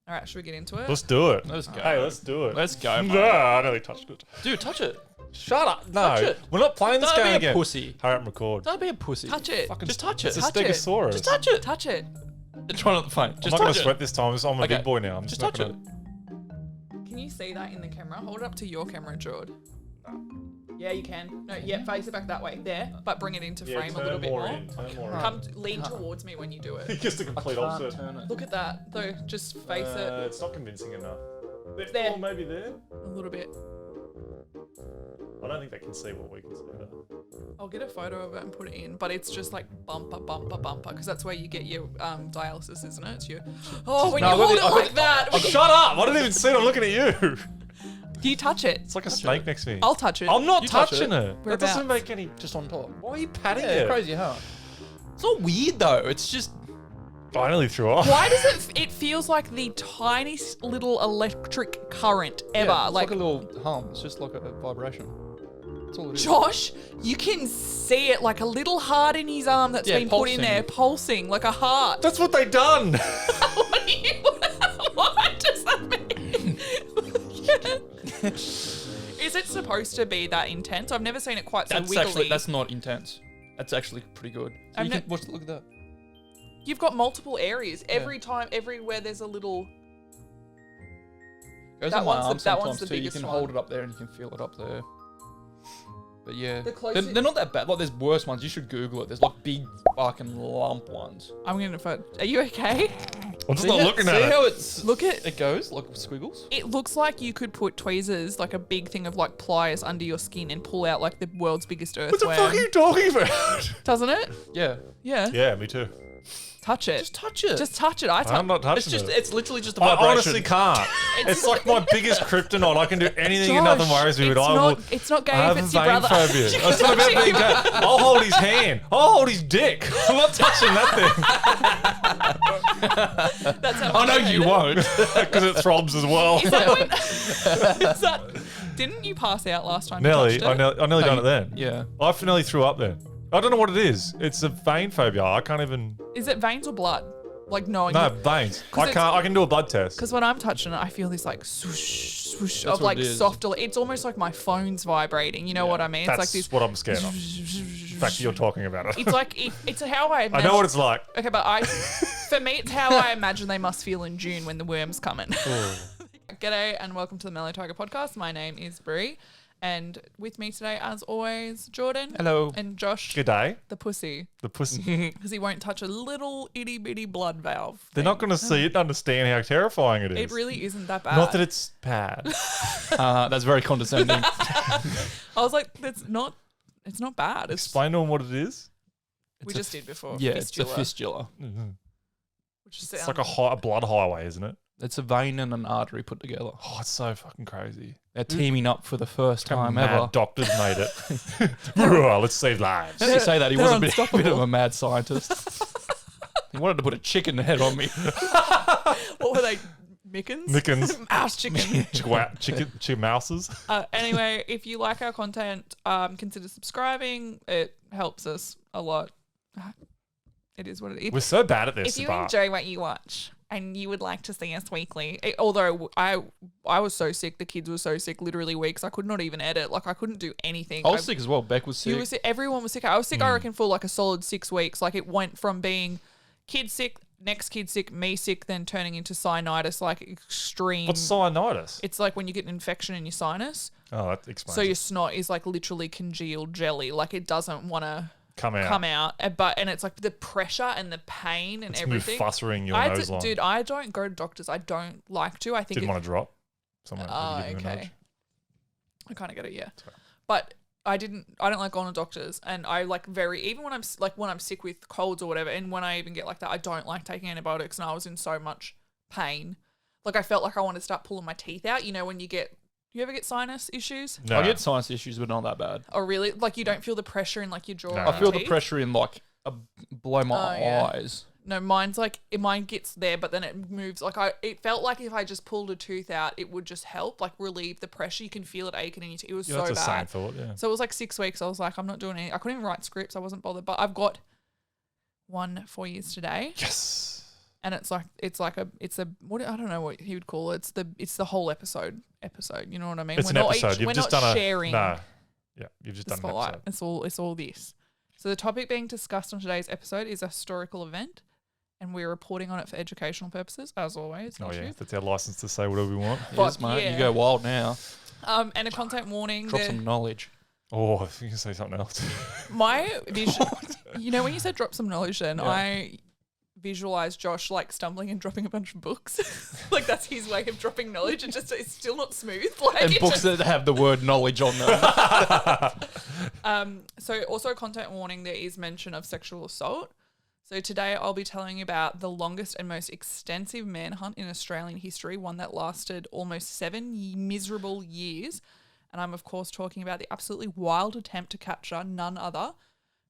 All right, should we get into it? Let's do it. Let's go. Hey, let's do it. Let's go, mate. No, I nearly touched it. Dude, touch it. Shut up. No, Touch it. we're not playing this Don't game be a again. pussy. Hurry up and record. Don't be a pussy. Touch it. Fucking just touch It's it. a Touch it. stegosaurus. Just touch it. Touch it. Try not the phone. I'm Just not going touch to it. sweat this time. I'm a Okay. big boy now. I'm Just not touch it. gonna... Can you see that in the camera? Hold it up to your camera, Jord. Yeah, you can. No, yeah, face it back that way. There, but bring it into frame a little bit more. Turn more Come, lean towards me when you do it. Just the complete opposite. Turn it. Look at that, though. Just face it It's not convincing enough. There. Oh, maybe there. a little bit. I don't think they can see what we can see. I'll get a photo of it and put it in, but it's just like bumper, bumper, bumper, because that's where you get your dialysis, isn't it? It's your... Oh, when No, you hold I it got like it. that. Shut up! I didn't even see it. I'm looking at you. Do you touch it? It's like a snake next to me. I'll touch it. I'm not You touch touching it. That Whereabouts? doesn't make any... Just on top. Why are you patting Yeah, it? crazy, huh? It's not weird though. It's just I nearly threw up. Why does it? It feels like the tiniest little electric current ever. yeah, it's like a little hum. It's just like a vibration. That's all it is. Josh, you can see it like a little heart in his arm that's Yeah, been put in there, pulsing like a heart. That's what they done. What do you? What does that mean? Is it supposed to be that intense? I've never seen it quite so That's wiggly. actually not intense. That's actually pretty good. So I've you can ne- watch. Look at that. You've got multiple areas. Every time, everywhere there's a little. Goes That on my one's the- arm that one's sometimes the too. You biggest can one. hold it up there and you can feel it up there. But yeah, The closer- they're not that bad. Like there's worse ones. You should Google it. There's like big fucking lump ones. I'm gonna find. Are you okay? I'm just See not how- looking see at it. how it's Look at. it goes like squiggles. It looks like you could put tweezers, like a big thing of like pliers, under your skin and pull out like the world's biggest earthworm. What the fuck are you talking about? Doesn't it? Yeah, Yeah. Yeah, me too. Touch it. just touch it. Just touch it. I'm not touching it's just it. it's literally just a I vibration. honestly can't. It's like my biggest kryptonite. I can do anything and nothing Josh, worries me, but it's I not, will. It's not gay I have if a it's your vein brother. phobia. It's not about being gay. I'll hold his hand. I'll hold his dick. I'm not touching that thing. That's how I know much you hate it. won't. Because it throbs as well. Is that when, is that, didn't you pass out last time Nelly, you touched it? I nearly done it then. Yeah. I nearly threw up then. I don't know what it is. It's a vein phobia. I can't even. Is it veins or blood? Like knowing. No, veins. 'Cause I can't. I can do a blood test. Because when I'm touching it, I feel this like swoosh, swoosh of what like it is. soft. It's almost like my phone's vibrating. You know what I mean? That's It's like this. what I'm scared of. The fact that you're talking about it. It's like it's how I. I Imagine, know what it's like. Okay, but for me, it's how I imagine they must feel in June when the worms come in. G'day and welcome to the Mellow Tiger podcast. My name is Brie, and with me today, as always, Jordan. Hello. And Josh, Good day. the pussy, The pussy. because he won't touch a little itty bitty blood valve. They're not going to see it and understand how terrifying it is. It really isn't that bad. Not that it's bad. That's very condescending. I was like, it's not bad. It's Explain to them what it is. we just did before. yeah, fistula, it's a fistula. which is It's like a blood highway, isn't it? It's a vein and an artery put together. Oh, it's so fucking crazy. They're teaming up for the first time Mad ever. doctors made it. Let's save lives. Let me say that he was they're a bit of a mad scientist. He wanted to put a chicken head on me. What were they? Mickens? Mickens. Mouse chicken. Chicken mouses. Anyway, if you like our content, consider subscribing. It helps us a lot. It is what it is. We're so bad at this. If you Sabat. enjoy what you watch and you would like to see us weekly, although I was so sick, the kids were so sick, literally weeks, I could not even edit. Like I couldn't do anything. I was sick as well. Beck was sick. You were sick. Everyone was sick. I was sick, I reckon, for like a solid 6 weeks. Like it went from being kid sick, next kid sick, me sick, then turning into sinusitis, like extreme. What's sinusitis? It's like when you get an infection in your sinus. Oh, that explains So it. your snot is like literally congealed jelly. Like it doesn't want to Come out. and it's like the pressure and the pain and It's everything. Mufassering your nose line. Dude, I don't go to doctors. I don't like to. I think Didn't want to drop. Someone Oh, give him a okay. nudge. I kind of get it, yeah. But I don't like going to doctors, and I like even when I'm sick with colds or whatever, and when I even get like that, I don't like taking antibiotics, and I was in so much pain. Like I felt like I wanted to start pulling my teeth out. You know, when you get You ever get sinus issues? No. I get sinus issues, but not that bad. Oh, really? Like you don't feel the pressure in like your jaw? No. and I your feel the teeth? pressure in like below my Oh, yeah. eyes. No, mine gets there, but then it moves. Like it felt like if I just pulled a tooth out, it would just help, like relieve the pressure. You can feel it aching in your teeth. It was Yeah, so that's the same bad. thought, yeah. So it was like 6 weeks. I was like, I'm not doing anything. I couldn't even write scripts. I wasn't bothered. But I've got one for you today, Yes. and it's a what I don't know what he would call it. It's the whole episode. You know what I mean? It's an episode. You've we're just not done sharing. No. Yeah, you've just The done an spotlight. episode. It's all this. So the topic being discussed on today's episode is a historical event, and we're reporting on it for educational purposes, as always. Oh, yeah. YouTube. That's our license to say whatever we want. Yes, Fuck mate. yeah. You go wild now. And a content warning. Drop some knowledge. Oh, I think you can say something else. My vision, you know, when you said drop some knowledge, then Yeah. I visualized Josh like stumbling and dropping a bunch of books. Like that's his way of dropping knowledge. It's still not smooth. Like And it books that have the word knowledge on them. So also content warning, there is mention of sexual assault. So today I'll be telling you about the longest and most extensive manhunt in Australian history, one that lasted almost 7 miserable years. And I'm of course talking about the absolutely wild attempt to capture none other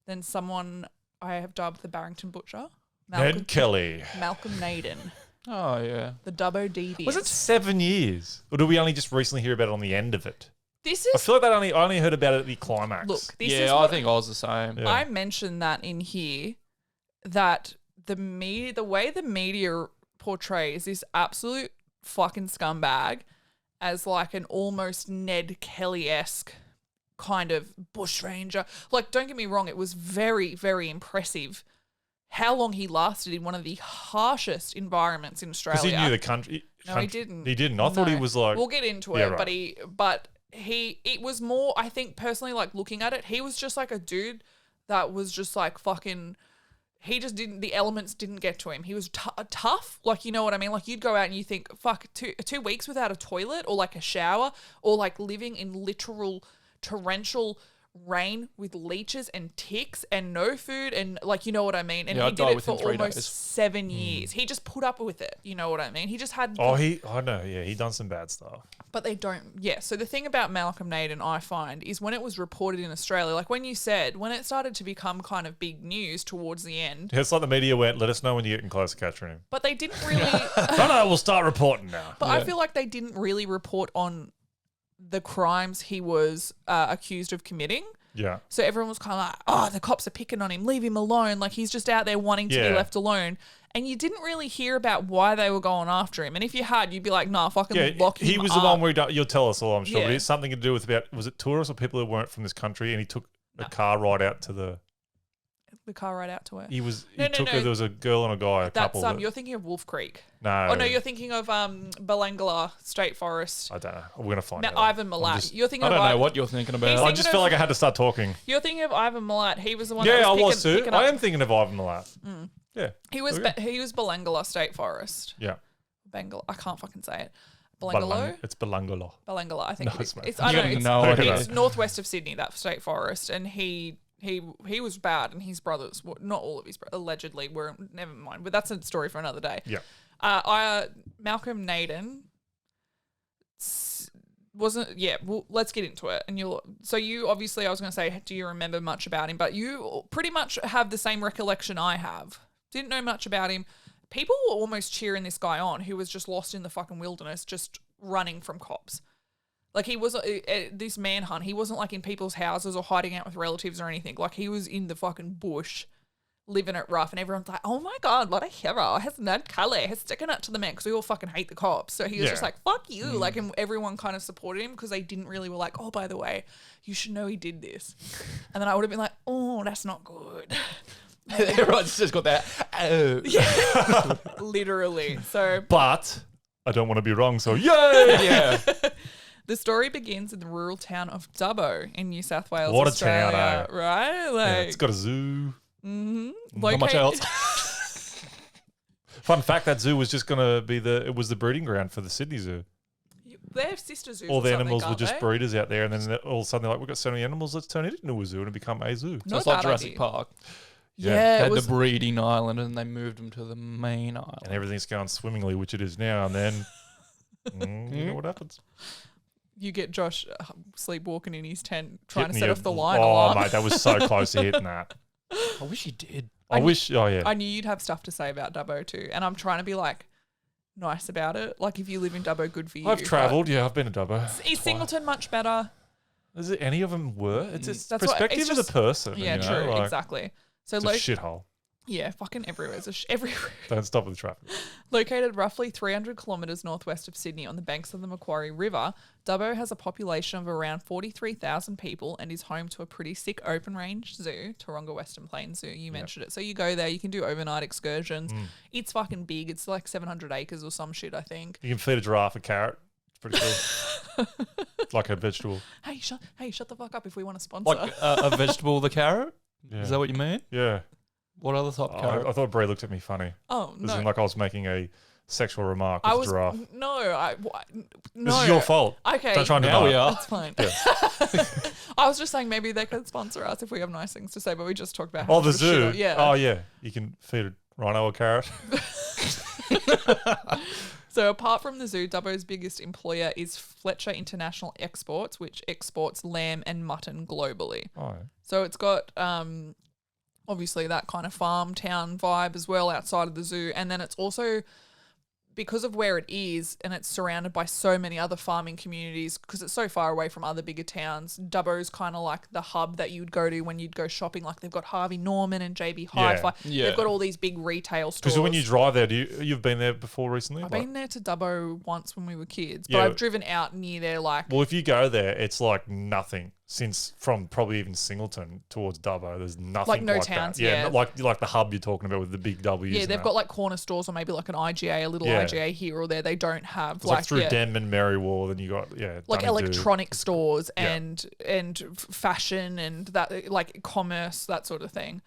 than someone I have dubbed the Barrington Butcher, Ned Kelly. Malcolm Naden, Oh, yeah. the Dubbo Deviant. Was it 7 years? Or did we only just recently hear about it on the end of it? This I is, feel like I only heard about it at the climax. look, this is Yeah, I what think I was the same. Yeah. I mentioned that in here, that the way the media portrays this absolute fucking scumbag as like an almost Ned Kelly-esque kind of bushranger. Like, don't get me wrong, it was very, very impressive how long he lasted in one of the harshest environments in Australia. Because he knew the country. No, he didn't. He didn't. I thought he No. was like. We'll get into Yeah, it, right. but it was more, I think personally, like looking at it, he was just like a dude that was just like fucking, he just didn't, the elements didn't get to him. He was tough, like, you know what I mean? Like you'd go out and you think, fuck, 2 weeks without a toilet or like a shower or like living in literal torrential rain with leeches and ticks and no food and like, you know what I mean? And Yeah, he I'd did die it within for 3 almost days. 7 years. He just put up with it, you know what I mean? He just had I know. Yeah, he done some bad stuff. but they don't. Yeah. So the thing about Malcolm Naden, I find, is when it was reported in Australia, like when you said, when it started to become kind of big news towards the end, It's like the media went, let us know when you're getting close to capturing him. but they didn't really. No, we'll start reporting now. But I feel like they didn't really report on the crimes he was accused of committing. Yeah. So everyone was kind of like, oh, the cops are picking on him, leave him alone. Like he's just out there wanting to be Yeah. left alone. And you didn't really hear about why they were going after him. And if you had, you'd be like, nah, fucking Yeah, lock him he was up. the one where you'll tell us all, I'm sure. Yeah. But it's something to do with was it tourists or people who weren't from this country? And he took a car ride out to the. The car right out to where? He was. No, He no, took no. her. There was a girl and a guy, a That's couple. you're thinking of Wolf Creek. No. Oh no, you're thinking of Belangala State Forest. I don't know. We're gonna find out. Ivan I'm Milat. just- You're thinking I of don't know Ivan, what you're thinking He's I about. thinking just of- felt like I had to start talking. You're thinking of Ivan Milat. He was the one. Yeah, that I was was too. picking up, I am thinking of Ivan Milat. Yeah. He was Okay. he was Belangala State Forest. Yeah. I can't fucking say it. Belangalo. It's Belangolo. Belangala. I think No, it is. it's not. It's I You know got it's, no idea. it's northwest of Sydney, that state forest, and he was bad, and his brothers, not all of his brothers, allegedly were. Never mind, but that's a story for another day. Yeah. Malcolm Naden wasn't. Yeah, well, let's get into it. And you obviously, I was going to say, do you remember much about him? But you pretty much have the same recollection I have. Didn't know much about him. People were almost cheering this guy on, who was just lost in the fucking wilderness, just running from cops. Like he was this manhunt. He wasn't like in people's houses or hiding out with relatives or anything. Like he was in the fucking bush, living it rough. And everyone's like, "Oh my god, what a hero! Has Ned Kelly has sticking it to the man," because we all fucking hate the cops. So he was just Yeah. like, "Fuck you!" Like, and everyone kind of supported him because they didn't really were like, "Oh, by the way, you should know he did this." And then I would have been like, "Oh, that's not good." Everyone's just got that. Oh. Literally. So But I don't want to be wrong, so yay! Yeah. the story begins in the rural town of Dubbo in New South Wales, What a Australia. town, Right? Yeah, Like, it's got a zoo. Not much else. Fun fact: that zoo was just gonna be it was the breeding ground for the Sydney Zoo. They're sister zoos. All or the something, animals were aren't just they? breeders out there, and then all of a sudden they're like, "We've got so many animals, let's turn it into a zoo and become a zoo." So Not it's like bad Jurassic idea. Park. Yeah, They it had was. the breeding island and they moved them to the main island. And everything's going swimmingly, which it is now. And then you know what happens? you get Josh sleepwalking in his tent trying to Hitting set the- off the line Oh, alarm. mate, that was so close to hitting that. I wish he did. I wish. Oh yeah. I knew you'd have stuff to say about Dubbo too, and I'm trying to be like nice about it. Like if you live in Dubbo, good for you. I've but travelled. Yeah, I've been to Dubbo. Is Singleton much better? Is it any of them were? It's just That's what- perspective it's of just- the person. Yeah, you know? true, Like, exactly. So It's a shithole. yeah, fucking everywhere. It's everywhere. Don't stop with the traffic. Located roughly 300 kilometres northwest of Sydney on the banks of the Macquarie River, Dubbo has a population of around 43,000 people and is home to a pretty sick open range zoo, Taronga Western Plains Zoo. You mentioned it. So you go there, you can do overnight excursions. It's fucking big. It's like 700 acres or some shit, I think. You can feed a giraffe a carrot. It's pretty cool. Like a vegetable. Hey, shut the fuck up if we want to sponsor. Like a vegetable, the carrot? Yeah. Is that what you mean? Yeah. What other type of carrot? I thought Brie looked at me funny. Oh, As no. in like I was making a sexual remark with I a was giraffe. no. This is your fault. Okay, Don't try and Now deny we it. are. That's fine. I was just saying maybe they could sponsor us if we have nice things to say, but we just talked about how Oh, the much of a zoo. shit- yeah. Oh, yeah. You can feed a rhino a carrot. So apart from the zoo, Dubbo's biggest employer is Fletcher International Exports, which exports lamb and mutton globally. Oh, So it's got obviously that kind of farm town vibe as well outside of the zoo. And then it's also, because of where it is and it's surrounded by so many other farming communities, because it's so far away from other bigger towns, Dubbo's kind of like the hub that you'd go to when you'd go shopping. Like they've got Harvey Norman and JB Hi-Fi. Yeah. They've got all these big retail stores. because when you drive there, you've been there before recently? I've Like- been there to Dubbo once when we were kids, but Yeah. I've driven out near there like... Well, if you go there, it's like nothing. Since from probably even Singleton towards Dubbo, there's nothing Like no that. towns, Yeah, yeah. not like the hub you're talking about with the big W's. Yeah, and they've that. got like corner stores or maybe like an IGA, a little Yeah. IGA here or there. They don't have It's like through yeah, Denman, Marywall, then you got like Dunedoo. electronic stores Yeah. and fashion and that like commerce, that sort of thing.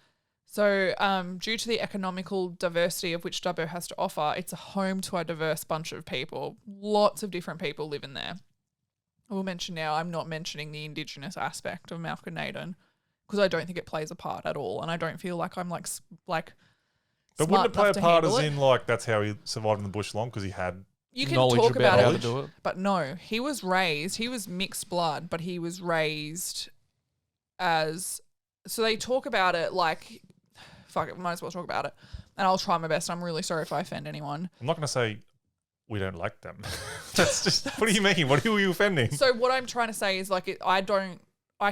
So due to the economical diversity of which Dubbo has to offer, it's a home to a diverse bunch of people. Lots of different people live in there. I will mention now, I'm not mentioning the Indigenous aspect of Malcolm Naden because I don't think it plays a part at all, and I don't feel like I'm like But smart wouldn't it play a enough to part handle as it. in like that's how he survived in the bush long because he had You can Knowledge talk about about how it, to do it. but no, he was mixed blood, but he was raised as, so they talk about it like, fuck it, might as well talk about it. And I'll try my best. I'm really sorry if I offend anyone. I'm not going to say we don't like them. That's just what do you mean? What are you offending? So what I'm trying to say is like, I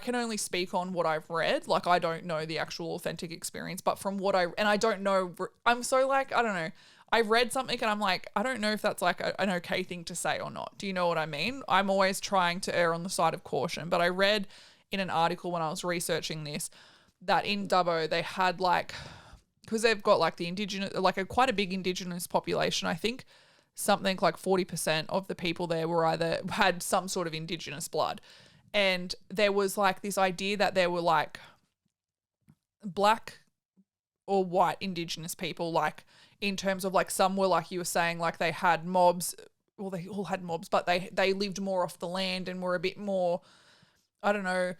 can only speak on what I've read. Like I don't know the actual authentic experience, but from what I don't know, I'm so like, I don't know. I read something and I'm like, I don't know if that's like an okay thing to say or not. Do you know what I mean? I'm always trying to err on the side of caution, but I read in an article when I was researching this that in Dubbo they had like, because they've got like the indigenous, like quite a big indigenous population. I think something like 40% of the people there were either had some sort of indigenous blood. And there was like this idea that there were like black or white indigenous people, like in terms of like some were like you were saying, like they had mobs, well they all had mobs, but they lived more off the land and were a bit more, I don't know,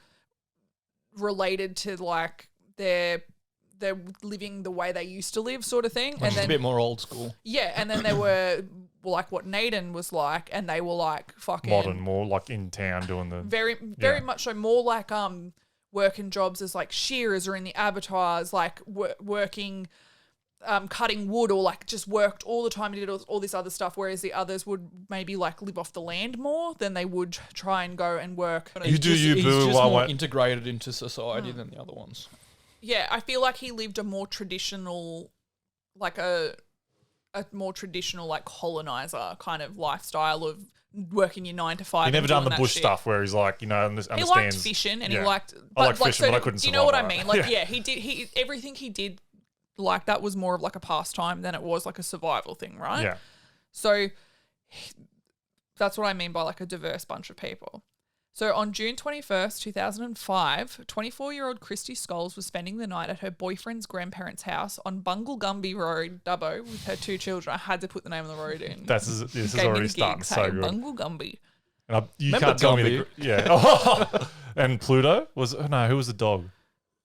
related to like they're living the way they used to live sort of thing. Which And is then a bit more old school. yeah, and then there were like what Naden was like, and they were like fucking Modern, more like in town doing the. very Yeah. much so, more like working jobs as like shearers or in the abattoirs, like working cutting wood, or like just worked all the time and did all this other stuff, whereas the others would maybe like live off the land more than they would try and go and work. You do you, He's boo, just why, more why? integrated into society than the other ones. Yeah, I feel like he lived a more traditional, like a more traditional like colonizer kind of lifestyle of working your 9 to 5. He never and done doing the that bush shit. stuff where he's like, you know, He understands. liked fishing and Yeah. he liked. I like fishing, but I couldn't Do you know what I survive mean? that. Like, yeah, he did. Everything he did, like that was more of like a pastime than it was like a survival thing, right? Yeah. So that's what I mean by like a diverse bunch of people. So on June 21st, 2005, 24-year-old Christy Scholes was spending the night at her boyfriend's grandparents' house on Bungle Gumby Road, Dubbo, with her 2 children. I had to put the name of the road in. This is Gave me already the starting gigs, so hey, good. Bungle Gumby. And you Remember can't tell me Gumby? yeah. And Pluto was no, who was the dog?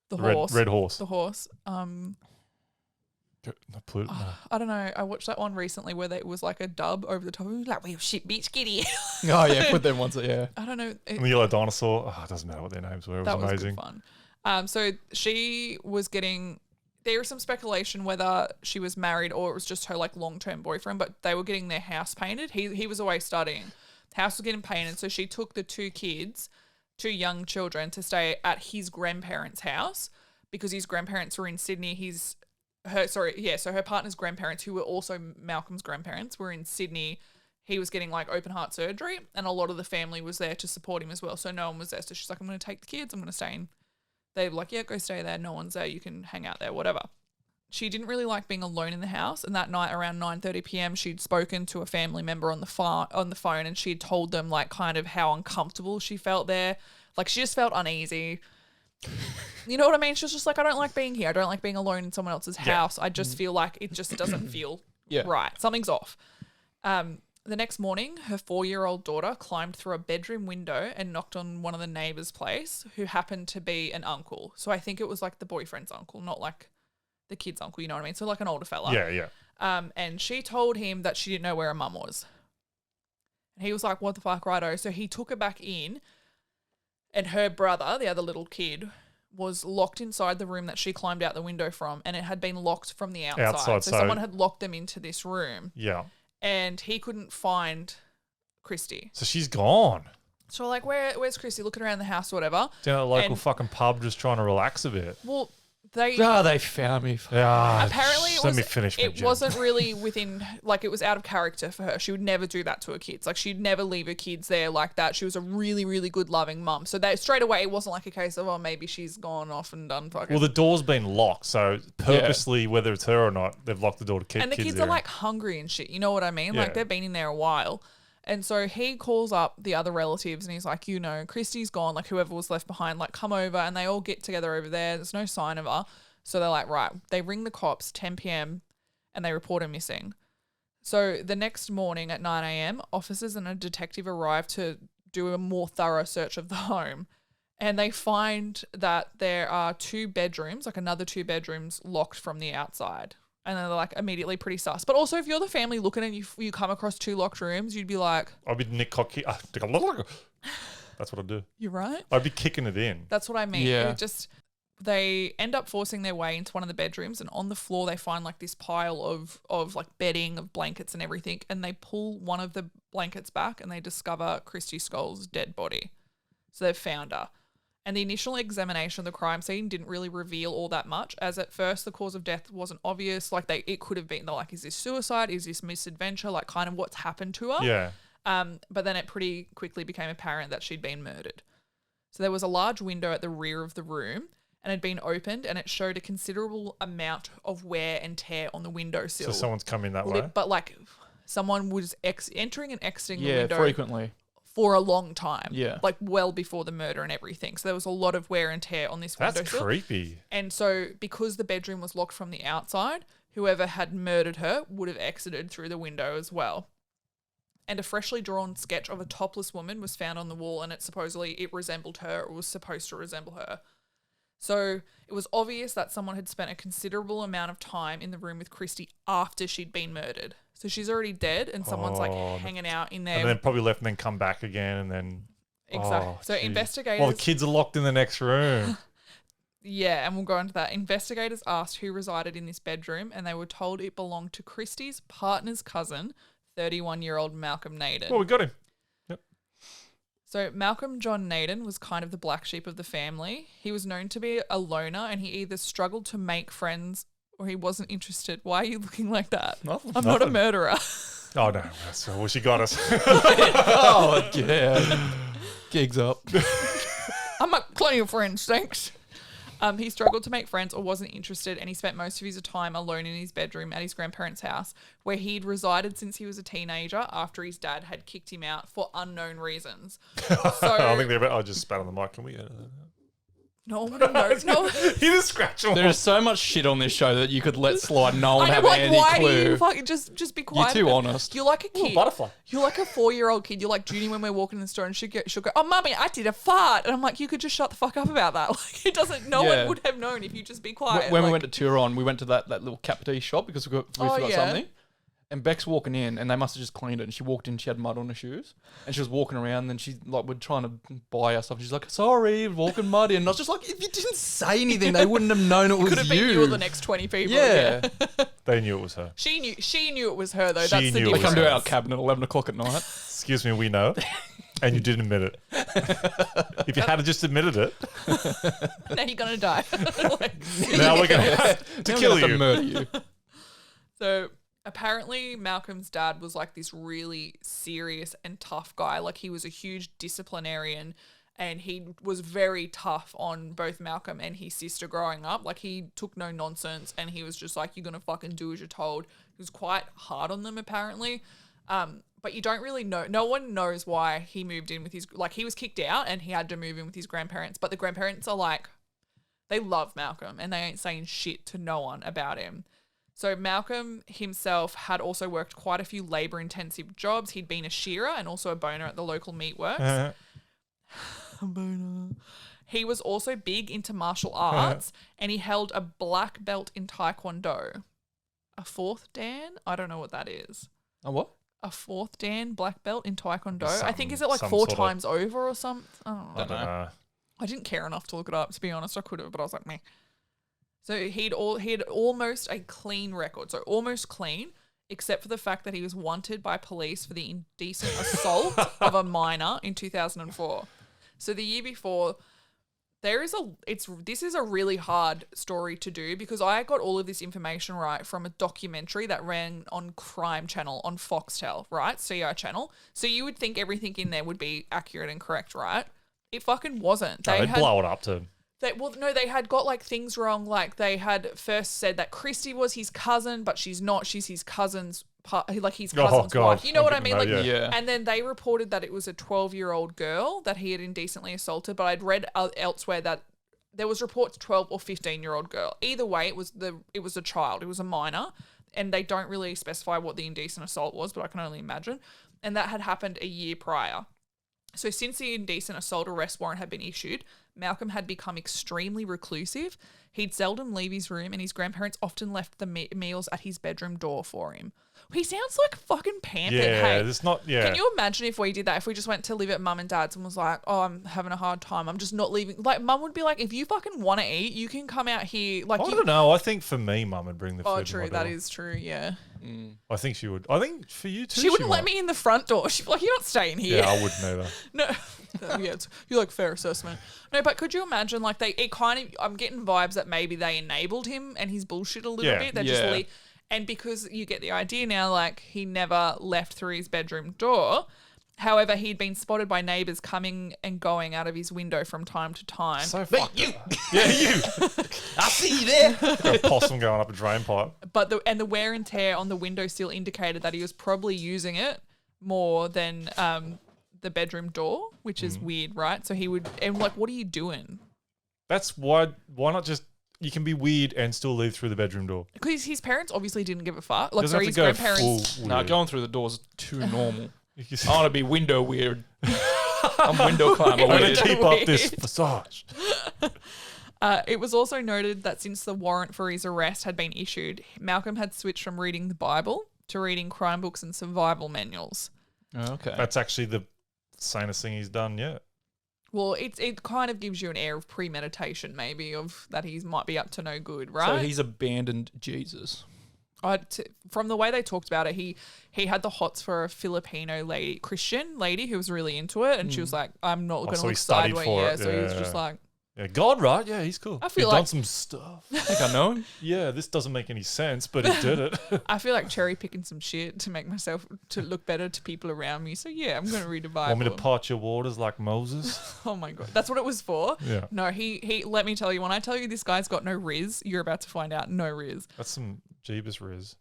The The horse. red horse. The horse. No. I don't know. I watched that one recently where it was like a dub over the top. It was like, well, shit, bitch, giddy. Oh yeah, put them ones. Yeah. I don't know. And the yellow dinosaur. Oh, it doesn't matter what their names were. It was That was amazing. good fun. So she was getting. There was some speculation whether she was married or it was just her like long-term boyfriend, but they were getting their house painted. He was away studying. House was getting painted, so she took the two young children, to stay at his grandparents' house because his grandparents were in Sydney. So her partner's grandparents, who were also Malcolm's grandparents, were in Sydney. He was getting like open heart surgery, and a lot of the family was there to support him as well. So no one was there. So she's like, I'm going to take the kids. I'm going to stay in. They were like, yeah, go stay there. No one's there. You can hang out there, whatever. She didn't really like being alone in the house. And that night around 9:30 p.m, she'd spoken to a family member on the phone, and she'd told them like kind of how uncomfortable she felt there. Like she just felt uneasy. You know what I mean? She was just like, I don't like being here. I don't like being alone in someone else's house. I just feel like it just doesn't feel right. Something's off. The next morning, her 4-year-old daughter climbed through a bedroom window and knocked on one of the neighbours' place, who happened to be an uncle. So I think it was like the boyfriend's uncle, not like the kid's uncle, you know what I mean? So like an older fella. Yeah. And she told him that she didn't know where her mum was. And he was like, what the fuck, righto? So he took her back in, and her brother, the other little kid, was locked inside the room that she climbed out the window from, and it had been locked from the outside. So someone had locked them into this room. Yeah. And he couldn't find Christy. So she's gone. So we're like, where's Christy? Looking around the house or whatever. Down at a local fucking pub, just trying to relax a bit. Well, they found me. Yeah. apparently Let me finish. it wasn't really within, like, it was out of character for her. She would never do that to her kids. Like, she'd never leave her kids there like that. She was a really, really good, loving mum. So that straight away, it wasn't like a case of, oh, maybe she's gone off and done fucking. Well, the door's been locked, so purposely, whether it's her or not, they've locked the door to keep and the kids there. are like hungry and shit. You know what I mean? Yeah. Like, they've been in there a while. And so he calls up the other relatives and he's like, you know, Christy's gone. Like, whoever was left behind, like, come over. And they all get together over there. There's no sign of her. So they're like, right. They ring the cops 10 p.m. and they report her missing. So the next morning at 9 a.m, officers and a detective arrive to do a more thorough search of the home. And they find that there are 2 bedrooms, like another 2 bedrooms locked from the outside. And they're like immediately pretty sus. But also if you're the family looking and you come across 2 locked rooms, you'd be like, I'd be Nick Cocky. That's what I'd do. you're right. I'd be kicking it in. That's what I mean. Yeah. They end up forcing their way into one of the bedrooms, and on the floor they find like this pile of like bedding, of blankets and everything, and they pull one of the blankets back and they discover Christy Scholl's dead body. So they've found her. And the initial examination of the crime scene didn't really reveal all that much, as at first the cause of death wasn't obvious. Like it could have been, they're like, is this suicide? Is this misadventure? Like kind of what's happened to her? Yeah. But then it pretty quickly became apparent that she'd been murdered. So there was a large window at the rear of the room, and had been opened, and it showed a considerable amount of wear and tear on the windowsill. So someone's coming that way? But like someone was entering and exiting the window frequently for a long time. Yeah. Like well before the murder and everything. So there was a lot of wear and tear on this windowsill. That's creepy. And so because the bedroom was locked from the outside, whoever had murdered her would have exited through the window as well. And a freshly drawn sketch of a topless woman was found on the wall, and it resembled her, or was supposed to resemble her. So it was obvious that someone had spent a considerable amount of time in the room with Christy after she'd been murdered. So she's already dead, and someone's like hanging out in there. And then probably left and then come back again, and then... Exactly. So geez. investigators... Well, the kids are locked in the next room. Yeah, and we'll go into that. Investigators asked who resided in this bedroom, and they were told it belonged to Christy's partner's cousin, 31-year-old Malcolm Naden. Well, we got him. So Malcolm John Naden was kind of the black sheep of the family. He was known to be a loner, and he either struggled to make friends or he wasn't interested. Why are you looking like that? I'm not a murderer. Oh, no. Well, she got us. Oh, yeah. Gigs up. I'm got plenty of friends, thanks. He struggled to make friends or wasn't interested, and he spent most of his time alone in his bedroom at his grandparents' house, where he'd resided since he was a teenager after his dad had kicked him out for unknown reasons. So I think I just spat on the mic. Can we... No one would have known. No. He just scratch them. There's so much shit on this show that you could let slide. No one I have know, like, any why do clue. you fucking just be quiet? You're too about it? honest. You're like a kid. butterfly. You're like a 4-year-old kid. You're like Judy when we're walking in the store and she'll go, "Oh, mummy, I did a fart," and I'm like, "You could just shut the fuck up about that." Like it doesn't. No Yeah. one would have known if you just be quiet. When we Like, went to Turon, we went to that little Capri shop because we forgot yeah. something. And Beck's walking in, and they must have just cleaned it. And she walked in, she had mud on her shoes, and she was walking around. And she like we're trying to buy her stuff. She's like, "Sorry, walking muddy." And I was just like, "If you didn't say anything, they wouldn't have known it was could have you." been you or the next 20 people. Yeah. They knew it was her. She knew it was her though. She That's the knew it They was difference. come her. to our cabin at 11 o'clock at night. Excuse me, we know. And you did admit it. If you had just admitted it, Now you're gonna die. Like, now we're going to have to Now kill we're gonna you. murder you. so apparently Malcolm's dad was like this really serious and tough guy. Like he was a huge disciplinarian and he was very tough on both Malcolm and his sister growing up. Like he took no nonsense and he was just like, "You're going to fucking do as you're told." He was quite hard on them apparently. But you don't really know. No one knows why he moved in with his, like he was kicked out and he had to move in with his grandparents. But the grandparents are like, they love Malcolm and they ain't saying shit to no one about him. So Malcolm himself had also worked quite a few labour-intensive jobs. He'd been a shearer and also a boner at the local meatworks. He was also big into martial arts and he held a black belt in Taekwondo. A fourth Dan? I don't know what that is. Oh, what? A fourth Dan black belt in Taekwondo. I Some- think is it like some 4 sort of- times over or something? I don't know. I don't know. I didn't care enough to look it up, to be honest. I could have, but I was like, meh. So he had almost a clean record. So almost clean, except for the fact that he was wanted by police for the indecent assault of a minor in 2004. So the year before, this is a really hard story to do because I got all of this information right from a documentary that ran on Crime Channel on Foxtel, right? CI Channel. So you would think everything in there would be accurate and correct, right? It fucking wasn't. They'd blow it up to. They had got like things wrong. Like they had first said that Christy was his cousin, but she's not. She's his cousin's like his cousin's God. wife. You know what I didn't mean? know, Like, yeah. Yeah. and then they reported that it was a 12-year-old girl that he had indecently assaulted. But I'd read elsewhere that there was reports 12 or 15-year-old girl. Either way, it was a child. It was a minor, and they don't really specify what the indecent assault was, but I can only imagine. And that had happened a year prior. So since the indecent assault arrest warrant had been issued, Malcolm had become extremely reclusive. He'd seldom leave his room and his grandparents often left the meals at his bedroom door for him. He sounds like fucking pampered. Yeah, Hey, there's not. Yeah. can you imagine if we did that? If we just went to live at mum and dad's and was like, "Oh, I'm having a hard time. I'm just not leaving." Like, mum would be like, "If you fucking want to eat, you can come out here." Like, I don't know. I think for me, Mum would bring the food. oh, to true. my That door. is true. Yeah. I think she would. I think for you too. She wouldn't let might. me in the front door. She'd be like, "You're not staying here." Yeah, I wouldn't either. No, yeah, you're like fair assessment. No, but could you imagine like I'm getting vibes that maybe they enabled him and his bullshit a little Yeah. bit. They Yeah. just and because you get the idea now, like he never left through his bedroom door. However, he'd been spotted by neighbours coming and going out of his window from time to time. So fucked up. Yeah, you. I see you there. Like a possum going up a drain pipe. But the wear and tear on the windowsill indicated that he was probably using it more than the bedroom door, which is weird, right? So he would, and like, what are you doing? That's why. Why not just? You can be weird and still leave through the bedroom door. Because his parents obviously didn't give a fuck. Like, Doesn't sorry, have his to go grandparents. full No, weird. going through the doors is too normal. You can- I want to be window weird. I'm window climber I'm going weird. to keep up this facade. It was also noted that since the warrant for his arrest had been issued, Malcolm had switched from reading the Bible to reading crime books and survival manuals. Okay. That's actually the sanest thing he's done yet. Well, it kind of gives you an air of premeditation, maybe, of that he might be up to no good, So right? he's abandoned Jesus. From the way they talked about it, he had the hots for a Filipino Christian lady who was really into it, and she was like, "I'm not going to so he look studied sideways." for Yeah, it, so he was yeah. just like, Yeah, God, right? Yeah, he's cool. I feel He's done like- some stuff. I think I know him. Yeah, this doesn't make any sense, but he did it. I feel like cherry picking some shit to make myself to look better to people around me. So yeah, I'm going to read a Bible. Want me to part your waters like Moses? Oh my god, that's what it was for. Yeah. No, he. Let me tell you, when I tell you this guy's got no riz, you're about to find out no riz. That's some Jeebus Riz.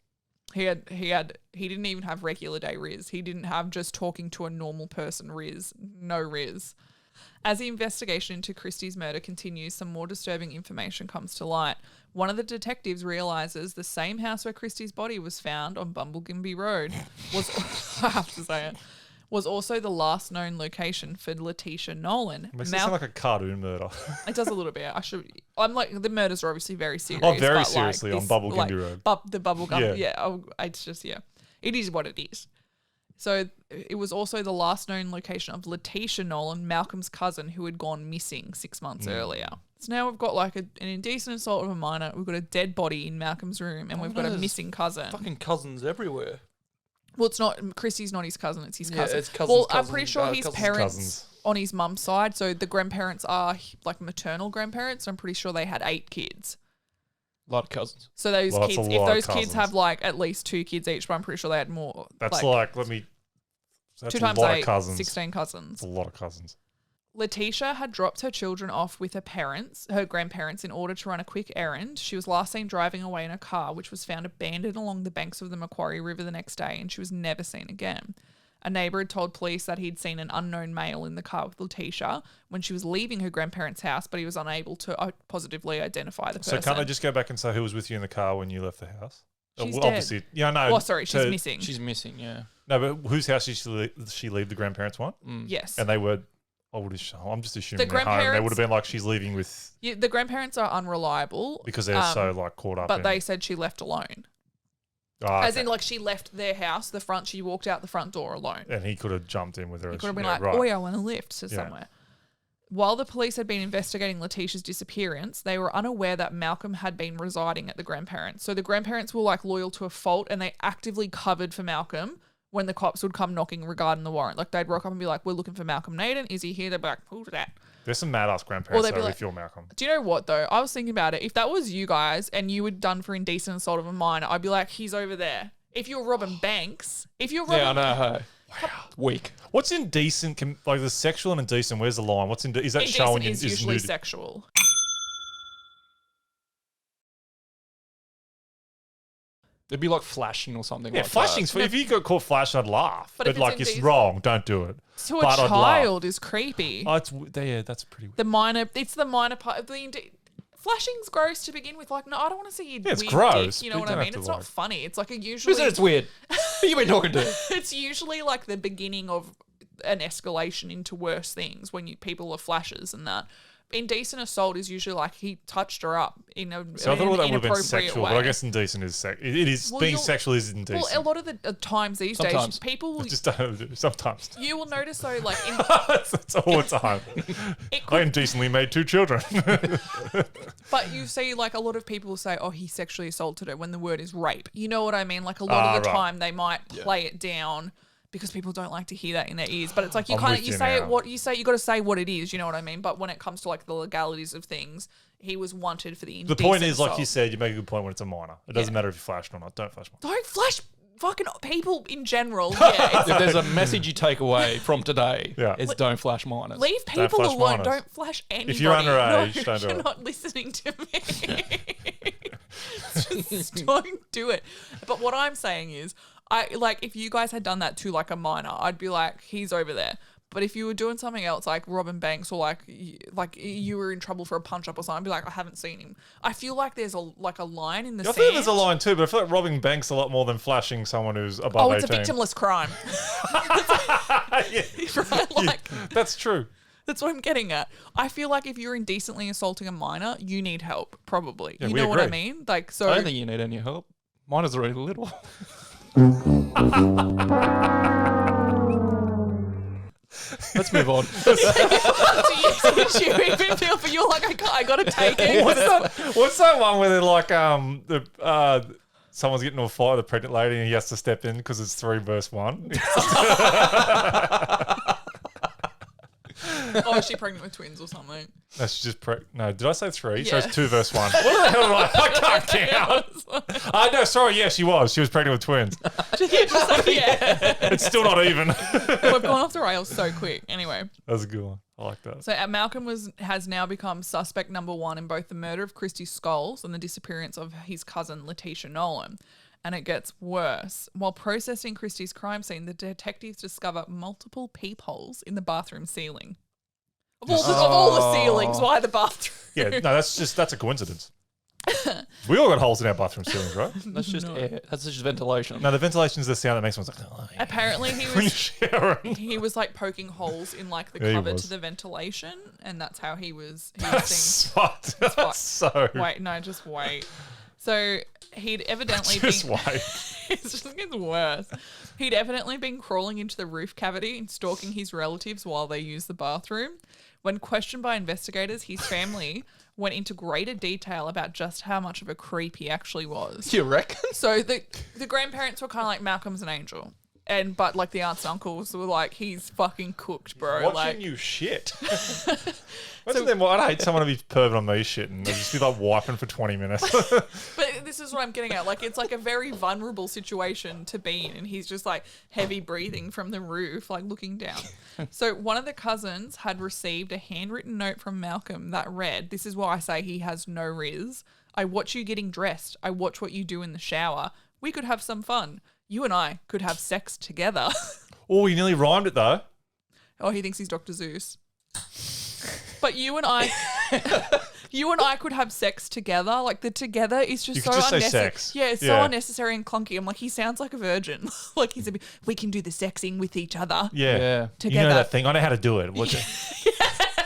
He didn't even have regular day riz. He didn't have just talking to a normal person riz. No riz. As the investigation into Christie's murder continues, some more disturbing information comes to light. One of the detectives realizes the same house where Christie's body was found on Bumblegimby Road was, I have to say it, was also the last known location for Letitia Nolan. Makes it sound like a cartoon murder. It does a little bit. I'm like, the murders are obviously very serious. Oh, very but seriously like on Bubblegimby Road. The bubblegum, Yeah. it's just, it is what it is. So it was also the last known location of Letitia Nolan, Malcolm's cousin, who had gone missing 6 months earlier. So now we've got like an indecent assault of a minor. We've got a dead body in Malcolm's room, and we've got a missing cousin. Fucking cousins everywhere. Well, it's not, Christie's not his cousin, it's his cousin. it's cousin's well, I'm cousin, pretty sure his cousin's parents cousins. on his mum's side, so the grandparents are like maternal grandparents. I'm pretty sure they had 8 kids. A lot of cousins. So those Well, that's kids, a if lot of those kids cousins. have like at least 2 kids each, but I'm pretty sure they had more. That's that's 2 a times lot 8, of cousins. 16 cousins. That's a lot of cousins. Letitia had dropped her children off with her grandparents, in order to run a quick errand. She was last seen driving away in a car, which was found abandoned along the banks of the Macquarie River the next day, and she was never seen again. A neighbour had told police that he'd seen an unknown male in the car with Letitia when she was leaving her grandparents' house, but he was unable to positively identify the person. So can't they just go back and say who was with you in the car when you left the house? She's Well, dead. obviously, yeah, no. Oh, sorry, she's missing. She's missing, yeah. No, but whose house did she leave the grandparents' one? Yes. And they were, I'm just assuming The they're home. They grandparents- would have been like she's leaving with, The grandparents are unreliable. because they're so like caught up But in. they said she left alone. As in, like, she left their house, she walked out the front door alone. And he could have jumped in with her. He could have been yeah, like, right. oh, yeah, I want to lift to somewhere. While the police had been investigating Letitia's disappearance, they were unaware that Malcolm had been residing at the grandparents. So the grandparents were like loyal to a fault, and they actively covered for Malcolm when the cops would come knocking regarding the warrant. Like, they'd rock up and be like, we're looking for Malcolm Naden. Is he here? They'd be like, who's that? There's some mad ass grandparents they'd be though, like- if you're Malcolm. Do you know what, though? I was thinking about it. If that was you guys and you were done for indecent assault of a minor, I'd be like, he's over there. If you're robbing banks, Yeah, I know. Hey. Weak. What's indecent? Like the sexual and indecent. Where's the line? What's is that showing? indecent is usually nude? sexual. It'd be like flashing or something. Yeah, like flashing's. If you got caught flashing, I'd laugh. But But if it's like, it's indecent- wrong. Don't do it. To a But I'd laugh. child is creepy. Oh, that's pretty weird. It's the minor part of the flashing's gross to begin with. Like, no, I don't want to see you. Yeah, it's weird gross, Dick, you know but what you I don't mean? have It's to, not like- funny. It's like a Who usually. said it's weird? Who you been talking to? It's usually like the beginning of an escalation into worse things when people are flashes and that. Indecent assault is usually like he touched her up in a So I thought that would have been inappropriate sexual, way. but I guess indecent is sex. It is Well, being you'll- sexual is indecent. Well, a lot of the times these Sometimes. days, people will. Just don't sometimes. You will notice though, like in, That's all the time. it I could, indecently made 2 children. but you see, like a lot of people will say, "Oh, he sexually assaulted her," when the word is rape. You know what I mean? Like a lot of the right. time, they might play it down because people don't like to hear that in their ears. But it's like you I'm kind of with you you say it now. what you say. You got to say what it is. You know what I mean? But when it comes to like the legalities of things, he was wanted for the The indecent point is, like you assault. said, you make a good point when it's a minor. It doesn't matter if you flashed or not. Don't flash minor. Don't flash fucking people in general. Yeah, If there's a message you take away from today, Yeah. it's don't flash minors. leave people flash alone. minors. Don't flash anybody. If you're underage, no, don't do you're it. not listening to me. Just don't do it. But what I'm saying is, if you guys had done that to like a minor, I'd be like, he's over there. But if you were doing something else like robbing banks or like you were in trouble for a punch up or something, I'd be like, I haven't seen him. I feel like there's a line in the I sand. think there's a line too, but I feel like robbing banks a lot more than flashing someone who's above 18. Oh, it's a victimless crime. Right? Like, That's true. that's what I'm getting at. I feel like if you're indecently assaulting a minor, you need help, probably. Yeah, you we know what I agree. mean? Like, so I don't think you need any help. Minors are really little. Let's move on. do you even feel for you? Like, I gotta take it. What's that one where they're like, someone's getting into a fight with a pregnant lady and he has to step in because it's 3 verse 1? Oh, is she pregnant with twins or something? That's just no. Did I say 3? So Yeah. it's 2 verse 1. What the hell am I can't count. No, sorry. Yeah, she was. She was pregnant with twins. Yeah. It's still not even. We've gone off the rails so quick. Anyway, That's a good one. I like that. so Malcolm has now become suspect number 1 in both the murder of Christy Scholes and the disappearance of his cousin Letitia Nolan. And it gets worse. While processing Christie's crime scene, the detectives discover multiple peepholes in the bathroom ceiling. Of all the ceilings, why the bathroom? Yeah, no, that's a coincidence. We all got holes in our bathroom ceilings, right? That's just air. That's just ventilation. No, the ventilation is the sound that makes someone like, oh, yeah. Apparently he When you're was showering. he was like poking holes in like the Yeah, he cover was. to the ventilation, and that's how he was That's seeing. fucked. That's so. Wait, no, just wait. So he'd evidently Just been. wait. It just gets worse. He'd evidently been crawling into the roof cavity and stalking his relatives while they used the bathroom. When questioned by investigators, his family went into greater detail about just how much of a creep he actually was. You reckon? So the grandparents were kind of like, Malcolm's an angel. But like the aunts and uncles were like, he's fucking cooked, bro. Watching Like, you shit. Imagine them. I'd hate someone to be perving on me shit and they'd just be like wiping for 20 minutes. but this is what I'm getting at. Like, it's like a very vulnerable situation to be in. And he's just like heavy breathing from the roof, like looking down. So one of the cousins had received a handwritten note from Malcolm that read, this is why I say he has no riz. I watch you getting dressed. I watch what you do in the shower. We could have some fun. You and I could have sex together. Oh, you nearly rhymed it though. Oh, he thinks he's Dr. Zeus. But you and I could have sex together. Like the together is just You so could just say unnecessary. sex. Yeah, it's so Yeah. unnecessary and clunky. I'm like, he sounds like a virgin. Like he's we can do the sexing with each other. Yeah. Yeah. You Together. know that thing. I know how to do it. What's it?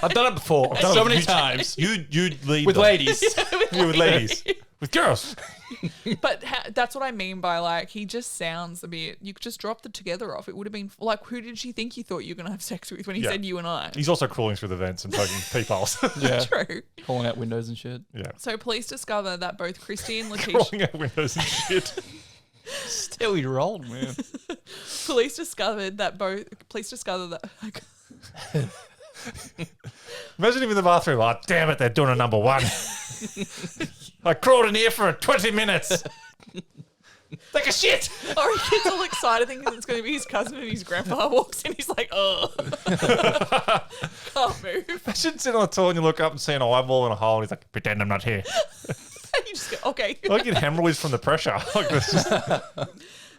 I've done it before. done So it. many You- times. You lead With them. ladies. You with ladies. With girls. But that's what I mean by like, he just sounds a bit, you could just drop the together off. It would have been like, who did she think you thought you were going to have sex with when he Yeah. said you and I? He's also crawling through the vents and poking peepholes. Yeah. True. Calling out windows and shit. Yeah. So police discover that both Christy and Letitia, Crawling out windows and shit. Still, you rolled, man. police discovered that. Imagine him in the bathroom. Oh, damn it, they're doing a number one. I crawled in here for 20 minutes. Take a shit. Or he gets all excited thinking it's going to be his cousin and his grandpa walks in. He's like, oh, can't move. Imagine sitting on the toilet and you look up and see an eyeball in a hole and he's like, pretend I'm not here. You just go, okay. Like you'd hemorrhoids from the pressure. Like this.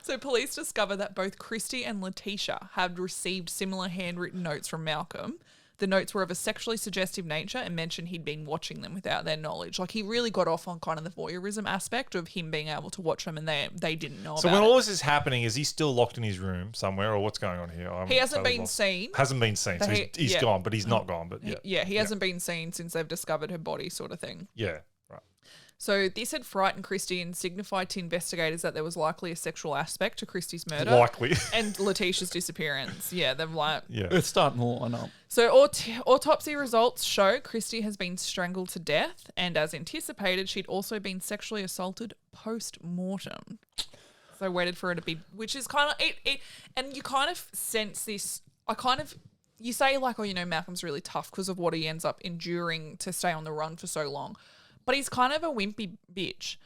So police discover that both Christy and Letitia had received similar handwritten notes from Malcolm. The notes were of a sexually suggestive nature and mentioned he'd been watching them without their knowledge. Like, he really got off on kind of the voyeurism aspect of him being able to watch them and they didn't know So about when it. all this is happening, is he still locked in his room somewhere or what's going on here? He hasn't totally been lost. seen. Hasn't been seen. So But he's yeah. gone, but he's not gone. But yeah. He hasn't been seen since they've discovered her body, sort of thing. Yeah. Right. So this had frightened Christy and signified to investigators that there was likely a sexual aspect to Christy's murder Likely. and Letitia's disappearance. Yeah, they're like... Yeah. It's starting to line up. So autopsy results show Christy has been strangled to death, and as anticipated, she'd also been sexually assaulted post-mortem. So waited for her to be... Which is kind of... and you kind of sense this... You say like, oh, you know, Malcolm's really tough because of what he ends up enduring to stay on the run for so long. But he's kind of a wimpy bitch.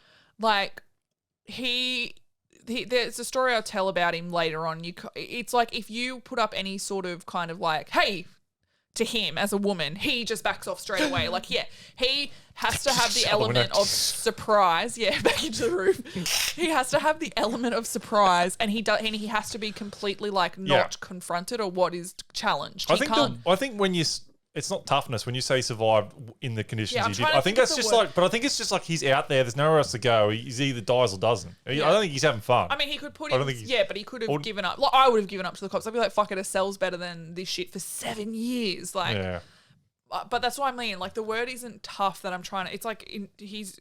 Like, there's a story I'll tell about him later on. It's like if you put up any sort of kind of like, hey, to him as a woman, he just backs off straight away. Like, yeah, he has to have the Shut the window. element of surprise. Yeah, back into the room. He has to have the element of surprise, and he has to be completely like not confronted or what is challenged. I He think can't. I think when it's not toughness when you say survived in the conditions Yeah, I'm he did. trying to I think think of that's the just word. like, but I think it's just like he's out there. There's nowhere else to go. He's either dies or doesn't. I don't think he's having fun. I mean, he could put I him, don't think he's- yeah, but he could have given up. Like, I would have given up to the cops. I'd be like, fuck it, a cell's better than this shit for 7 years. Like, yeah. but that's what I mean. Like, the word isn't tough that I'm trying to, it's like, he's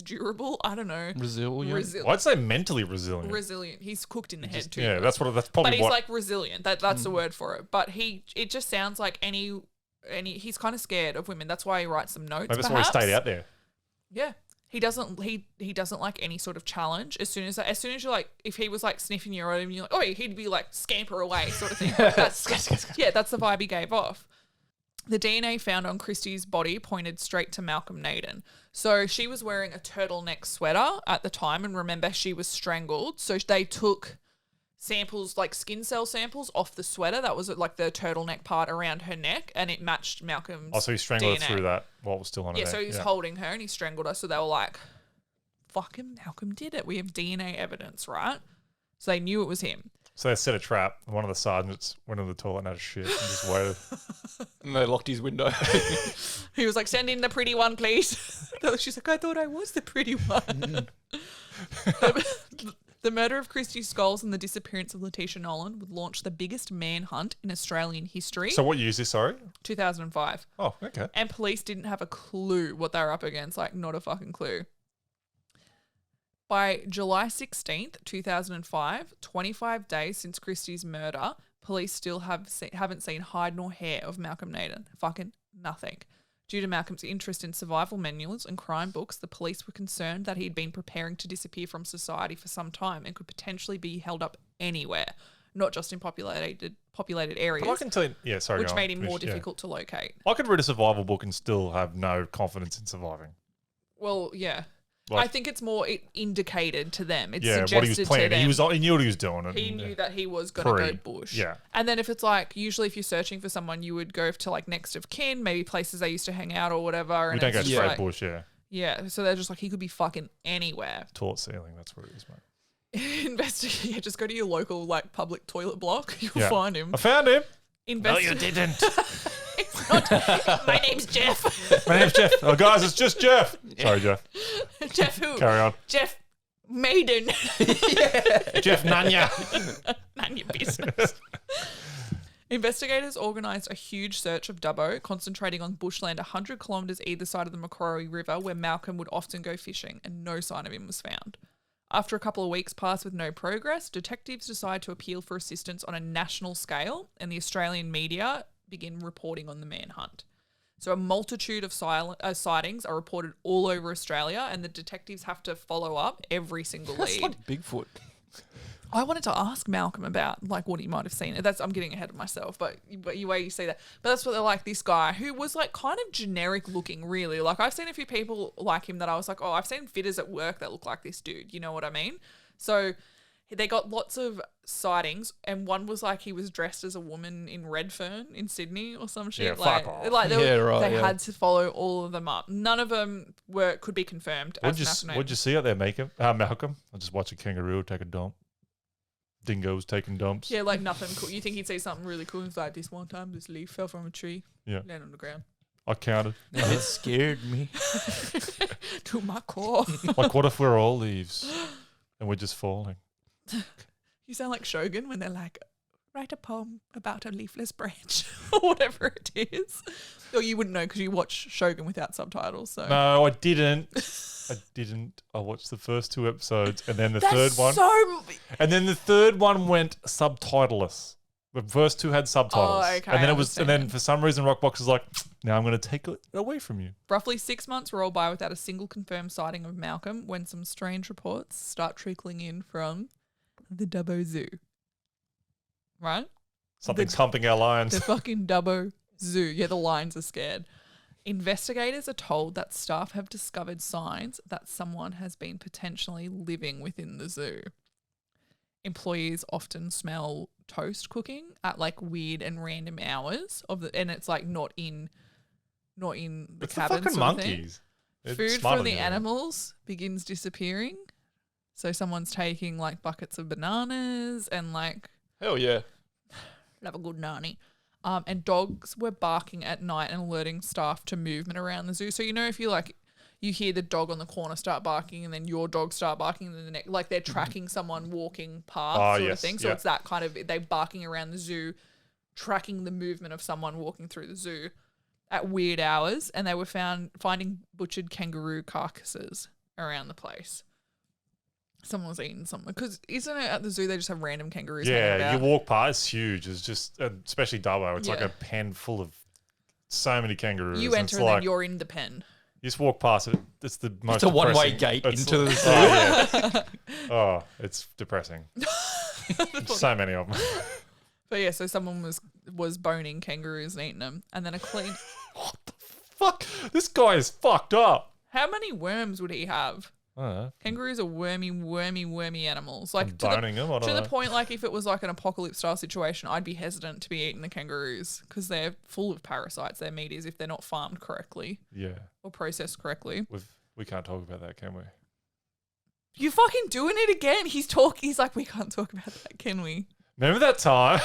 durable. I don't know. Resilient. I'd say mentally resilient. Resilient. He's cooked in the head too. Yeah, that's but probably he's what. like resilient. That's the word for it. But it just sounds like he's kind of scared of women. That's why he writes some notes. Maybe that's why he perhaps. stayed out there. Yeah. He doesn't like any sort of challenge. As soon as you're like, if he was like sniffing you at him, you're like, oh, he'd be like scamper away sort of thing. Like that's the vibe he gave off. The DNA found on Christy's body pointed straight to Malcolm Naden. So she was wearing a turtleneck sweater at the time, and remember she was strangled. So they took samples, like skin cell samples, off the sweater. That was like the turtleneck part around her neck, and it matched Malcolm's Oh, so he strangled DNA. her through that while it was still on her Yeah, neck. so he was holding her and he strangled her. So they were like, fucking Malcolm did it. We have DNA evidence, right? So they knew it was him. So they set a trap, and one of the sergeants went in the toilet and had a shit and just waited. And they locked his window. He was like, send in the pretty one, please. She's like, I thought I was the pretty one. The murder of Christy Scholes and the disappearance of Letitia Nolan would launch the biggest manhunt in Australian history. So what year is this, sorry? 2005. Oh, okay. And police didn't have a clue what they were up against, like not a fucking clue. By July 16th, 2005, 25 days since Christie's murder, police still haven't seen hide nor hair of Malcolm Naden. Fucking nothing. Due to Malcolm's interest in survival manuals and crime books, the police were concerned that he'd been preparing to disappear from society for some time and could potentially be held up anywhere, not just in populated areas, But I can tell you, which made him more difficult to locate. I could read a survival book and still have no confidence in surviving. Well, yeah. Like- I think it's more indicated to them. It's Yeah, suggested what he was planning. to them. He knew what he was doing. And, He knew that he was going to go bush. Yeah. And then if it's like, usually if you're searching for someone, you would go to like next of kin, maybe places they used to hang out or whatever. We And don't go it's straight like, bush, yeah. Yeah. So they're just like, he could be fucking anywhere. Toilet ceiling, that's what it is, mate. Investigate. Yeah, just go to your local like public toilet block. You'll Yeah. find him. I found him. No, you didn't. It's not. My name's Jeff. My name's Jeff. Oh, guys, it's just Jeff. Sorry, Jeff. Jeff who? Carry on. Jeff Maiden. Jeff Nanya. None your business. Investigators organised a huge search of Dubbo, concentrating on bushland 100 kilometres either side of the Macquarie River, where Malcolm would often go fishing, and no sign of him was found. After a couple of weeks passed with no progress, detectives decide to appeal for assistance on a national scale, and the Australian media begin reporting on the manhunt. So a multitude of sightings are reported all over Australia, and the detectives have to follow up every single That's lead. like Bigfoot. I wanted to ask Malcolm about like what he might have seen. I'm getting ahead of myself, but the way you say that. But that's what they're like, this guy who was like kind of generic looking, really. Like I've seen a few people like him that I was like, oh, I've seen fitters at work that look like this dude. You know what I mean? So they got lots of sightings, and one was like he was dressed as a woman in Redfern in Sydney or some shit. Yeah, fuck off. They had to follow all of them up. None of them could be confirmed. What'd you see out there, Malcolm? I just watched a kangaroo take a dump. Dingoes taking dumps. Yeah, like nothing cool. You think he'd say something really cool? It's like this one time, this leaf fell from a tree, landed on the ground. I counted. It scared me. To my core. Like, what if we're all leaves and we're just falling? You sound like Shogun when they're like, write a poem about a leafless branch or whatever it is. Or you wouldn't know because you watch Shogun without subtitles. So No, I didn't. I watched the first 2 episodes, and then the third one. And then the third one went subtitleless. The first 2 had subtitles. Oh, okay, And then I it was, and then for some reason, Rockbox was like, "Now I'm going to take it away from you." Roughly 6 months roll by without a single confirmed sighting of Malcolm when some strange reports start trickling in from the Dubbo Zoo. Right? Something's humping our lions. The fucking Dubbo Zoo. Yeah, the lions are scared. Investigators are told that staff have discovered signs that someone has been potentially living within the zoo. Employees often smell toast cooking at like weird and random hours and it's like not in the It's the cabin. fucking sort of thing. monkeys. It's Food smarter from the than you. animals begins disappearing. So someone's taking like buckets of bananas and like Hell yeah. have a good nanny. And dogs were barking at night and alerting staff to movement around the zoo. So, you know, if you hear the dog on the corner start barking and then your dog start barking and then the next, like they're tracking someone walking past sort of thing. So it's that kind of, they're barking around the zoo, tracking the movement of someone walking through the zoo at weird hours. And they were finding butchered kangaroo carcasses around the place. Someone was eating something. Because isn't it at the zoo they just have random kangaroos hanging Yeah, about? you walk past, it's huge. It's just, especially Dubbo, it's like Yeah. a pen full of so many kangaroos. You and enter it's and like, then you're in the pen. you just walk past it. It's the most It's a one-way depressing- gate it's- into the zoo. Oh, yeah. Oh, it's depressing. So many of them. But yeah, so someone was boning kangaroos and eating them. And then a clean... Fuck, this guy is fucked up. How many worms would he have? I don't know. Kangaroos are wormy animals. Like I'm to boning them, I the don't know. point, like if it was like an apocalypse style situation, I'd be hesitant to be eating the kangaroos because they're full of parasites. Their meat is if they're not farmed correctly Yeah, or processed correctly. we can't talk about that, can we? You fucking doing it again. He's like, we can't talk about that, can we? Remember that time?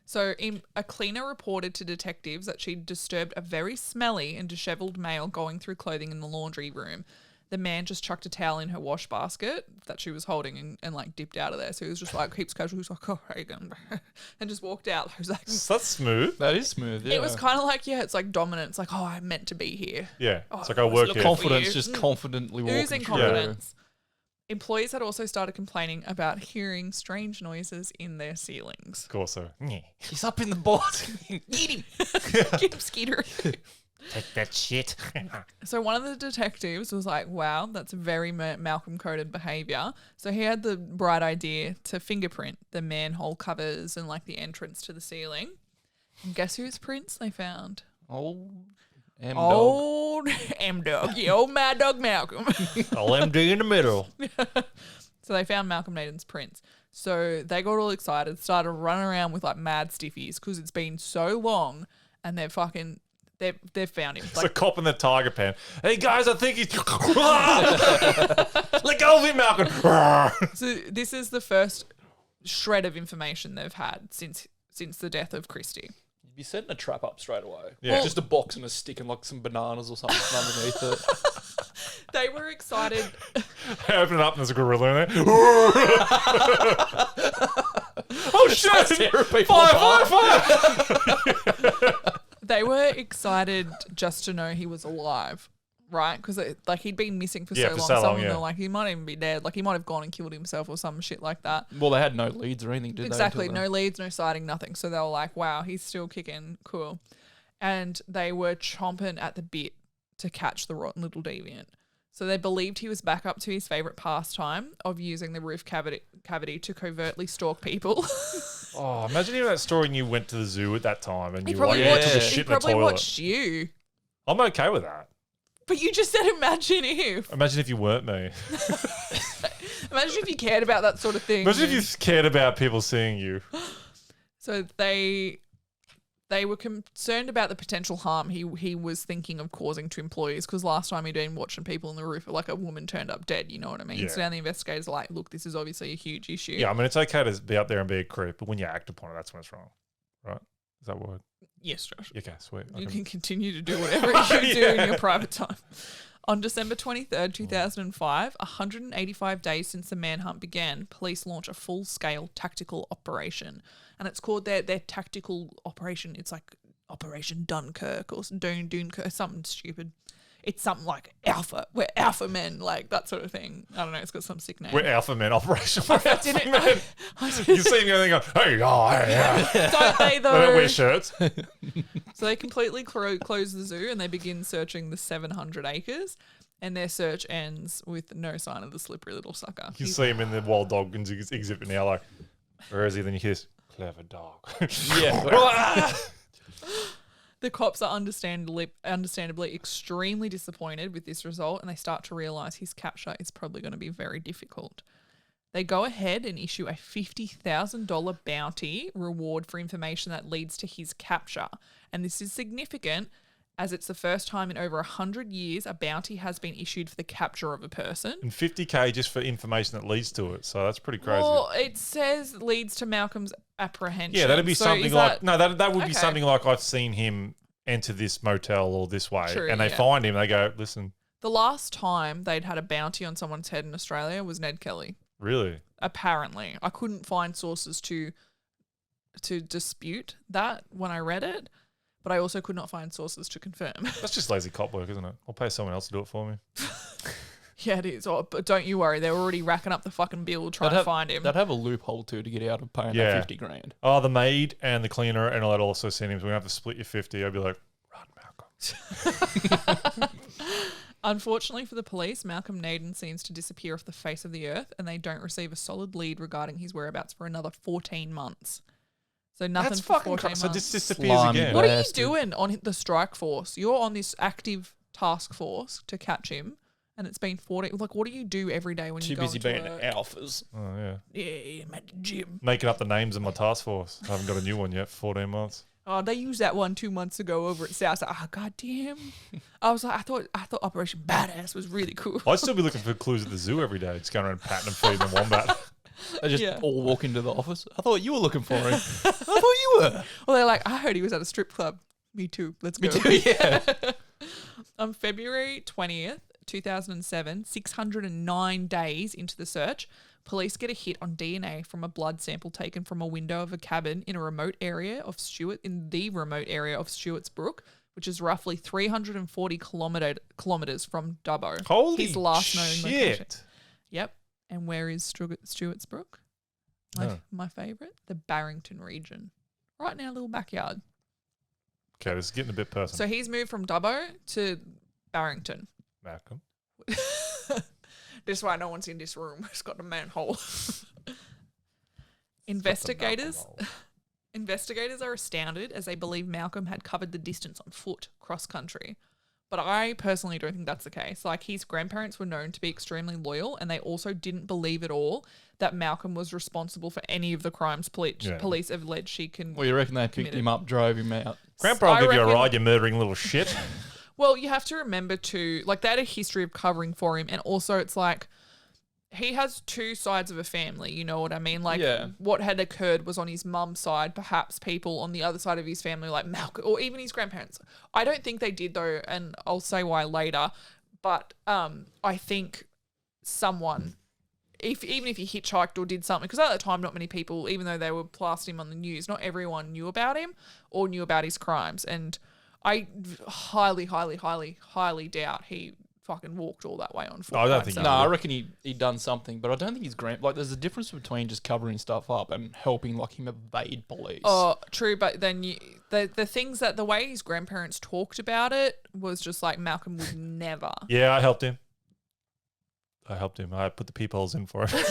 So a cleaner reported to detectives that she'd disturbed a very smelly and dishevelled male going through clothing in the laundry room. The man just chucked a towel in her wash basket that she was holding and like dipped out of there. So he was just like, keeps casual. He was like, oh, Reagan. And just walked out. I was like, That's smooth. That is smooth, yeah. It was kind of like, yeah, it's like dominant. It's like, oh, I'm meant to be here. Yeah. Oh, It's like I work looking here. for confidence, you. just confidently walking Oozing through. confidence. Employees had also started complaining about hearing strange noises in their ceilings. Of course so. He's up in the box. Get him. Get him, Skeeter. Take that shit. So one of the detectives was like, wow, that's very Malcolm-coded behaviour. So he had the bright idea to fingerprint the manhole covers and like the entrance to the ceiling. And guess whose prints they found? Old M-Dog. Old M-Dog. Yeah, old Mad Dog Malcolm. I'll MD in the middle. So they found Malcolm Naden's prints. So they got all excited, started running around with like mad stiffies because it's been so long and they've found him. It's a cop in the tiger pen. Hey guys, I think he's let go of him, Malcolm. So this is the first shred of information they've had since the death of Christie. You'd be setting a trap up straight away. Yeah. Just a box and a stick and like some bananas or something underneath it. They were excited. I open it up and there's a gorilla in there. Oh shit! Fire! They were excited just to know he was alive, right? Because like he'd been missing for so long. Some of them were like, he might even be dead. Like he might have gone and killed himself or some shit like that. Well, they had no leads or anything, did Exactly. they? No leads, no sighting, nothing. So they were like, wow, he's still kicking. Cool. And they were chomping at the bit to catch the rotten little deviant. So they believed he was back up to his favourite pastime of using the roof cavity to covertly stalk people. Oh, imagine hearing that story and you went to the zoo at that time and you probably like, took a watched- shit he in the probably toilet. watched you. I'm okay with that. But you just said imagine if. Imagine if you weren't me. Imagine if you cared about that sort of thing. Imagine if you cared about people seeing you. So they were concerned about the potential harm he was thinking of causing to employees because last time he'd been watching people on the roof, like a woman turned up dead, you know what I mean? Yeah. So now the investigators are like, look, this is obviously a huge issue. Yeah, I mean, it's okay to be up there and be a creep, but when you act upon it, that's when it's wrong. Right? Is that word? Yes, Josh. Okay, sweet. You can continue to do whatever you do in your private time. On December 23rd, 2005, 185 days since the manhunt began, police launch a full-scale tactical operation. And it's called their tactical operation. It's like Operation Dunkirk or Dunkirk, something stupid. It's something like Alpha. We're Alpha Men, like that sort of thing. I don't know. It's got some sick name. We're Alpha Men Operation. We're Alpha didn't- Men. You see me and go, hey, oh, hey, yeah. Don't they They don't wear though? shirts. So they completely close the zoo and they begin searching the 700 acres. And their search ends with no sign of the slippery little sucker. You see him in the wild dog exhibit now, like, where is he? Then you hear this, clever dog. Yeah. The cops are understandably extremely disappointed with this result and they start to realise his capture is probably going to be very difficult. They go ahead and issue a $50,000 bounty reward for information that leads to his capture. And this is significant as it's the first time in over 100 years a bounty has been issued for the capture of a person. And $50,000 just for information that leads to it. So that's pretty crazy. Well, it says leads to Malcolm's apprehension. Yeah, that'd be So something is like that would okay. be something like I've seen him enter this motel or this way, True, and they yeah. find him. They go, listen, The last time they'd had a bounty on someone's head in Australia was Ned Kelly. really? Apparently, I couldn't find sources to dispute that when I read it, but I also could not find sources to confirm. That's just lazy cop work, isn't it? I'll pay someone else to do it for me. Yeah, it is. Oh, but don't you worry, they're already racking up the fucking bill trying to find him. They'd have a loophole too to get out of paying Yeah. that 50 grand. Oh, the maid and the cleaner, and I'd also send him. So we have to split your 50. I'd be like, run, Malcolm. Unfortunately for the police, Malcolm Naden seems to disappear off the face of the earth and they don't receive a solid lead regarding his whereabouts for another 14 months. So nothing That's for fucking 14 crazy. So months. this disappears Slimy again. What are you bastard. doing on the strike force? You're on this active task force to catch him and it's been 14. Like, what do you do every day when Too you go busy into being work? alphas. Oh, yeah. Yeah, I'm at the gym. Making up the names of my task force. I haven't got a new one yet for 14 months. Oh, they used that one 2 months ago over at South. I was like, oh, goddamn. I was like, I thought Operation Badass was really cool. I'd still be looking for clues at the zoo every day, just going around patting and feeding the wombat. They just Yeah. all walk into the office. I thought you were looking for him. I thought you were. Well, they're like, I heard he was at a strip club. Me too. Let's go. Me too, yeah. On February 20th, 2007, 609 days into the search, police get a hit on DNA from a blood sample taken from a window of a cabin in the remote area of Stewart's Brook, which is roughly 340 kilometers from Dubbo. Holy His last known location. shit. Yep. And where is Stewart's Brook? My favourite, the Barrington region. Right in our little backyard. Okay, this is getting a bit personal. So he's moved from Dubbo to Barrington. Malcolm. This is why no one's in this room. It's got a manhole. Investigators are astounded as they believe Malcolm had covered the distance on foot, cross country. But I personally don't think that's the case. Like, his grandparents were known to be extremely loyal, and they also didn't believe at all that Malcolm was responsible for any of the crimes police have alleged he can. Well, you reckon they picked him up, drove him out? Grandpa will give you a ride, you murdering little shit. Well, you have to remember too, like, they had a history of covering for him, and also it's like he has two sides of a family, you know what I mean? Like, what had occurred was on his mum's side, perhaps people on the other side of his family, like Malcolm, or even his grandparents. I don't think they did, though, and I'll say why later, but I think someone, even if he hitchhiked or did something, because at that time, not many people, even though they were plastered him on the news, not everyone knew about him or knew about his crimes, and I highly, highly, highly, highly doubt he fucking walked all that way on foot. I don't think. No, I reckon he'd done something, but I don't think he's there's a difference between just covering stuff up and helping like him evade police. Oh, true, but then the things that the way his grandparents talked about it was just like Malcolm would never. Yeah, I helped him. I put the peepholes in for him.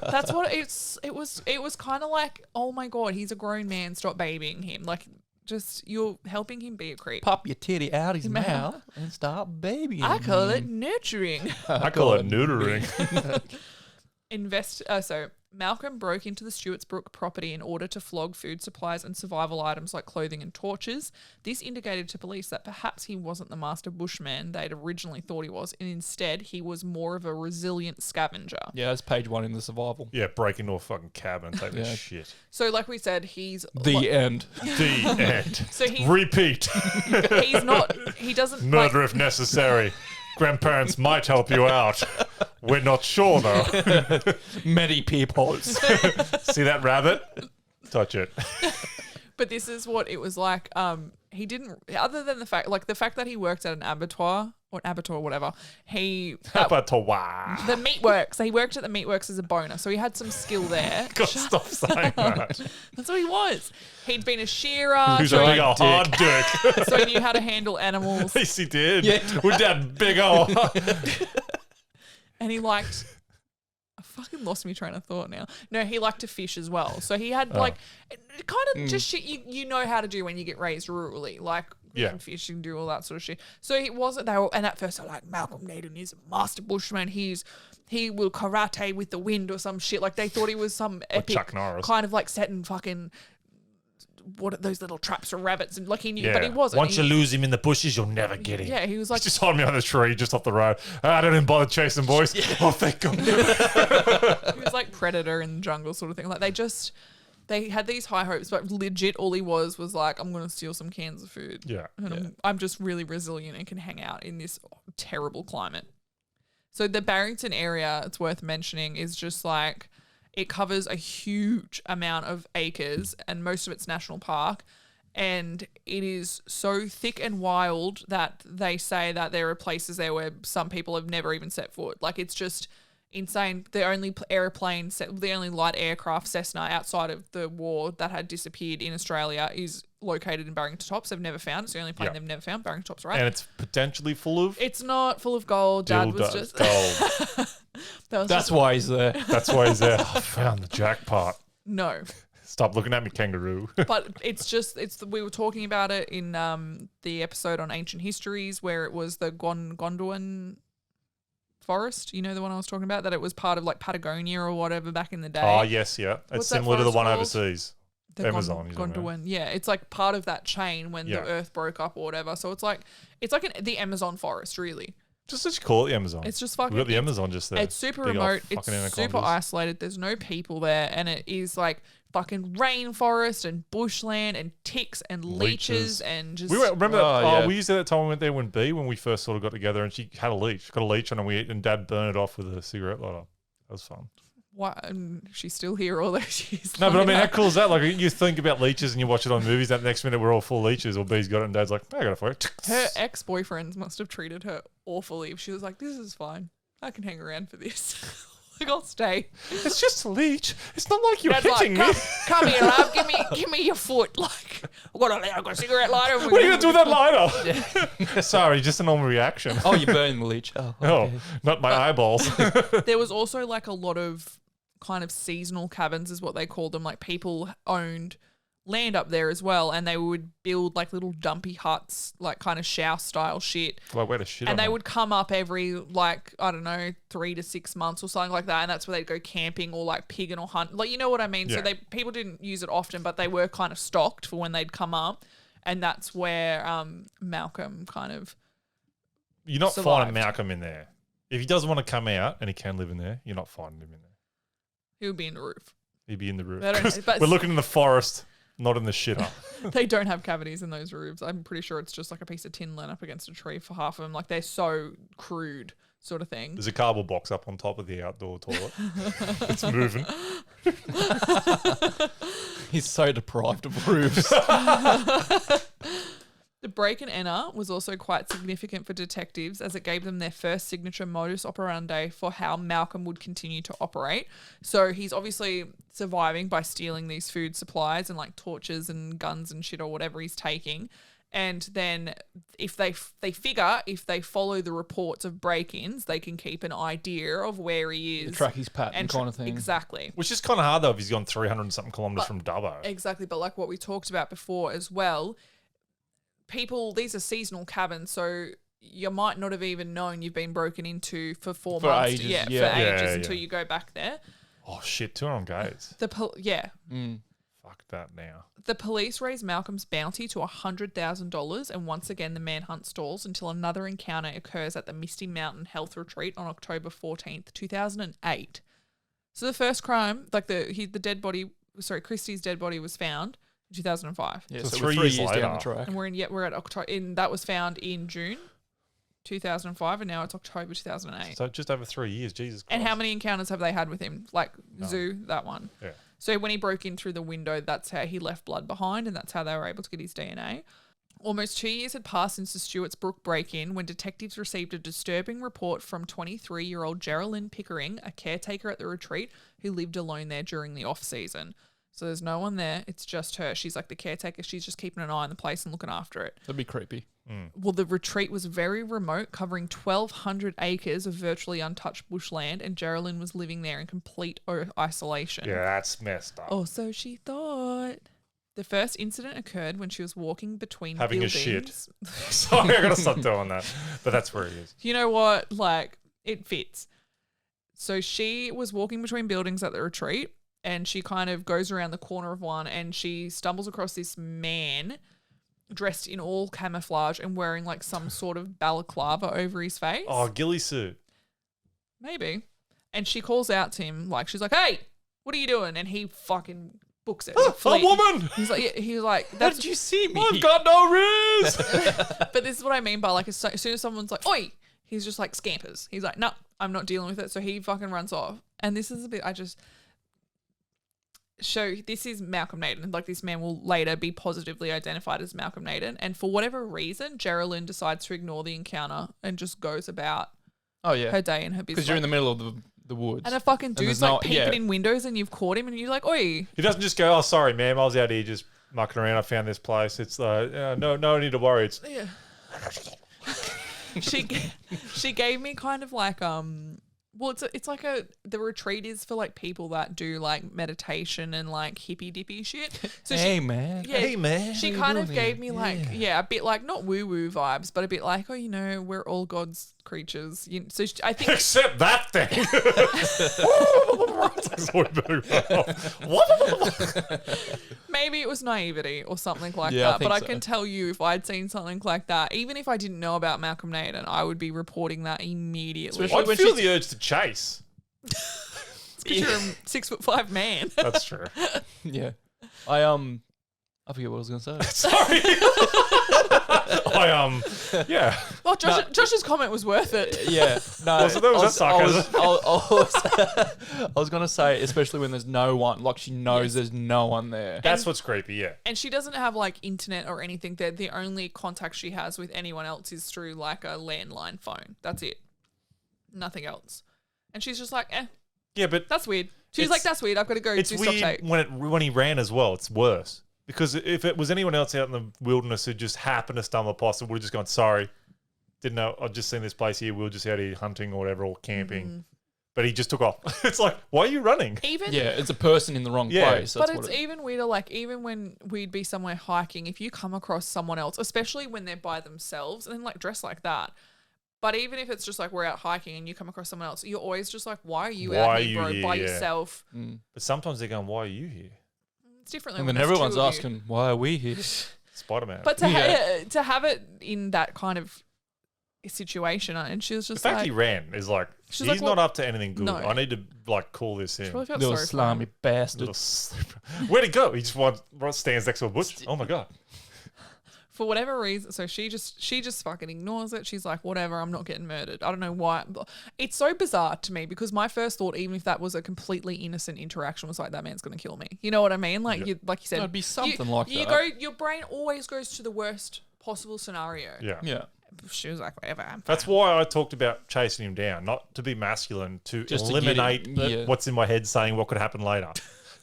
That's what it was kind of like, oh my God, he's a grown man, stop babying him. Like, just, you're helping him be a creep. Pop your titty out his mouth and start babying. I call it nurturing. I call it neutering. So Malcolm broke into the Stewart's Brook property in order to flog food supplies and survival items like clothing and torches. This indicated to police that perhaps he wasn't the master bushman they'd originally thought he was, and instead he was more of a resilient scavenger. Yeah, that's page 1 in the survival. Yeah, break into a fucking cabin and take this shit. So like we said, he's... The end. The end. So he's... Repeat. He's not... He doesn't... Murder if necessary. Grandparents might help you out. We're not sure, though. Many people. See that rabbit? Touch it. But this is what it was like. He didn't, other than the fact that he worked at an abattoir, whatever. Abattoir. The meatworks. So he worked at the meatworks as a boner, so he had some skill there. God, stop saying that. That's what he was. He'd been a shearer. Who's a big old hard dick. So he knew how to handle animals. Yes, he did. Yeah. With that big old... And he liked... I fucking lost me train of thought now. No, he liked to fish as well. So he had kind of just shit you know how to do when you get raised rurally. Like, fishing, do all that sort of shit. So he wasn't... And at first they're like, Malcolm Naden is a master bushman. He will karate with the wind or some shit. Like, they thought he was some epic... Chuck Norris. Kind of like setting fucking... What are those little traps for rabbits? And like, he knew, but he wasn't. Once you lose him in the bushes, you'll never get him. Yeah, he was like... He's just holding me on the tree just off the road. I don't even bother chasing boys. Yeah. Oh, thank God. He was like Predator in the jungle sort of thing. Like, they had these high hopes, but legit all he was like, I'm going to steal some cans of food. Yeah. And I'm just really resilient and can hang out in this terrible climate. So the Barrington area, it's worth mentioning, is just like... It covers a huge amount of acres and most of it's national park. And it is so thick and wild that they say that there are places there where some people have never even set foot. Like, it's just insane. The only the only light aircraft Cessna outside of the war that had disappeared in Australia is located in Barrington Tops. They've never found. It's the only plane they've never found. Barrington Tops, right? And it's potentially full of... It's not full of gold. Dad was just... gold. That's why he's there. That's why he's there. I found the jackpot. No. Stop looking at me, kangaroo. But we were talking about it in the episode on ancient histories where it was the Gondwan forest. You know the one I was talking about? That it was part of like Patagonia or whatever back in the day. Oh, yes, yeah. It's similar to the one overseas. The Amazon. Gondwan. Yeah, it's like part of that chain when the earth broke up or whatever. So it's like the Amazon forest, really. Just let's call it the Amazon. It's just fucking. We've got the Amazon just there. It's super Big old remote. It's fucking super anacondas. isolated. There's no people there, and it is like fucking rainforest and bushland and ticks and leeches and just. We remember yeah. we used that time we went there when we first sort of got together, and she had a leech, got a leech on, and and Dad burned it off with a cigarette lighter. That was fun. What? And she's still here all those years. No, but I mean, how later. cool is that? Like, you think about leeches and you watch it on movies, that next minute we're all full leeches, or B's got it, and Dad's like, I got it for you. Her ex-boyfriends must have treated her awfully. She was like, "This is fine. I can hang around for this. Like, I'll stay." It's just a leech. It's not like you're Dad's hitting like, me. Come here, love. Give me your foot. Like, I've got a cigarette lighter. What are you going to do with that lighter? Sorry, just a normal reaction. Oh, you burned the leech. Oh, Oh, okay. not my eyeballs. There was also like a lot of kind of seasonal cabins is what they called them. Like people owned land up there as well, and they would build like little dumpy huts, like kind of shower style shit. Like, where to shit And on they them. would come up every like, I don't know, 3 to 6 months or something like that. And that's where they'd go camping or like pigging or hunt. Like, you know what I mean? Yeah. So people didn't use it often, but they were kind of stocked for when they'd come up. And that's where Malcolm kind of You're not survived. finding Malcolm in there. If he doesn't want to come out and he can live in there, you're not finding him in there. he would be in the roof. He'd be in the roof. They don't- 'Cause but- we're looking in the forest, not in the shitter. They don't have cavities in those roofs. I'm pretty sure it's just like a piece of tin laying up against a tree for half of them. Like they're so crude, sort of thing. There's a cardboard box up on top of the outdoor toilet. It's moving. He's so deprived of roofs. The break and enter was also quite significant for detectives as it gave them their first signature modus operandi for how Malcolm would continue to operate. So he's obviously surviving by stealing these food supplies and like torches and guns and shit or whatever he's taking. And then if they figure if they follow the reports of break-ins, they can keep an idea of where he is. Track his pattern kind of thing. Exactly. Which is kind of hard, though, if he's gone 300 and something kilometres from Dubbo. Exactly. But like what we talked about before as well, these are seasonal cabins, so you might not have even known you've been broken into for 4 For months. ages, For yeah. ages Yeah, until yeah. you go back there. Oh, shit, 200 gates. Fuck that now. The police raised Malcolm's bounty to $100,000, and once again the manhunt stalls until another encounter occurs at the Misty Mountain Health Retreat on October 14th, 2008. So the first crime, like Christie's dead body was found in 2005. Yeah, So so 3 we're 3 years years down later. the track. And we're at October, that was found in June 2005, and now it's October 2008. So just over 3 years, Jesus Christ. And how many encounters have they had with him? Like Zoo, that one. Yeah. So when he broke in through the window, that's how he left blood behind, and that's how they were able to get his DNA. Almost 2 years had passed since the Stewart's Brook break-in when detectives received a disturbing report from 23-year-old Geraldine Pickering, a caretaker at the retreat, who lived alone there during the off-season. So there's no one there. It's just her. She's like the caretaker. She's just keeping an eye on the place and looking after it. That'd be creepy. Well, the retreat was very remote, covering 1,200 acres of virtually untouched bushland, and Geraldine was living there in complete isolation. Yeah, that's messed up. Oh, so she thought. The first incident occurred when she was walking between Having a buildings. shit. Sorry, I gotta stop doing that. But that's where he is. You know what? Like, it fits. So she was walking between buildings at the retreat, and she kind of goes around the corner of one, and she stumbles across this man dressed in all camouflage and wearing like some sort of balaclava over his face. Oh, ghillie suit. Maybe. And she calls out to him, like, she's like, "Hey, what are you doing?" And he fucking books it. A woman! He's like, How that's did you see me? I've got no riz! But this is what I mean by like, as soon as someone's like, "Oi," he's just like scampers. He's like, "No, I'm not dealing with it." So he fucking runs off. And this is a bit, this is Malcolm Naden. Like, this man will later be positively identified as Malcolm Naden. And for whatever reason, Geraldine decides to ignore the encounter and just goes about Oh, yeah. her day and her business. Because you're in the middle of the woods. and a fucking dude's there's like no- peeking yeah. in windows and you've caught him and you're like, "Oi." He doesn't just go, "Oh, sorry, ma'am, I was out here just mucking around. I found this place. It's no need to worry." It's Yeah. She gave me kind of like Well, it's like the retreat is for like people that do like meditation and like hippy dippy shit. So man. Yeah, Hey, man. she kind of gave me like a bit like not woo woo vibes, but a bit like, oh, you know, we're all God's creatures. So I think Except that thing. maybe it was naivety or something like Yeah, I that. think But I so. can tell you, if I'd seen something like that, even if I didn't know about Malcolm Naden, I would be reporting that immediately. Especially I'd when feel she's- the urge to chase. Because you're a 6'5" man. That's true. Yeah. I forget what I was going to say. Sorry. Yeah. Well, Josh's comment was worth it. Yeah. No. Was it- that was sarcasm. I was going to say, especially when there's no one, like she knows there's no one there. That's what's creepy, yeah. And she doesn't have like internet or anything. The only contact she has with anyone else is through like a landline phone. That's it. Nothing else. And she's just like, Yeah, but that's weird. She's It's- like, that's weird. I've got to go do it's stock weird take. when he ran as well. It's worse. Because if it was anyone else out in the wilderness who just happened to stumble past it, would have just gone, sorry, didn't know, I've just seen this place here, we were just out here hunting or whatever, or camping. But he just took off. It's like, why are you running? Even Yeah, it's a person in the wrong Yeah. place. That's But what it's even weirder, like even when we'd be somewhere hiking, if you come across someone else, especially when they're by themselves and then like dressed like that. But even if it's just like we're out hiking and you come across someone else, you're always just like, why are you Why out are here, you bro, here? by Yeah. yourself? But sometimes they're going, why are you here? It's different. And when then there's everyone's two of you. asking, why are we here? Spider-Man. But Yeah. to have it in that kind of situation, and she was the just fact like, he ran is like, She's he's like, well, not up to anything good. no. I need to like call this in. probably felt Little sorry for slimy him. bastard. Little slipper. Where'd he go? He just stands next to a bush. Oh my God. For whatever reason, so she just fucking ignores it. She's like, whatever, I'm not getting murdered. I don't know why. It's so bizarre to me because my first thought, even if that was a completely innocent interaction, was like, that man's gonna kill me. You know what I mean? Like you said, It'd be something like you that. Your brain always goes to the worst possible scenario. Yeah. Yeah. She was like, whatever. I'm That's fine. why I talked about chasing him down, not to be masculine, to Just to get eliminate him, yeah. what's in my head saying what could happen later.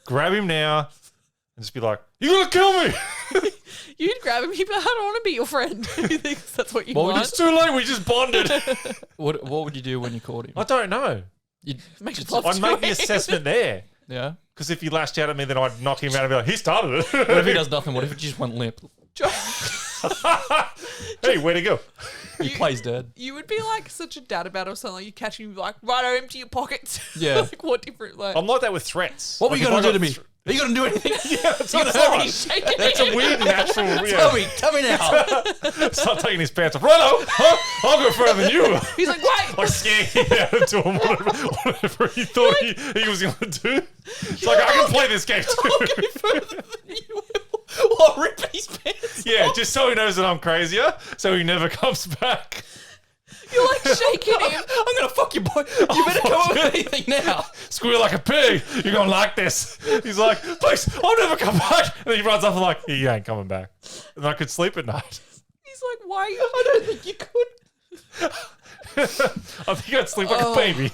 Grab him now and just be like, you're going to kill me. You'd grab him, but I don't want to be your friend. You think that's what you What would want? It's too late. We just bonded. What would you do when you caught him? I don't know. You'd, Make just- love I'd to make the him. assessment there. yeah. Because if he lashed out at me, then I'd knock him out and be like, he started it. What if he does nothing? What if he just went limp? Hey, where'd he go? He plays dead. You would be like such a dad about it or something. Like you catch him, like, righto, empty your pockets. Yeah. Like, what different, like, I'm like that with threats. What were Like, you if going I to do to got me? Are you going to do anything? Yeah, that's what hurt me. it's shaking like. That's a weird natural. Tell me now. Start taking his pants off. Righto, I'll go further than you. He's like, wait. Like scaring out into him, whatever he thought he was going to do. It's like, I can play this game too. What, rip his pants? Yeah, just so he knows that I'm crazier, so he never comes back. You're like shaking him. I'm going to fuck you, boy. You better come up with anything now. Squeal like a pig. You're going to like this. He's like, please, I'll never come back. And then he runs off and like, you ain't coming back. And I could sleep at night. He's like, why are you? I don't think you could. I think I'd sleep like a baby.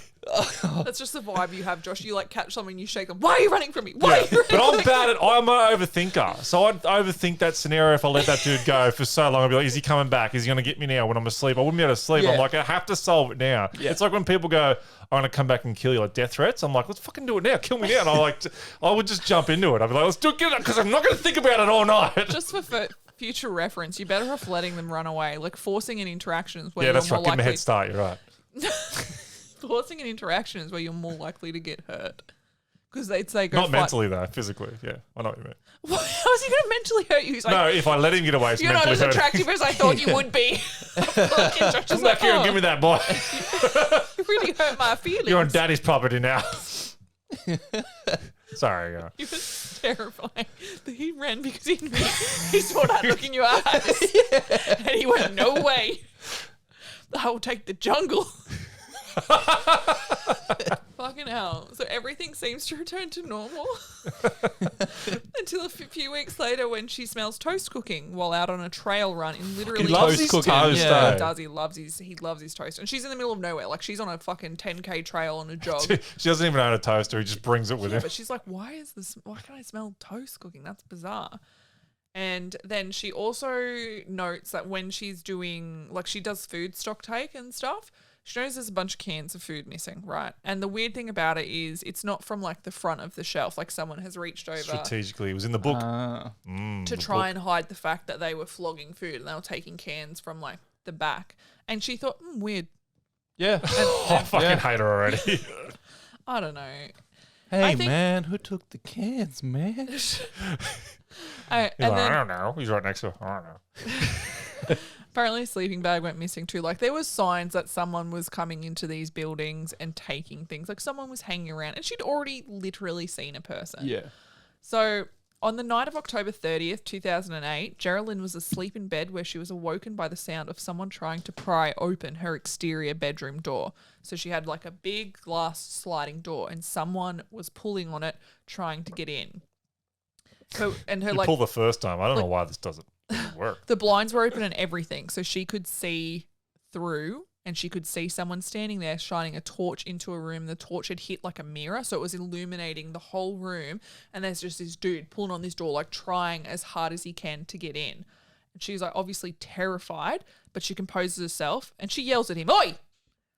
That's just the vibe you have, Josh. You like catch someone, you shake them. Why are you running from me? Why are you running But I'm from me? bad at, I'm an overthinker. So I'd overthink that scenario if I let that dude go for so long. I'd be like, is he coming back? Is he going to get me now when I'm asleep? I wouldn't be able to sleep. Yeah. I'm like, I have to solve it now. Yeah. It's like when people go, I'm going to come back and kill you, like death threats. I'm like, let's fucking do it now. Kill me now. And I would just jump into it. I'd be like, let's do it because I'm not going to think about it all night. Just for future reference, you're better off letting them run away. Like forcing an interaction is where Yeah, you're that's more right. Give him a likely. head start. You're right. Forcing an interaction is where you're more likely to get hurt. Because they'd say go Not fight. mentally, though. Physically. Yeah, I know what you mean. How is he going to mentally hurt you? He's like, No, if I let him get away, it's you're not mentally as hurting. attractive as I thought you would be. Fucking Josh is Come like, back here and "Oh, give me that boy. you really hurt my feelings. You're on daddy's property now. Sorry. It was terrifying. He ran because he knew he saw that look in your eyes. And he went, no way. I will take the jungle. Fucking hell. So everything seems to return to normal. Until a few weeks later when she smells toast cooking while out on a trail run in literally... He loves Toast his cooking, toast, yeah. eh? He does. He loves his toast. And she's in the middle of nowhere. Like she's on a fucking 10K trail on a jog. She doesn't even own a toaster. He just brings it with Yeah, him. but she's like, why can I smell toast cooking? That's bizarre. And then she also notes that when she's doing, like she does food stock take and stuff, She knows there's a bunch of cans of food missing, right? And the weird thing about it is it's not from like the front of the shelf, like someone has reached over Strategically, it was in the book. to try and hide the fact that they were flogging food and they were taking cans from like the back. And she thought, weird. Yeah. I fucking hate her already. I don't know. Hey, man, who took the cans, man? I don't know. He's right next to her. I don't know. Apparently a sleeping bag went missing too. Like there was signs that someone was coming into these buildings and taking things. Like someone was hanging around and she'd already literally seen a person. Yeah. So on the night of October 30th, 2008, Geraldine was asleep in bed where she was awoken by the sound of someone trying to pry open her exterior bedroom door. So she had like a big glass sliding door and someone was pulling on it trying to get in. You pull the first time. I don't know why this doesn't work. The blinds were open and everything, so she could see through and she could see someone standing there shining a torch into a room. The torch had hit like a mirror, so it was illuminating the whole room, and there's just this dude pulling on this door, like trying as hard as he can to get in. And she's like obviously terrified, but she composes herself and she yells at him, "Oi!"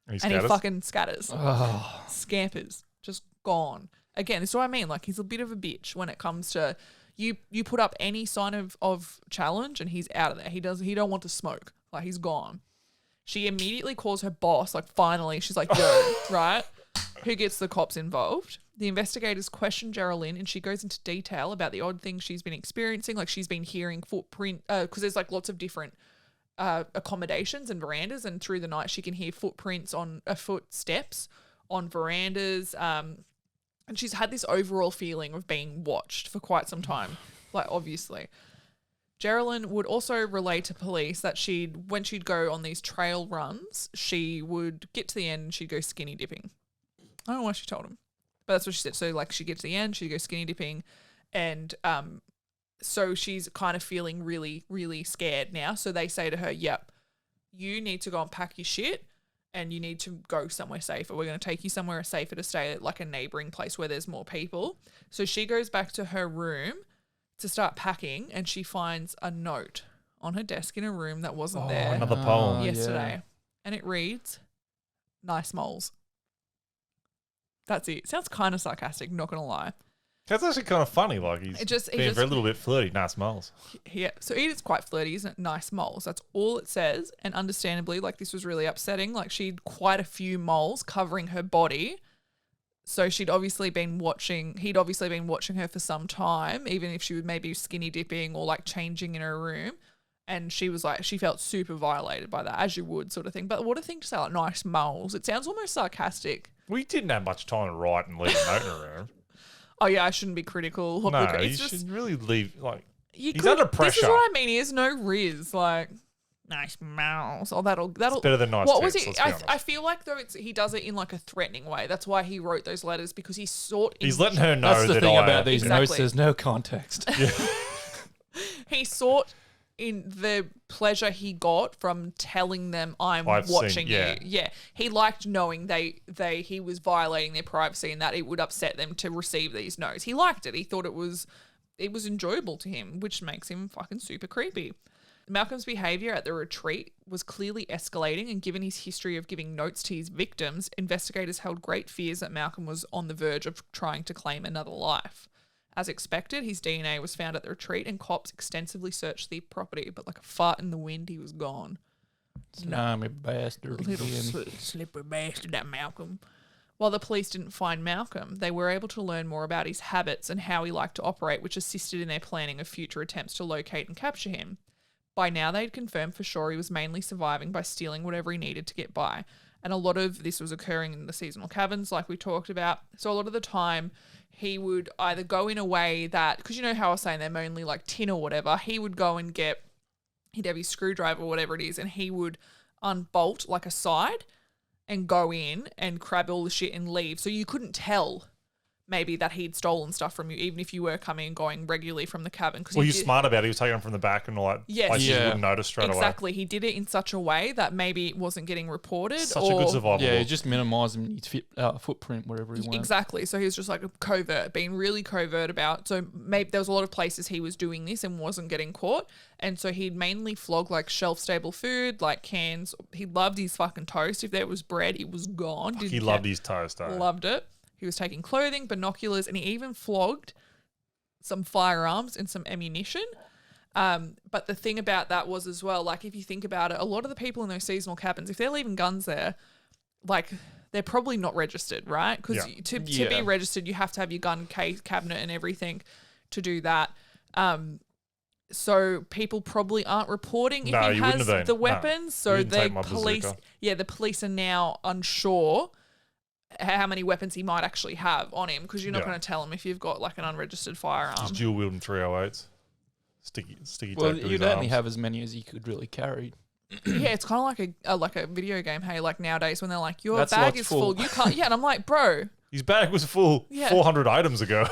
And he fucking scatters. Oh. Scampers. Just gone. Again, this is what I mean. Like he's a bit of a bitch when it comes to you put up any sign of challenge and he's out of there. He don't want to smoke. Like he's gone. She immediately calls her boss, like finally, she's like, yo, right? Who gets the cops involved? The investigators question Geraldine and she goes into detail about the odd things she's been experiencing. Like she's been hearing footprint, because there's like lots of different accommodations and verandas, and through the night she can hear footprints on footsteps on verandas. And she's had this overall feeling of being watched for quite some time, like obviously. Geraldine would also relay to police that when she'd go on these trail runs, she would get to the end and she'd go skinny dipping. I don't know why she told him, but that's what she said. So like she'd get to the end, she'd go skinny dipping, and so she's kind of feeling really, really scared now. So they say to her, yep, you need to go and pack your shit and you need to go somewhere safer. We're going to take you somewhere safer to stay at like a neighbouring place where there's more people. So she goes back to her room to start packing and she finds a note on her desk in a room that wasn't there another poem yesterday. Yeah. And it reads, "Nice moles." That's it. Sounds kind of sarcastic, not going to lie. That's actually kind of funny. Like he's being a little bit flirty. Nice moles. Yeah. So it is quite flirty, isn't it? Nice moles. That's all it says. And understandably, like this was really upsetting. Like she'd quite a few moles covering her body. So he'd obviously been watching her for some time, even if she was maybe skinny dipping or like changing in her room. And she was like, she felt super violated by that, as you would sort of thing. But what a thing to say, like nice moles. It sounds almost sarcastic. We didn't have much time to write and leave a note in her room. Oh yeah, I shouldn't be critical. No, Look, you should really leave. Like he's under pressure. This is what I mean. He has no riz. Like nice mouse. Oh, that'll. It's better than nice. What text, was it? I feel like though he does it in like a threatening way. That's why he wrote those letters, because he's He's letting her know That's the that thing about these Exactly. notes. There's no context. Yeah. He sought in the pleasure he got from telling them I'm watching you. Yeah. He liked knowing he was violating their privacy and that it would upset them to receive these notes. He liked it. He thought it was enjoyable to him, which makes him fucking super creepy. Malcolm's behaviour at the retreat was clearly escalating, and given his history of giving notes to his victims, investigators held great fears that Malcolm was on the verge of trying to claim another life. As expected, his DNA was found at the retreat and cops extensively searched the property, but like a fart in the wind, he was gone. Slimy bastard. Little again. slippery bastard, that Malcolm. While the police didn't find Malcolm, they were able to learn more about his habits and how he liked to operate, which assisted in their planning of future attempts to locate and capture him. By now, they'd confirmed for sure he was mainly surviving by stealing whatever he needed to get by. And a lot of this was occurring in the seasonal cabins, like we talked about. So a lot of the time, he would either go in a way that, because you know how I was saying they're mainly like tin or whatever, he would go and he'd have his screwdriver or whatever it is, and he would unbolt like a side and go in and grab all the shit and leave. So you couldn't tell maybe that he'd stolen stuff from you, even if you were coming and going regularly from the cabin. Well, he's smart about it. He was taking them from the back and all that. Yes. Places you Yeah. wouldn't notice straight away. Exactly. He did it in such a way that maybe it wasn't getting reported. Such a good survival. Yeah, book. just minimising his footprint wherever he went. Exactly. So he was just like a covert, being really covert about. So maybe there was a lot of places he was doing this and wasn't getting caught. And so he'd mainly flog like shelf stable food, like cans. He loved his fucking toast. If there was bread, it was gone. He loved his toast, though. Loved it. He was taking clothing, binoculars, and he even flogged some firearms and some ammunition. But the thing about that was as well, like if you think about it, a lot of the people in those seasonal cabins, if they're leaving guns there, like they're probably not registered, right? Because to be registered, you have to have your gun case, cabinet and everything to do that. So people probably aren't reporting if No, he you wouldn't has have been. the No. weapons. So You didn't the take my police, bazooka. the police are now unsure how many weapons he might actually have on him, because you're not Yeah. going to tell him if you've got like an unregistered firearm. Just dual wielding 308s. Sticky Well, tape to his you'd only arms. have as many as you could really carry. Yeah, it's kind of like a video game. Hey, like nowadays when they're like, your That's bag what's is full. You can't. Yeah, and I'm like, bro. His bag was full Yeah. 400 items ago.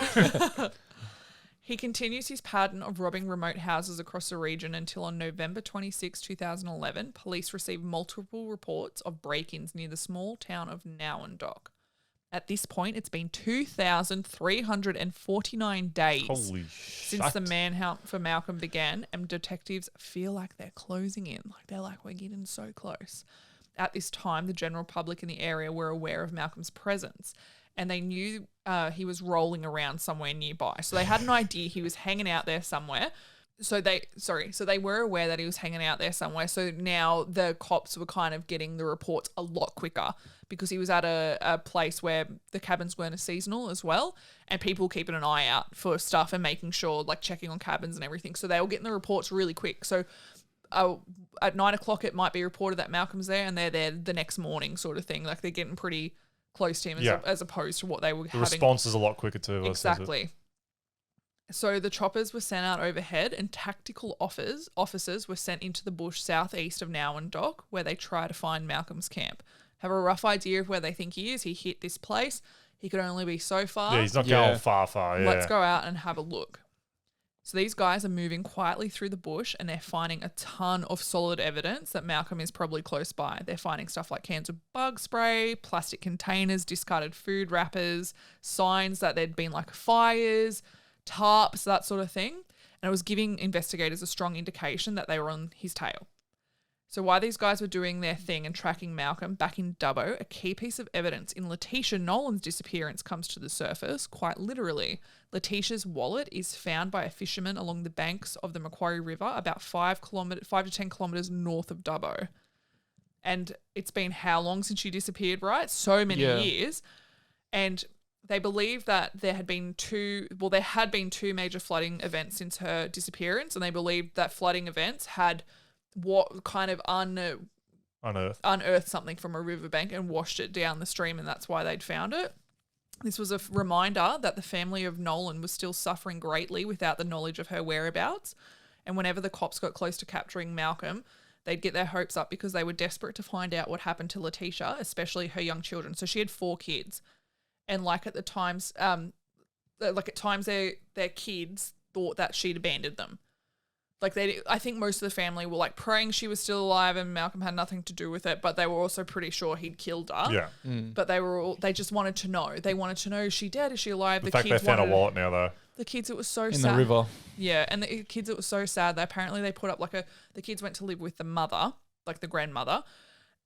He continues his pattern of robbing remote houses across the region until on November 26, 2011, police received multiple reports of break-ins near the small town of Nowendock. At this point, it's been 2,349 days Holy since the manhunt for Malcolm began, and detectives feel like they're closing in. Like they're like, we're getting so close. At this time, the general public in the area were aware of Malcolm's presence, and they knew he was rolling around somewhere nearby. So they had an idea he was hanging out there somewhere. So they were aware that he was hanging out there somewhere. So now the cops were kind of getting the reports a lot quicker, because he was at a place where the cabins weren't seasonal as well, and people keeping an eye out for stuff and making sure, like checking on cabins and everything. So they were getting the reports really quick. So at 9 o'clock, it might be reported that Malcolm's there, and they're there the next morning, sort of thing. Like they're getting pretty close to him as opposed to what they were The having. response is a lot quicker too. Exactly. So the choppers were sent out overhead, and tactical officers were sent into the bush southeast of Nowendock, where they try to find Malcolm's camp. Have a rough idea of where they think he is. He hit this place. He could only be so far. Yeah, he's not going far. Yeah. Let's go out and have a look. So these guys are moving quietly through the bush, and they're finding a ton of solid evidence that Malcolm is probably close by. They're finding stuff like cans of bug spray, plastic containers, discarded food wrappers, signs that there'd been like fires, tarps, that sort of thing. And it was giving investigators a strong indication that they were on his tail. So while these guys were doing their thing and tracking Malcolm back in Dubbo, a key piece of evidence in Letitia Nolan's disappearance comes to the surface, quite literally. Letitia's wallet is found by a fisherman along the banks of the Macquarie River, about 5 to 10 kilometres north of Dubbo. And it's been how long since she disappeared, right? So many years. And they believe that there had been two major flooding events since her disappearance, and they believed that flooding events had what kind of unearthed something from a riverbank and washed it down the stream, and that's why they'd found it. This was a reminder that the family of Nolan was still suffering greatly without the knowledge of her whereabouts, and whenever the cops got close to capturing Malcolm, they'd get their hopes up because they were desperate to find out what happened to Letitia, especially her young children. So she had 4 kids, and at times their kids thought that she'd abandoned them. I think most of the family were like praying she was still alive and Malcolm had nothing to do with it, but they were also pretty sure he'd killed her. Yeah. But they just wanted to know. They wanted to know, is she dead? Is she alive? The fact they found a wallet now, though. The kids, it was so in sad. the river. Yeah, and the kids, it was so sad. Apparently they put up the kids went to live with the mother, like the grandmother,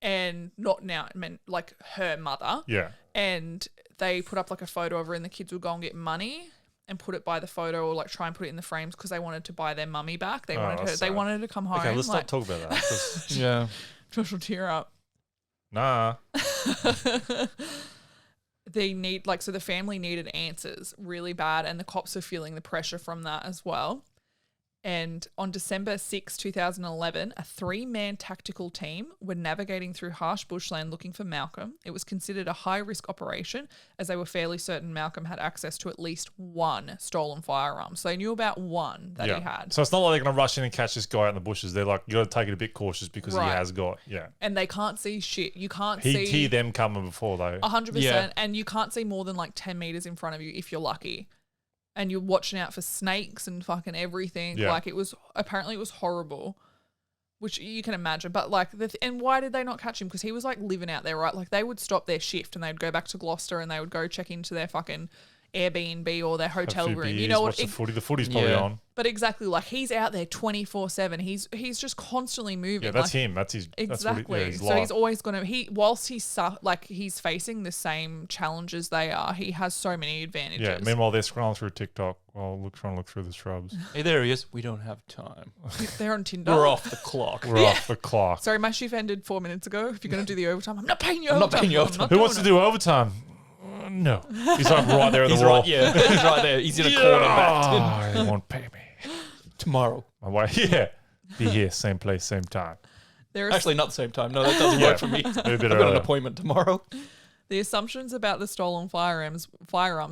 and not now, I meant like her mother. Yeah. And they put up like a photo of her, and the kids would go and get money and put it by the photo, or like try and put it in the frames because they wanted to buy their mummy back. They wanted her to come home. Okay, let's not talk about that. 'Cause Yeah. Josh will tear up. nah. They need so the family needed answers really bad, and the cops are feeling the pressure from that as well. And on December 6, 2011, a 3-man tactical team were navigating through harsh bushland looking for Malcolm. It was considered a high-risk operation as they were fairly certain Malcolm had access to at least one stolen firearm. So they knew about one that he had. So it's not like they're going to rush in and catch this guy out in the bushes. They're like, you got to take it a bit cautious because he has got, And they can't see shit. You can't He'd see... hear them coming before though. 100%. And you can't see more than like 10 meters in front of you if you're lucky. And you're watching out for snakes and fucking everything. Yeah. Like it was horrible, which you can imagine. But like, and why did they not catch him? Because he was like living out there, right? Like they would stop their shift and they'd go back to Gloucester and they would go check into their fucking Airbnb or their hotel room. Beers, You know what? watch the footy's probably on. But exactly, like he's out there 24/7. He's just constantly moving. Yeah, that's him. That's his. Exactly. That's So he's always gonna. Whilst he's facing the same challenges they are, he has so many advantages. Yeah. Meanwhile, they're scrolling through TikTok while trying to look through the shrubs. Hey, there he is. We don't have time. They're on Tinder. We're off the clock. We're off the clock. Sorry, my shift ended 4 minutes ago. If you're gonna do the overtime, I'm not paying you. I'm not paying you overtime. Who wants to do overtime? No. He's like right there at the He's wall. right, yeah. He's right there. He's in a corner back. He won't pay me. Tomorrow. My wife, be here, same place, same time. Actually, not the same time. No, that doesn't work for me. I've got an appointment tomorrow. The assumptions about the stolen firearms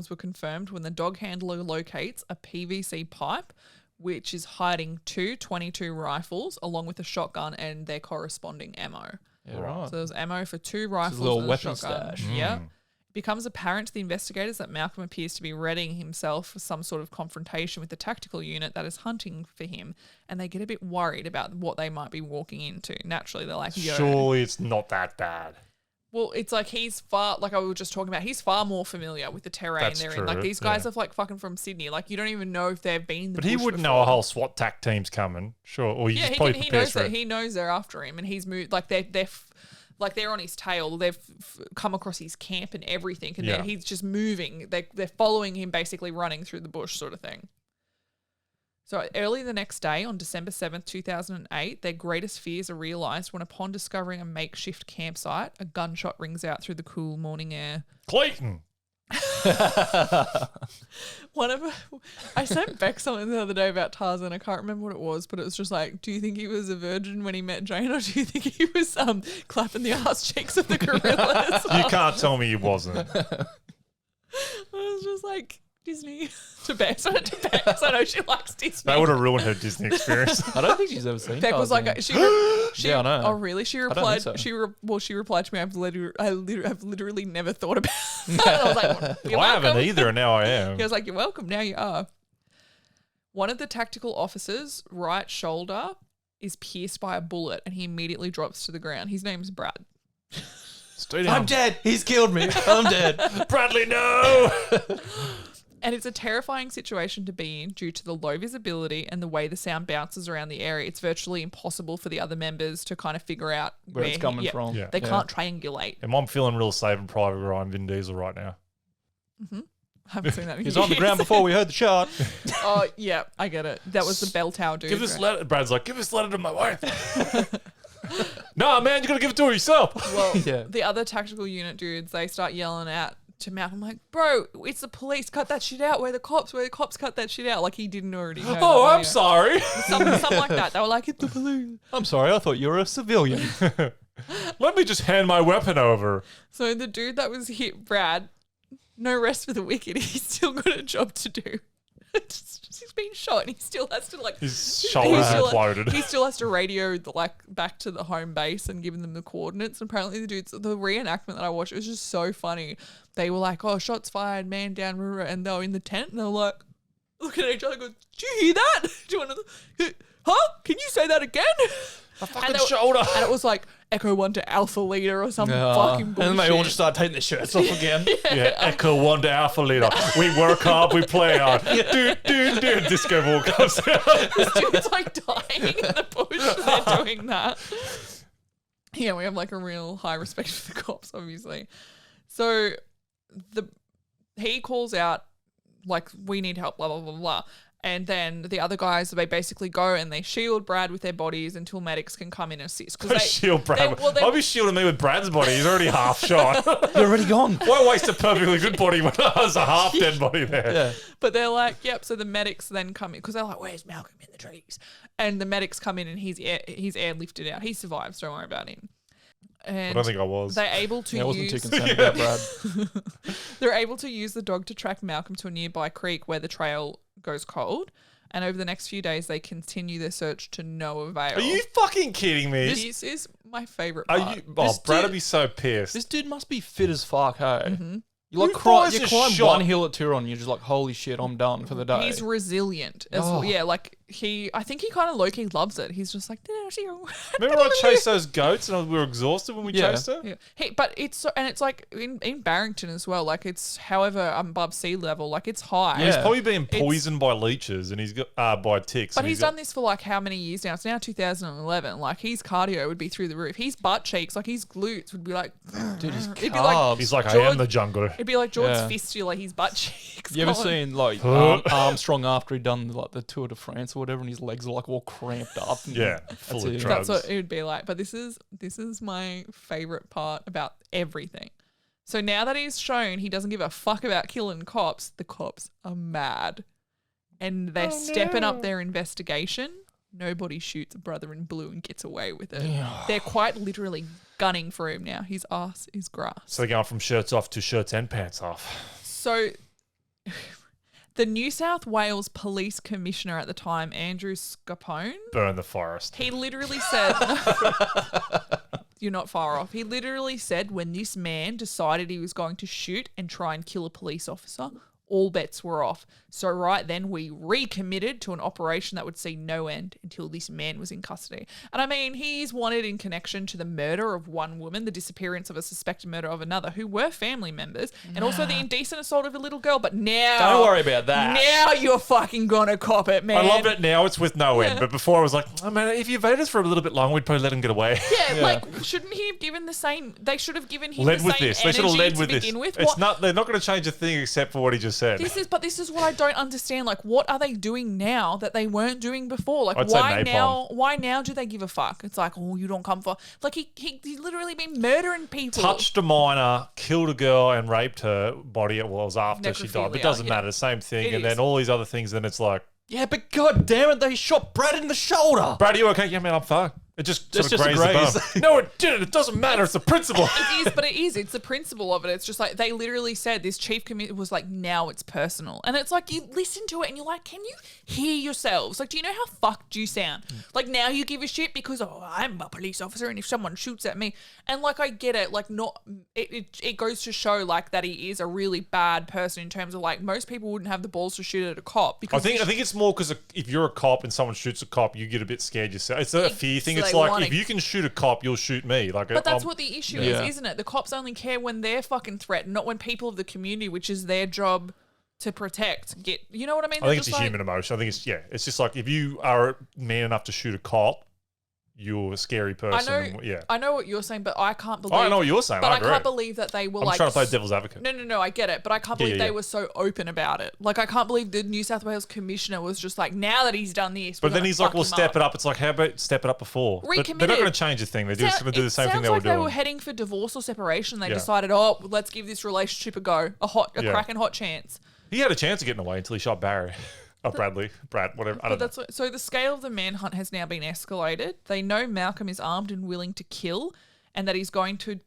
were confirmed when the dog handler locates a PVC pipe, which is hiding 2 .22 rifles along with a shotgun and their corresponding ammo. Yeah, right. So there's ammo for 2 rifles. a little and a weapon shotgun. stash. Yeah. It becomes apparent to the investigators that Malcolm appears to be readying himself for some sort of confrontation with the tactical unit that is hunting for him, and they get a bit worried about what they might be walking into. Naturally, they're like, yo. Surely it's not that bad. Well, it's like he's far, like I was just talking about, he's far more familiar with the terrain That's they're true, in. Like these guys are like fucking from Sydney. Like you don't even know if they've been in the But he bush wouldn't before. know a whole SWAT TAC team's coming. Sure. Or he probably he prepares knows for that. it. He knows they're after him, and he's moved. Like they're on his tail. They've come across his camp and everything, and then he's just moving. They're following him, basically running through the bush, sort of thing. So early the next day, on December 7th, 2008, their greatest fears are realised when, upon discovering a makeshift campsite, a gunshot rings out through the cool morning air. Clayton. I sent Beck something the other day about Tarzan. I can't remember what it was, but it was just like, do you think he was a virgin when he met Jane, or do you think he was clapping the ass cheeks of the gorillas? You can't tell me he wasn't. I was just like, Disney to Bex. I know she likes Disney. That would have ruined her Disney experience. I don't think she's ever seen Beck was Tarzan. like, she Yeah, I know. Oh, really? She don't replied. think so. She replied to me. I've literally never thought about it. I was like, you're I welcome. haven't either, and now I am. He was like, you're welcome. Now you are. One of the tactical officers' right shoulder is pierced by a bullet, and he immediately drops to the ground. His name's Brad. Stay down. I'm dead. He's killed me. I'm dead. Bradley, no! And it's a terrifying situation to be in due to the low visibility and the way the sound bounces around the area. It's virtually impossible for the other members to kind of figure out Where it's coming from. Yeah. They can't triangulate. And I'm feeling real Saving Private Ryan Vin Diesel right now. I haven't seen that in He's on the years. ground before we heard the shot. Oh, yeah, I get it. That was the bell tower dude. Give this right? letter. Brad's like, give this letter to my wife. Nah, man, you got to give it to her yourself. Well, Yeah. the other tactical unit dudes, they start yelling out to Malcolm, like, bro, it's the police. Cut that shit out. Where the cops? Cut that shit out. Like he didn't already know. Oh, that, I'm sorry. Something like that. They were like, it's the police. I'm sorry. I thought you were a civilian. Let me just hand my weapon over. So the dude that was hit, Brad, no rest for the wicked. He's still got a job to do. He's been shot and he still has to His shoulders imploded. He still has to radio back to the home base and give them the coordinates. And apparently the reenactment that I watched, it was just so funny. They were like, oh, shots fired, man down, and they were in the tent and they were like, looking at each other, going, "Did you hear that? Do you want to? Huh? Can you say that again?" A fucking shoulder. And it was like Echo 1 to Alpha Leader or some fucking bullshit. And then they all just start taking their shirts off again. Yeah, Echo 1 to Alpha Leader. We work hard, we play hard. Disco ball comes out. This dude's like dying in the bush and they're doing that. Yeah, we have like a real high respect for the cops, obviously. So he calls out, like, we need help, blah, blah, blah, blah. And then the other guys, they basically go and they shield Brad with their bodies until medics can come in and assist. Shield Brad. I'll be shielding me with Brad's body. He's already half shot. You're already gone. Why waste a perfectly good body when there's a half dead body there? Yeah. But they're like, yep. So the medics then come in because they're like, where's Malcolm in the trees? And the medics come in and he's airlifted out. He survives. Don't worry about him. And I don't think I was. they're able to I wasn't too use. concerned about Brad. They're able to use the dog to track Malcolm to a nearby creek where the trail goes cold. And over the next few days, they continue their search to no avail. Are you fucking kidding me? This is my favourite Are part. you? This Brad would dude- be so pissed. This dude must be fit as fuck, hey? Mm-hmm. You like Who fires you a climb shot? one hill at Turon, and you're just like, holy shit, I'm done for the day. He's resilient. Oh. Yeah, like I think he kind of low-key loves it. He's just like, Remember I chased those goats and we were exhausted when we Yeah. chased her? yeah. But it's like in Barrington as well. Like it's however above sea level. Like it's high. Yeah. He's probably being poisoned by leeches and he's got by ticks. But and he's done this for like how many years now? It's now 2011. Like his cardio would be through the roof. His butt cheeks, like his glutes would be like, Dude, his It'd be like- calves. He's like, I George- am the jungler. it'd be like George's Yeah. fistula, his butt cheeks. You ever going. seen like Armstrong after he'd done like the Tour de France or whatever, and his legs are like all cramped up? And Yeah, full of it. drugs. That's what it would be like. But this is my favorite part about everything. So now that he's shown he doesn't give a fuck about killing cops, the cops are mad. And they're stepping up their investigation. Nobody shoots a brother in blue and gets away with it. They're quite literally gunning for him now. His ass is grass. So they're going from shirts off to shirts and pants off. So the New South Wales Police Commissioner at the time, Andrew Scapone, Burn the forest. he literally said, you're not far off. He literally said when this man decided he was going to shoot and try and kill a police officer, all bets were off. So right then we recommitted to an operation that would see no end until this man was in custody. And I mean, he's wanted in connection to the murder of one woman, the disappearance of a suspected murder of another, who were family members, and also the indecent assault of a little girl. But now... Don't worry about that. Now you're fucking gonna cop it, man. I love it now. It's with no end. But before I was like, oh man, if you voted for a little bit long, we'd probably let him get away. Yeah, like, shouldn't he have given the same... They should have given him Led the with same this. They should have energy led to with this. begin with. It's What- not. They're not going to change a thing except for what he just said. This is what I don't understand. Like, what are they doing now that they weren't doing before? Like, I'd say why napalm. now? Why now do they give a fuck? It's like, oh, you don't come for... Like, he's literally been murdering people. Touched a minor, killed a girl, and raped her body. Well, it was after she died. But Necrophilia, it doesn't yeah. matter. Same thing. It and is. then all these other things. Then it's like, Yeah, but god damn it, they shot Brad in the shoulder. Brad, are you okay? Yeah, man, I'm fine. It just It's sort of just a grazed the graze. bone. No, it didn't. It doesn't matter. It's the principle. It is, but it is. It's the principle of it. It's just like they literally said this chief committee was like, now it's personal. And it's like you listen to it and you're like, can you hear yourselves? Like, do you know how fucked you sound? Like now you give a shit because, oh, I'm a police officer and if someone shoots at me. And like, I get it. Like it goes to show like that he is a really bad person in terms of like most people wouldn't have the balls to shoot at a cop. I Because think it's more because if you're a cop and someone shoots a cop, you get a bit scared yourself. It's a fear thing. so It's they like wanna- if you can shoot a cop, you'll shoot me. Like, But that's what the issue Yeah. is, isn't it? The cops only care when they're fucking threatened, not when people of the community, which is their job to protect, get. You know what I mean? I think it's a human emotion. I think it's just like if you are man enough to shoot a cop, you're a scary person. I know what you're saying, but I can't believe. I know what you're saying. But I I agree. can't believe that they were I'm like. trying to play devil's advocate. No, I get it, but I can't believe yeah. they were so open about it. Like, I can't believe the New South Wales commissioner was just like, now that he's done this, But then he's like, well, step it up. It's like, how about step it up before? But they're not Recommitted. going to change a thing. They're just going to do the same thing they were Sounds like doing. they were heading for divorce or separation. They Yeah. decided, oh, let's give this relationship a go, a Yeah. cracking hot chance. He had a chance of getting away until he shot Barry. Oh, Brad, whatever. I But don't know. so the scale of the manhunt has now been escalated. They know Malcolm is armed and willing to kill, and that it's going to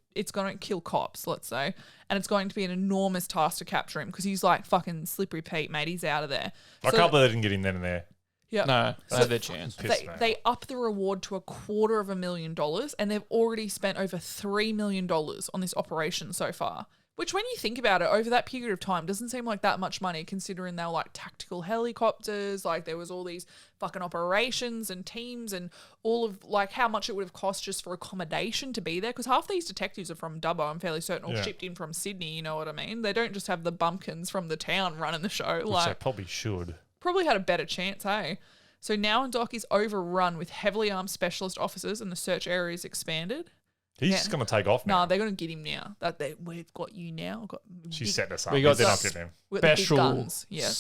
kill cops, let's say, and it's going to be an enormous task to capture him because he's like fucking slippery Pete, mate. He's out of there. I can't believe they didn't get him then and there. Yeah. No, they had their chance. Pissed me off. They up the reward to $250,000, and they've already spent over $3 million on this operation so far. Which, when you think about it, over that period of time, doesn't seem like that much money, considering they were like tactical helicopters, like there was all these fucking operations and teams and all of like how much it would have cost just for accommodation to be there. Because half these detectives are from Dubbo, I'm fairly certain, or Yeah. shipped in from Sydney, you know what I mean? They don't just have the bumpkins from the town running the show. Which they Like, probably should. probably had a better chance, hey? So now Dock is overrun with heavily armed specialist officers and the search area is expanded. He's Yeah. just going to take off now. No, they're going to get him now. We've got you now. Got She's big- setting us up. We got They're not s- getting him. with the big Special, guns. Yeah.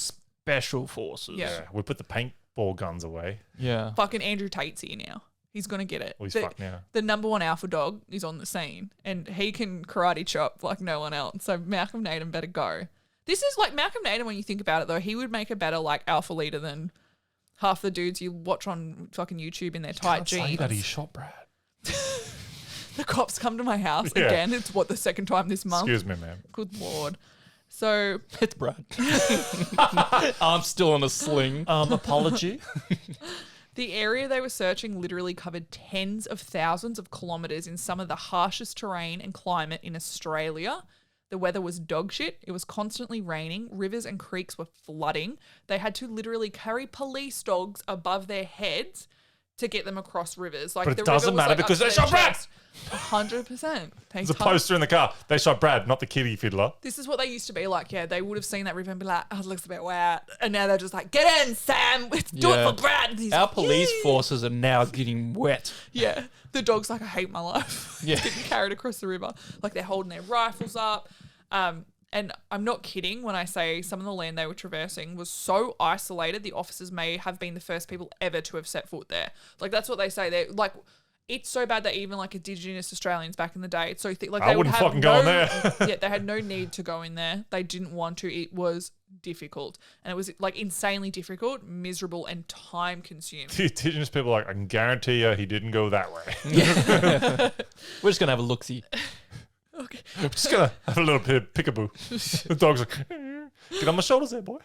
special forces. Yeah. We put the paintball guns away. Yeah. Fucking Andrew Tate's here now. He's going to get it. Well, he's The- fucked now. The number one alpha dog is on the scene and he can karate chop like no one else. So Malcolm Naden better go. This is like Malcolm Naden, when you think about it though, he would make a better like alpha leader than half the dudes you watch on fucking YouTube in their tight Can't jeans. say that he shot Brad. The cops come to my house Yeah. again. It's the second time this month. Excuse me, man. Good Lord. So It's Brad. I'm still in a sling. Apology. the area they were searching literally covered tens of thousands of kilometres in some of the harshest terrain and climate in Australia. The weather was dog shit. It was constantly raining. Rivers and creeks were flooding. They had to literally carry police dogs above their heads to get them across rivers. Like But it the doesn't river was, matter because up they to shot their Brad. chest. 100%. There's a poster in the car. They shot Brad, not the kitty fiddler. This is what they used to be like. Yeah, they would have seen that river and be like, oh, it looks a bit wet. And now they're just like, get in, Sam. Let's do it Yeah. for Brad. And he's Our like, police "Yeah." forces are now getting wet. Yeah. The dog's like, I hate my life. Yeah. Getting carried across the river. Like they're holding their rifles up. And I'm not kidding when I say some of the land they were traversing was so isolated, the officers may have been the first people ever to have set foot there. Like that's what they say. They're like, it's so bad that even like Indigenous Australians back in the day, it's so thick. Like I they would wouldn't have fucking go in there. Yeah, they had no need to go in there. They didn't want to. It was difficult, and it was like insanely difficult, miserable, and time consuming. The Indigenous people are like, I can guarantee you he didn't go that way. We're just going to have a look-see. Okay. I'm just going to have a little bit of peekaboo. The dog's like, get on my shoulders there, boy.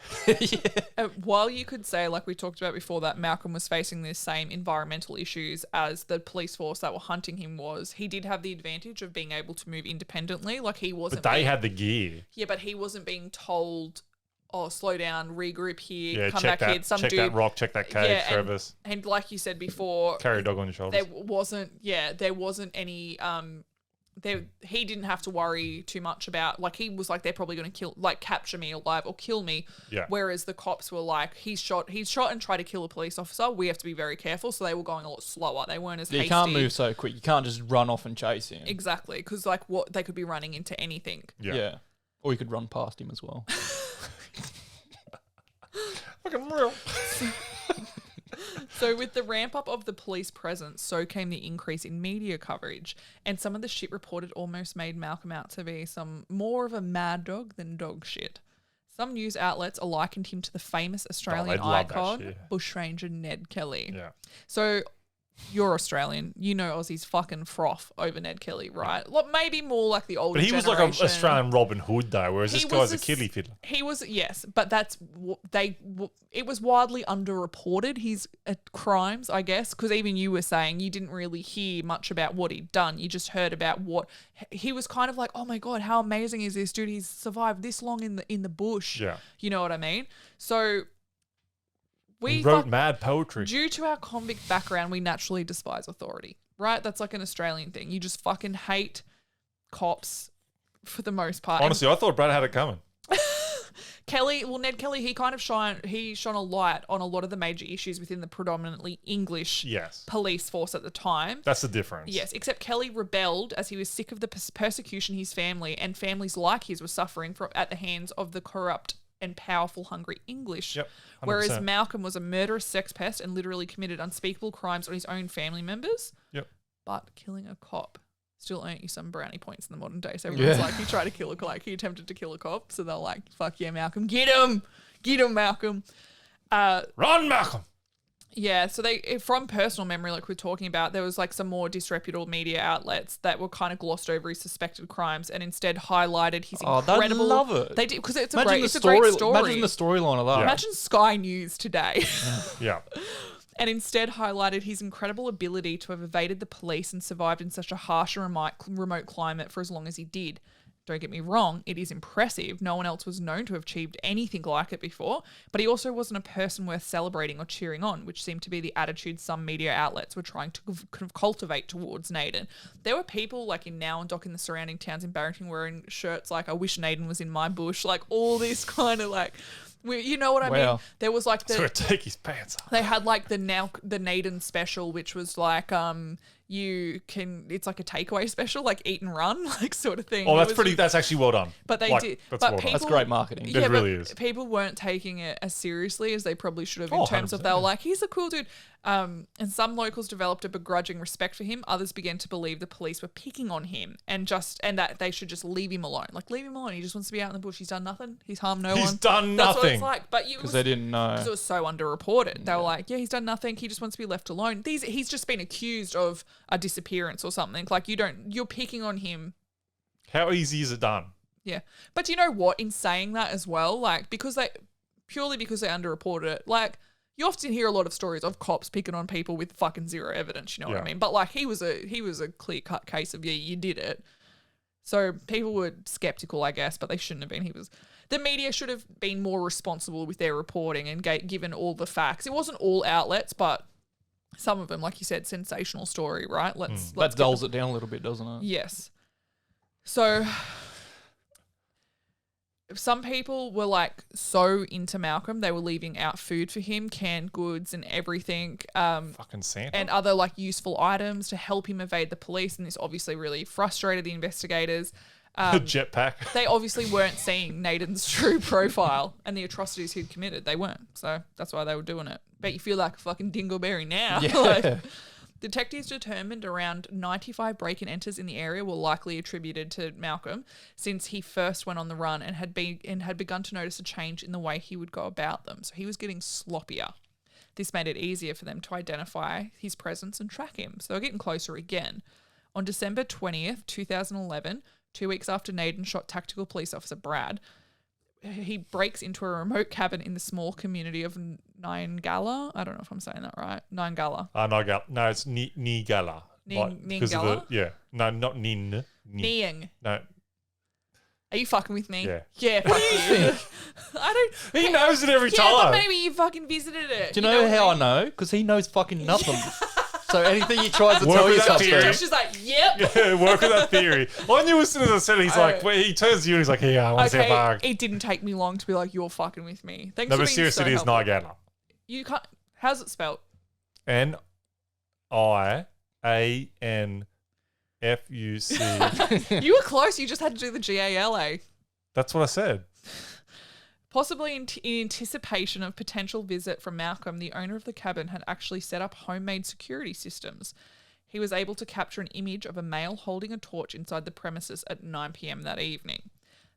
While you could say, like we talked about before, that Malcolm was facing the same environmental issues as the police force that were hunting him was, he did have the advantage of being able to move independently. Like he wasn't. But they being, had the gear. Yeah, but he wasn't being told, "Oh, slow down, regroup here, Yeah, come check back that, here." Some check dude, that rock, check that cave, yeah, crevice. and like you said before, Carry a dog on your shoulders. there wasn't any he didn't have to worry too much about, like he was like, they're probably going to capture me alive or kill me. Yeah. Whereas the cops were like, he's shot and tried to kill a police officer. We have to be very careful. So they were going a lot slower. They weren't as You hasty. can't move so quick. You can't just run off and chase him. Exactly. Because like what they could be running into anything. Yeah. Or you could run past him as well. Fucking real. So with the ramp up of the police presence, so came the increase in media coverage, and some of the shit reported almost made Malcolm out to be some more of a mad dog than dog shit. Some news outlets likened him to the famous Australian they'd love that icon, shit. bushranger Ned Kelly. Yeah. So you're Australian, you know Aussies fucking froth over Ned Kelly, right? Well, maybe more like the older But he was like an generation. Australian Robin Hood, though, whereas He this was guy's a a kitty fiddler. He was, yes, but it was widely underreported, his crimes, I guess, because even you were saying you didn't really hear much about what he'd done. You just heard about what he was kind of like, oh my God, how amazing is this dude? He's survived this long in the bush. Yeah. You know what I mean? So He wrote mad poetry. due to our convict background, we naturally despise authority, right? That's like an Australian thing. You just fucking hate cops for the most part. And Honestly, I thought Brad had it coming. Ned Kelly, he kind of shone a light on a lot of the major issues within the predominantly English Yes. police force at the time. That's the difference. Yes, except Kelly rebelled as he was sick of the persecution his family and families like his were suffering at the hands of the corrupt and powerful hungry English. Yep, 100%. Whereas Malcolm was a murderous sex pest and literally committed unspeakable crimes on his own family members. Yep. But killing a cop still earn you some brownie points in the modern day. So everyone's Yeah. like, he tried to kill he attempted to kill a cop. So they're like, fuck yeah, Malcolm, get him, Malcolm. Run, Malcolm! Yeah, so from personal memory, like we're talking about, there was like some more disreputable media outlets that were kind of glossed over his suspected crimes and instead highlighted his incredible. They'd love it. They did, because it's a Imagine great story. Imagine the storyline of that. Yeah. Imagine Sky News today. Yeah. And instead highlighted his incredible ability to have evaded the police and survived in such a harsh and remote climate for as long as he did. Don't get me wrong, it is impressive. No one else was known to have achieved anything like it before, but he also wasn't a person worth celebrating or cheering on, which seemed to be the attitude some media outlets were trying to kind of cultivate towards Naden. There were people like in Nowandock and the surrounding towns in Barrington wearing shirts like, I wish Naden was in my bush, like all this kind of like, you know what I mean? Wow. There was like So he'd take his pants off. they had like the Naden special, which was like it's like a takeaway special, like eat and run, like sort of thing. Oh, that's actually well done. But they Like, did. that's But well done. people, That's great marketing. It really but is. people weren't taking it as seriously as they probably should have in Oh, terms of 100%, they were yeah. like, he's a cool dude. And some locals developed a begrudging respect for him. Others began to believe the police were picking on him and that they should just leave him alone. Like, leave him alone. He just wants to be out in the bush. He's done nothing. He's harmed no one. He's done That's what it's nothing. like. But Because they didn't know. because it was so underreported. They were like, yeah, he's done nothing. He just wants to be left alone. He's just been accused of a disappearance or something. Like, you're picking on him. How easy is it done? Yeah. But do you know what? In saying that as well, like, because they underreported it, like, you often hear a lot of stories of cops picking on people with fucking zero evidence, you know what I Yeah. mean? But like, he was a clear-cut case of, yeah, you did it. So people were skeptical, I guess, but they shouldn't have been. The media should have been more responsible with their reporting and given all the facts. It wasn't all outlets, but some of them, like you said, sensational story, right? Let's That dulls it down a little bit, doesn't it? Yes. So some people were like so into Malcolm, they were leaving out food for him, canned goods and everything, Fucking Santa. and other like useful items to help him evade the police. And this obviously really frustrated the investigators. Jetpack. They obviously weren't seeing Naden's true profile and the atrocities he'd committed. They weren't. So that's why they were doing it. Bet you feel like a fucking dingleberry now. Yeah. Like, detectives determined around 95 break-in enters in the area were likely attributed to Malcolm, since he first went on the run and had begun to notice a change in the way he would go about them. So he was getting sloppier. This made it easier for them to identify his presence and track him. So they're getting closer again. On December 20th, 2011, 2 weeks after Naden shot tactical police officer Brad, he breaks into a remote cabin in the small community of Nyangala. I don't know if I'm saying that right. Nyangala. No, it's Nigala. Because of Ningala? the, yeah. No, not Nin. Niang. No. Are you fucking with me? Yeah. Yeah, fuck you. I don't. He knows it every Yeah, but time. maybe you fucking visited it. Do you know what how I mean? know? Because he knows fucking nothing. So anything he tries to Work tell with you that something. theory. Josh is like, yep. Yeah, work with that theory. I knew as soon as I said it, he's like, well, he turns to you and he's like, yeah, I want to see a Okay, bug. it didn't take me long to be like, you're fucking with me. Thanks No, for but being seriously, so it is helpful. Nigala. You can't. How's it spelled? Nianfuc. You were close. You just had to do the GALA. That's what I said. Possibly in anticipation of potential visit from Malcolm, the owner of the cabin had actually set up homemade security systems. He was able to capture an image of a male holding a torch inside the premises at 9 p.m. that evening.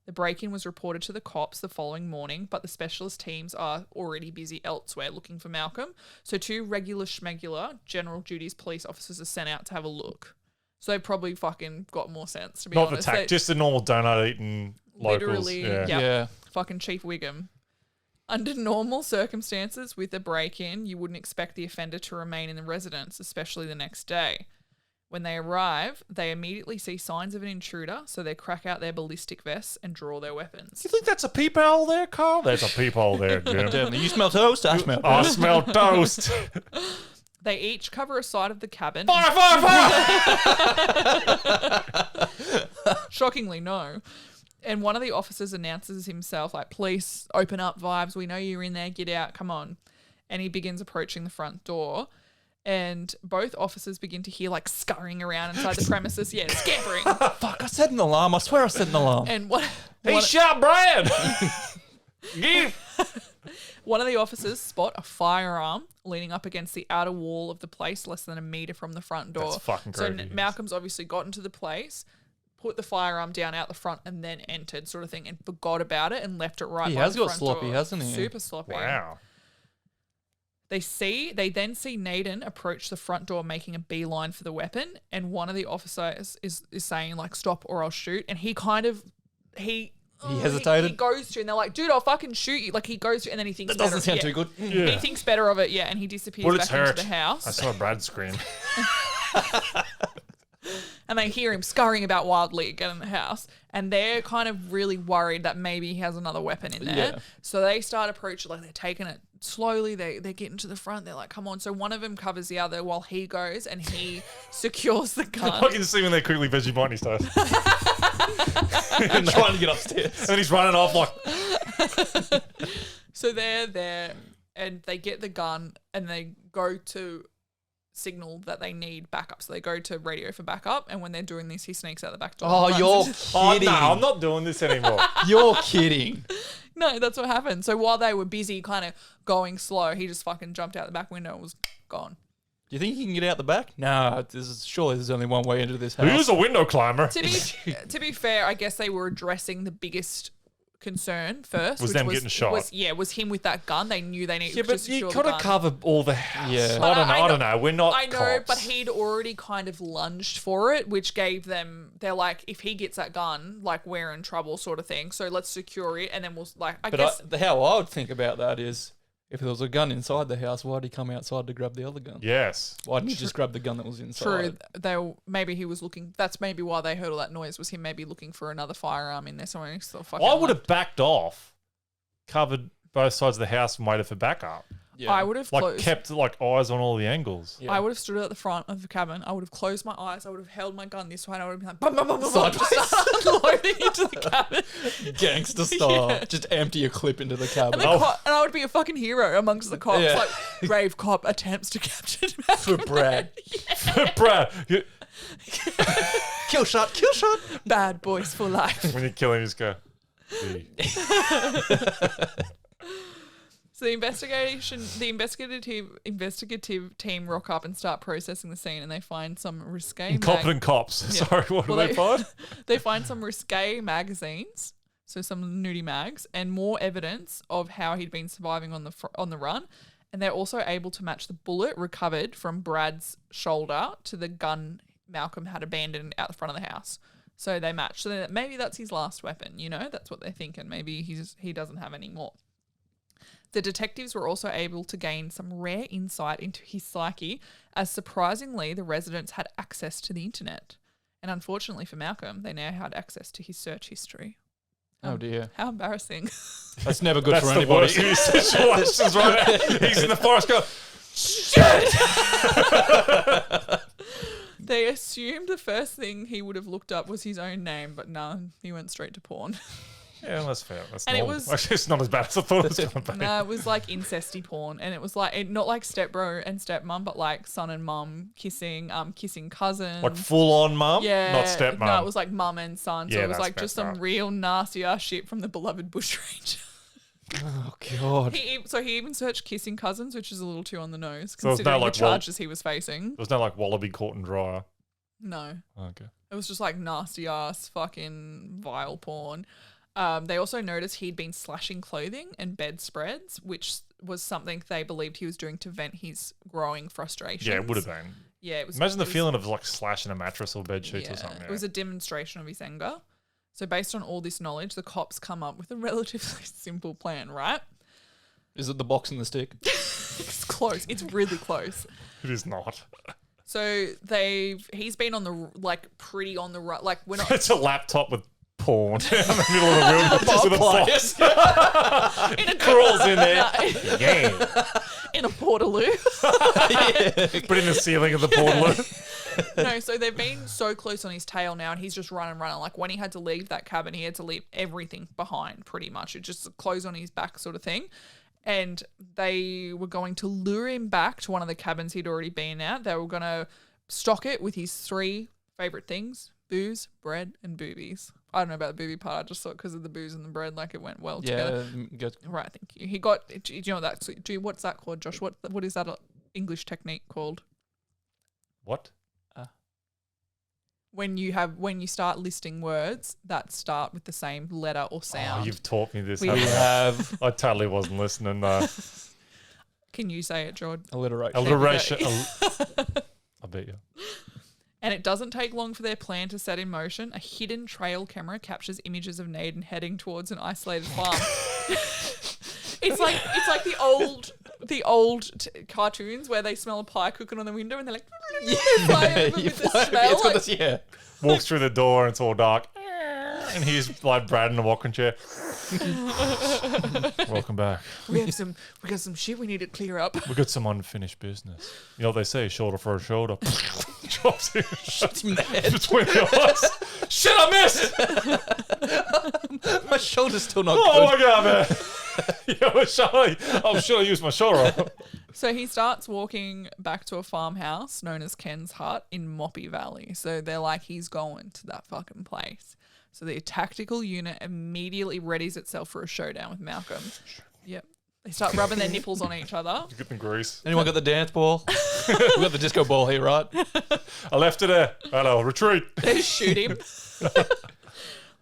The break-in was reported to the cops the following morning, but the specialist teams are already busy elsewhere looking for Malcolm. So 2 regular schmegular general duties police officers are sent out to have a look. So they probably fucking got more sense, to be Not the honest. tack, just the normal donut eating locals. Literally, Yeah. yeah. Fucking Chief Wiggum. Under normal circumstances with a break-in, you wouldn't expect the offender to remain in the residence, especially the next day. When they arrive, they immediately see signs of an intruder, so they crack out their ballistic vests and draw their weapons. You think that's a peephole there, Carl? There's a peephole there, Jim. Definitely. You smell toast? I smell I toast. smell toast. They each cover a side of the cabin. Fire, fire, fire! Shockingly, no. And one of the officers announces himself, like, police, open up, vibes. We know you're in there. Get out. Come on. And he begins approaching the front door. And both officers begin to hear, like, scurrying around inside the premises. Yeah, scampering. Fuck, I set an alarm. I swear I set an alarm. And what? He shot Brad! Get him! One of the officers spot a firearm leaning up against the outer wall of the place, less than a meter from the front door. That's fucking So crazy. Malcolm's obviously got into the place, put the firearm down out the front, and then entered, sort of thing, and forgot about it and left it right. He by has the got front sloppy, door. hasn't he? Super sloppy. Wow. They then see Naden approach the front door, making a beeline for the weapon, and one of the officers is saying, like, stop or I'll shoot. And he kind of he hesitated? He goes to, and they're like, dude, I'll fucking shoot you. Like, he goes to, and then he thinks That doesn't sound yeah. too good. Yeah. He thinks better of it, yeah, and he disappears Bullets back hurt. into the house. I saw Brad scream. And they hear him scurrying about wildly again in the house. And they're kind of really worried that maybe he has another weapon in there. Yeah. So they start approaching, like, they're taking it slowly. They're getting to the front. They're like, come on. So one of them covers the other while he goes and he secures the gun. I can see when they're quickly veggie biting his toast. Trying to get upstairs. And he's running off like, So they're there and they get the gun and they go to signal that they need backup. So they go to radio for backup, and when they're doing this, he sneaks out the back door. Oh, and you're runs kidding. Oh, no, I'm not doing this anymore. You're kidding. No, that's what happened. So while they were busy kind of going slow, he just fucking jumped out the back window and was gone. Do you think he can get out the back? No, surely there's only one way into this house. Who's a window climber? To be fair, I guess they were addressing the biggest concern first. Was which them getting shot. Was him with that gun. They knew they needed Yeah, to but secure you the got to gun. cover all the house. Yeah. I don't know. We're not I know, cops. but he'd already kind of lunged for it, which gave them, they're like, if he gets that gun, like, we're in trouble sort of thing. So let's secure it, and then we'll, like, I guess... how I would think about that is, if there was a gun inside the house, why'd he come outside to grab the other gun? Yes. Why didn't he just grab the gun that was inside? True. Maybe he was looking... That's maybe why they heard all that noise, was him maybe looking for another firearm in there somewhere. He's still fucking I would have backed off, covered both sides of the house and waited for backup. Yeah. I would have Like, closed... kept like eyes on all the angles. Yeah. I would have stood at the front of the cabin. I would have closed my eyes. I would have held my gun this way, and I would have been like, bum, bum, bum, bum, bum, just start unloading into the cabin. Gangster style. Yeah. Just empty a clip into the cabin. And, and I would be a fucking hero amongst the cops. Yeah. Like, brave cop attempts to capture Malcolm For Brad. Brad, Kill shot, kill shot. Bad boys for life. when you kill him, you just go. "Gee." So the investigative team rock up and start processing the scene, and they find some risque. Incompetent cops. Yeah. Sorry, what do they find? They find some risque magazines, so some nudie mags, and more evidence of how he'd been surviving on the run. And they're also able to match the bullet recovered from Brad's shoulder to the gun Malcolm had abandoned out the front of the house. So they match. So maybe that's his last weapon. You know, that's what they're thinking. Maybe he doesn't have any more. The detectives were also able to gain some rare insight into his psyche, as surprisingly, the residents had access to the internet. And unfortunately for Malcolm, they now had access to his search history. Oh dear. How embarrassing. That's never good That's for the anybody. worst of these situations right now. He's in the forest going, shit! They assumed the first thing he would have looked up was his own name, but no, he went straight to porn. Yeah, that's fair. That's And it normal. was- Actually, it's not as bad as I thought it was going to be. No, it was like incesty porn, and it was like not like stepbro and stepmom, but like son and mum kissing, kissing cousins. Like full-on mum, yeah, not stepmom. No, it was like mum and son. So Yeah, it was that's like just messed some up. real nasty ass shit from the beloved bushranger. Oh god. He even searched kissing cousins, which is a little too on the nose So it's considering not like the charges he was facing. There was no like wallaby caught and dryer. No, Okay. it was just like nasty ass fucking vile porn. They also noticed he'd been slashing clothing and bedspreads, which was something they believed he was doing to vent his growing frustrations. Yeah, it would have been. Yeah, it was. Imagine the it was- feeling of like slashing a mattress or bed sheets yeah, or something. It was a demonstration of his anger. So based on all this knowledge, the cops come up with a relatively simple plan, right? Is it the box and the stick? It's close. It's really close. It is not. So he's been on the pretty on the right. Like we're not. It's a laptop with porn in the middle of the wilderness with a box. in a Crawls in there. Yeah. in a portaloo. Put in the ceiling of the portal. No, so they've been so close on his tail now, and he's just running. Like when he had to leave that cabin, he had to leave everything behind, pretty much. It just closed on his back, sort of thing. And they were going to lure him back to one of the cabins he'd already been at. They were going to stock it with his 3 favorite things: booze, bread, and boobies. I don't know about the booby part. I just thought because of the booze and the bread, like it went well together. Yeah. Right, thank you. He got. Do you know what that's? What's that called, Josh? What is that English technique called? What? When you start listing words that start with the same letter or sound. Oh, you've taught me this. We haven't you? have I totally wasn't listening though. Can you say it, Jord? alliteration. Alliteration. I bet you. And it doesn't take long for their plan to set in motion. A hidden trail camera captures images of Naden heading towards an isolated farm. It's like the old cartoons where they smell a pie cooking on the window and they're like, fly over with the smell. It's got Like, this, yeah. Walks through the door and it's all dark. And he's like Brad in a rocking chair. Welcome back. we got some shit we need to clear up. We got some unfinished business. You know what they say, shoulder for a shoulder. Drops him Shoots him in the head. between the eyes. Shit, I missed! My shoulder's still not Oh good. my god, man. Yeah, I'm sure I used my shoulder. So he starts walking back to a farmhouse known as Ken's Hut in Moppy Valley. So they're like, he's going to that fucking place. So the tactical unit immediately readies itself for a showdown with Malcolm. Yep. They start rubbing their nipples on each other. Get them grease. Anyone got the dance ball? We got the disco ball here, right? I left it there. Hello, retreat. They shoot him.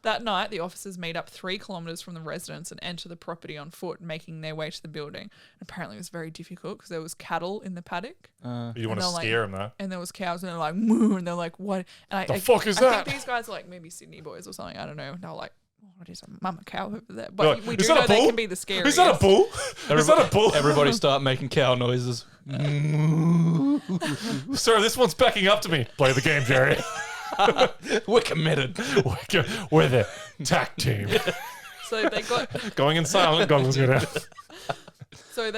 That night, the officers meet up 3 kilometres from the residence and enter the property on foot, making their way to the building. And apparently it was very difficult because there was cattle in the paddock. You want to scare them, though. And there was cows and they're like, moo, and they're like, what? And The fuck is I that? think these guys are like maybe Sydney boys or something. I don't know. And they're like, what is a mama cow over there? But Like, we is do that a know they bull? can be the scariest. Is that a bull? Is that a bull? Everybody start making cow noises. Sir, this one's backing up to me. Play the game, Jerry. We're committed. We're the tack team. So they got Going in silent, goggles it out. So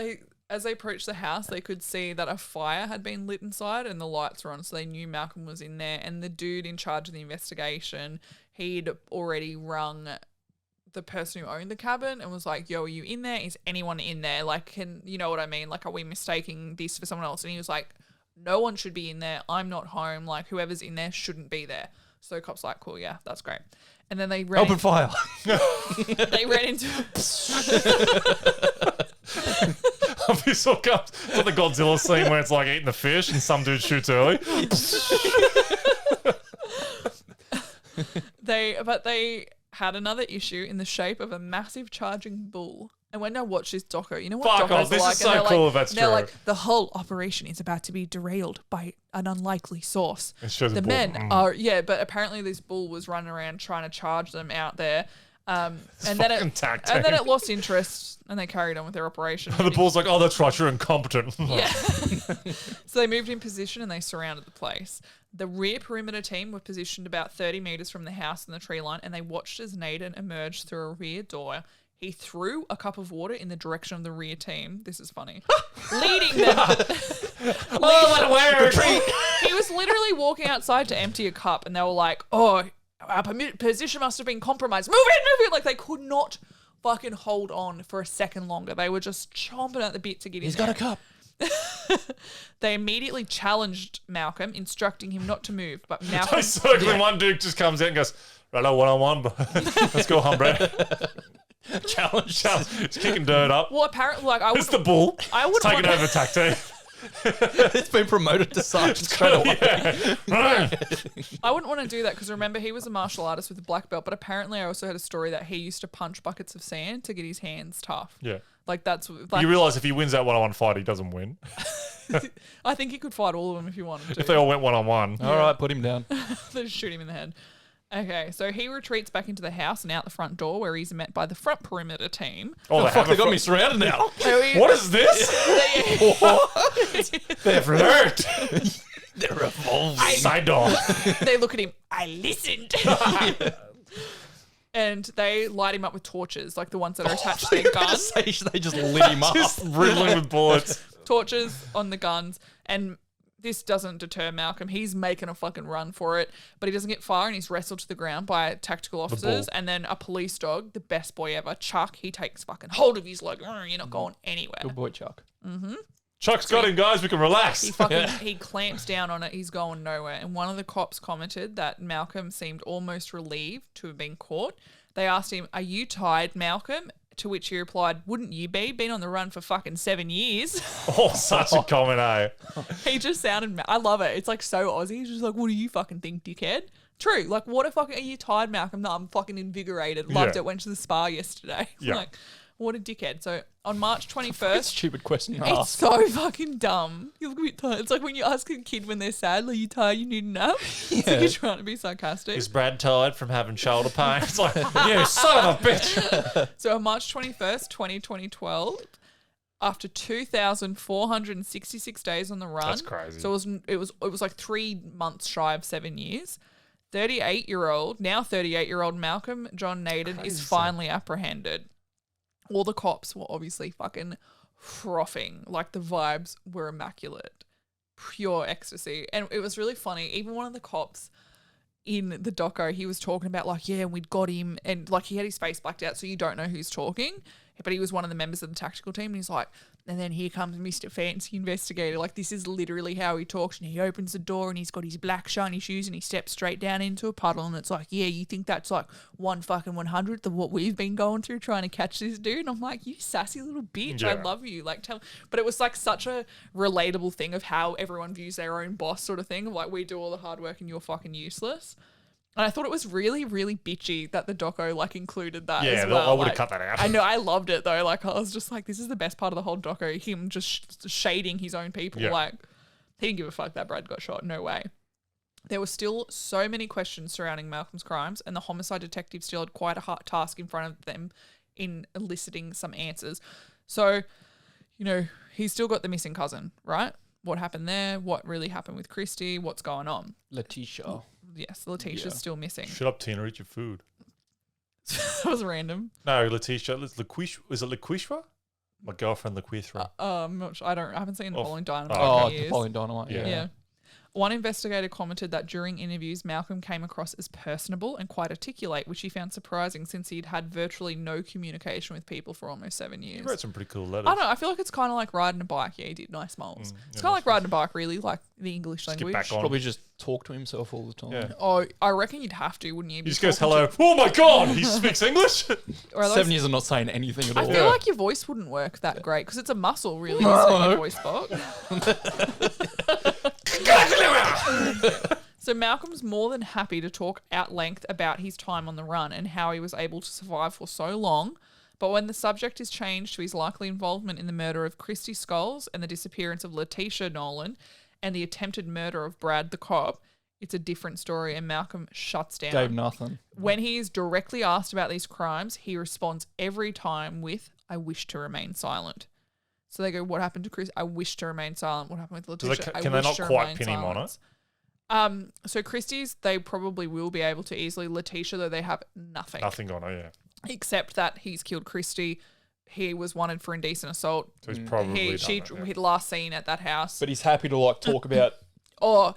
as they approached the house, they could see that a fire had been lit inside and the lights were on, so they knew Malcolm was in there. And the dude in charge of the investigation, he'd already rung the person who owned the cabin and was like, yo, are you in there? Is anyone in there? Like, you know what I mean? Like, are we mistaking this for someone else? And he was like, no one should be in there. I'm not home. Like, whoever's in there shouldn't be there. So the cops like, cool, yeah, that's great. And then they ran Open fire. they ran into This all comes to the Godzilla scene where it's like eating the fish and some dude shoots early. They had another issue in the shape of a massive charging bull. And when I watch this doco, you know what Fuck docos off, this are is like? so And cool if that's they're true. like, the whole operation is about to be derailed by an unlikely source. It shows The a bull. men are, but apparently this bull was running around trying to charge them out there. And then it lost interest and they carried on with their operation. The bull's like, oh, that's right, you're incompetent. Yeah. So they moved in position and they surrounded the place. The rear perimeter team were positioned about 30 metres from the house and the tree line, and they watched as Naden emerged through a rear door. He threw a cup of water in the direction of the rear team. This is funny. Leading them. Oh, where? He was literally walking outside to empty a cup, and they were like, oh, our position must have been compromised. Move in. Like, they could not fucking hold on for a second longer. They were just chomping at the bit to get in. He's got a cup. They immediately challenged Malcolm, instructing him not to move. But Malcolm, Circling one dude just comes out and goes, righto, one-on-one. Let's go, hombre. Challenge. It's kicking dirt up. well, apparently, like I It's would, the bull. I It's would taking want, over tactic. It's been promoted to sergeant straight away. Yeah. I wouldn't want to do that because remember he was a martial artist with a black belt. But apparently, I also had a story that he used to punch buckets of sand to get his hands tough. Yeah. Like that's like You realise if he wins that one-on-one fight, he doesn't win. I think he could fight all of them if he wanted to. If they all went one-on-one. All right, put him down. They just shoot him in the head. Okay, so he retreats back into the house and out the front door where he's met by the front perimeter team. Oh, Fuck, they got me surrounded now. So he- What is this? They've hurt. They're evolving. Side door. They look at him. I listened. And they light him up with torches, like the ones that are attached to their guns. They just lit him up. Just riddling with bullets. Torches on the guns. And this doesn't deter Malcolm. He's making a fucking run for it, but he doesn't get far and he's wrestled to the ground by tactical officers. bull. And then a police dog, the best boy ever, Chuck, he takes fucking hold of his leg. You're not going anywhere. Good boy, Chuck. Chuck's got him, guys. We can relax. He clamps down on it. He's going nowhere. And one of the cops commented that Malcolm seemed almost relieved to have been caught. They asked him, "Are you tired, Malcolm?" To which he replied, "Wouldn't you be? Been on the run for fucking 7 years." Oh, such a comment, eh? He just sounded, I love it. It's like so Aussie. He's just like, what do you fucking think, dickhead? True. Like, what if fucking, are you tired, Malcolm? No, I'm fucking invigorated. Loved Yeah. it. Went to the spa yesterday. Yeah. Like, what a dickhead. So on March 21st, Stupid question to it's ask. so fucking dumb. You look a bit tired. It's like when you ask a kid when they're sad, like, you tired, you need a nap. It's like you're trying to be sarcastic. Is Brad tired from having shoulder pain? It's like, you son of a bitch. So on March 21st, 2012, after 2,466 days on the run. That's crazy. So it was like 3 months shy of 7 years. 38-year-old Malcolm John Naden is finally apprehended. All the cops were obviously fucking frothing. Like the vibes were immaculate. Pure ecstasy. And it was really funny. Even one of the cops in the doco, he was talking about like, yeah, we'd got him, and like he had his face blacked out so you don't know who's talking. but he was one of the members of the tactical team. And he's like, and then here comes Mr. Fancy Investigator. Like, this is literally how he talks. And he opens the door and he's got his black shiny shoes and he steps straight down into a puddle. And it's like, yeah, you think that's like 1/100th of what we've been going through trying to catch this dude? And I'm like, you sassy little bitch. Yeah. I love you. Like, but it was like such a relatable thing of how everyone views their own boss sort of thing. Of like, we do all the hard work and you're fucking useless. And I thought it was really, really bitchy that the doco like included that as well. I would have like, cut that out. I know, I loved it though. Like I was just like, this is the best part of the whole doco. Him just shading his own people. Yeah. Like he didn't give a fuck that Brad got shot. No way. There were still so many questions surrounding Malcolm's crimes, and the homicide detective still had quite a hard task in front of them in eliciting some answers. So, you know, he's still got the missing cousin, right? What happened there? What really happened with Christy? What's going on? Letitia. Yes, Letitia's still missing. Shut up, Tina. Eat your food. That was random. No, Letitia. Laquishwa. Is it Laquishwa? My girlfriend Laquishwa. I'm not sure. I haven't seen Napoleon Dynamite Oh, in years. Napoleon Dynamite. Yeah. One investigator commented that during interviews, Malcolm came across as personable and quite articulate, which he found surprising since he'd had virtually no communication with people for almost 7 years. He wrote some pretty cool letters. I don't know. I feel like it's kind of like riding a bike. Yeah, he did. Nice smiles. It's kind of like riding a bike, really, like the English language. back on. Probably just talk to himself all the time. Yeah. Oh, I reckon you'd have to, wouldn't you? He just goes, hello. Oh my God, he speaks English. Or are those- 7 years of not saying anything at all. I feel like your voice wouldn't work that great because it's a muscle, really, isn't it, your voice box? So Malcolm's more than happy to talk at length about his time on the run and how he was able to survive for so long. But when the subject is changed to his likely involvement in the murder of Christy Scholes and the disappearance of Letitia Nolan and the attempted murder of Brad the cop, it's a different story and Malcolm shuts down. Gave nothing. When he is directly asked about these crimes, he responds every time with, I wish to remain silent. So they go, what happened to Chris? I wish to remain silent. What happened with Letitia? Can they not quite pin him on it? So Christie's, they probably will be able to easily. Letitia, though, they have nothing. Nothing on her, yeah. Except that he's killed Christy. He was wanted for indecent assault. So he's probably He'd last seen at that house. But he's happy to like talk about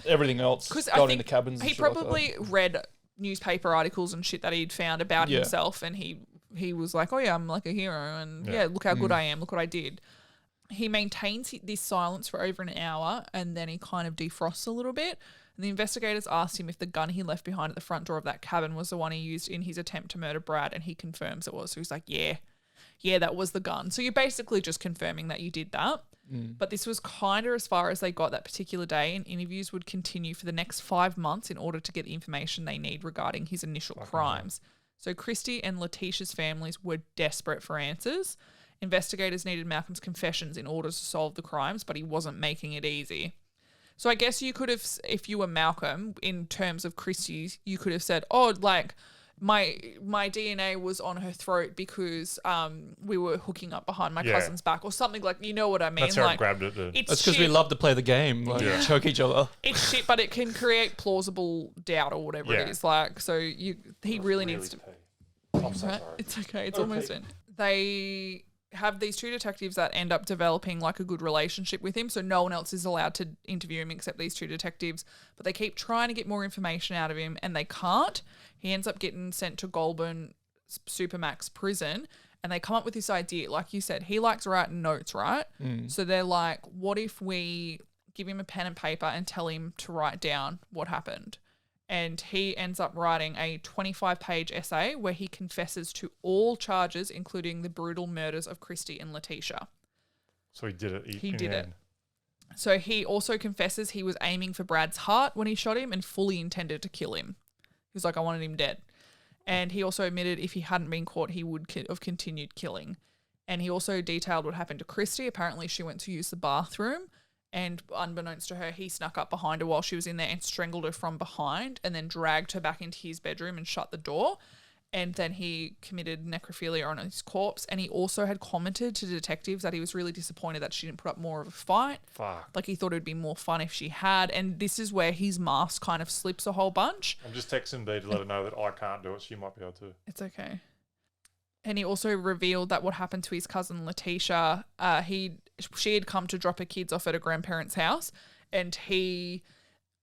everything else. Because Going into cabins. He probably read newspaper articles and shit that he'd found about himself, and he was like, oh yeah, I'm like a hero, and look how good I am. Look what I did. He maintains this silence for over an hour, and then he kind of defrosts a little bit. And the investigators asked him if the gun he left behind at the front door of that cabin was the one he used in his attempt to murder Brad, and he confirms it was. So he's like, yeah, that was the gun. So you're basically just confirming that you did that. But this was kind of as far as they got that particular day, and interviews would continue for the next 5 months in order to get the information they need regarding his initial crimes. So Christy and Letitia's families were desperate for answers. Investigators needed Malcolm's confessions in order to solve the crimes, but he wasn't making it easy. So I guess you could have, if you were Malcolm, in terms of Christy's, you could have said, oh, like, my DNA was on her throat because we were hooking up behind my cousin's back or something like, you know what I mean? That's how like, I grabbed it. That's because we love to play the game, like choke each other. It's shit, but it can create plausible doubt or whatever it is. Like, so he really needs to. I'm so Right? sorry. It's okay. It's almost in. They have these two detectives that end up developing like a good relationship with him. So no one else is allowed to interview him except these two detectives. But they keep trying to get more information out of him and they can't. He ends up getting sent to Goulburn Supermax prison. And they come up with this idea. Like you said, he likes writing notes, right? So they're like, what if we give him a pen and paper and tell him to write down what happened? And he ends up writing a 25-page essay where he confesses to all charges, including the brutal murders of Christy and Letitia. So he did it. He did it. So he also confesses he was aiming for Brad's heart when he shot him and fully intended to kill him. He was like, I wanted him dead. And he also admitted if he hadn't been caught, he would have continued killing. And he also detailed what happened to Christy. Apparently she went to use the bathroom. And unbeknownst to her, he snuck up behind her while she was in there and strangled her from behind and then dragged her back into his bedroom and shut the door. And then he committed necrophilia on his corpse. And he also had commented to detectives that he was really disappointed that she didn't put up more of a fight. Fuck. Like he thought it would be more fun if she had. And this is where his mask kind of slips a whole bunch. I'm just texting B to let her know that I can't do it. She might be able to. It's okay. And he also revealed that what happened to his cousin Letitia, she had come to drop her kids off at a grandparent's house and he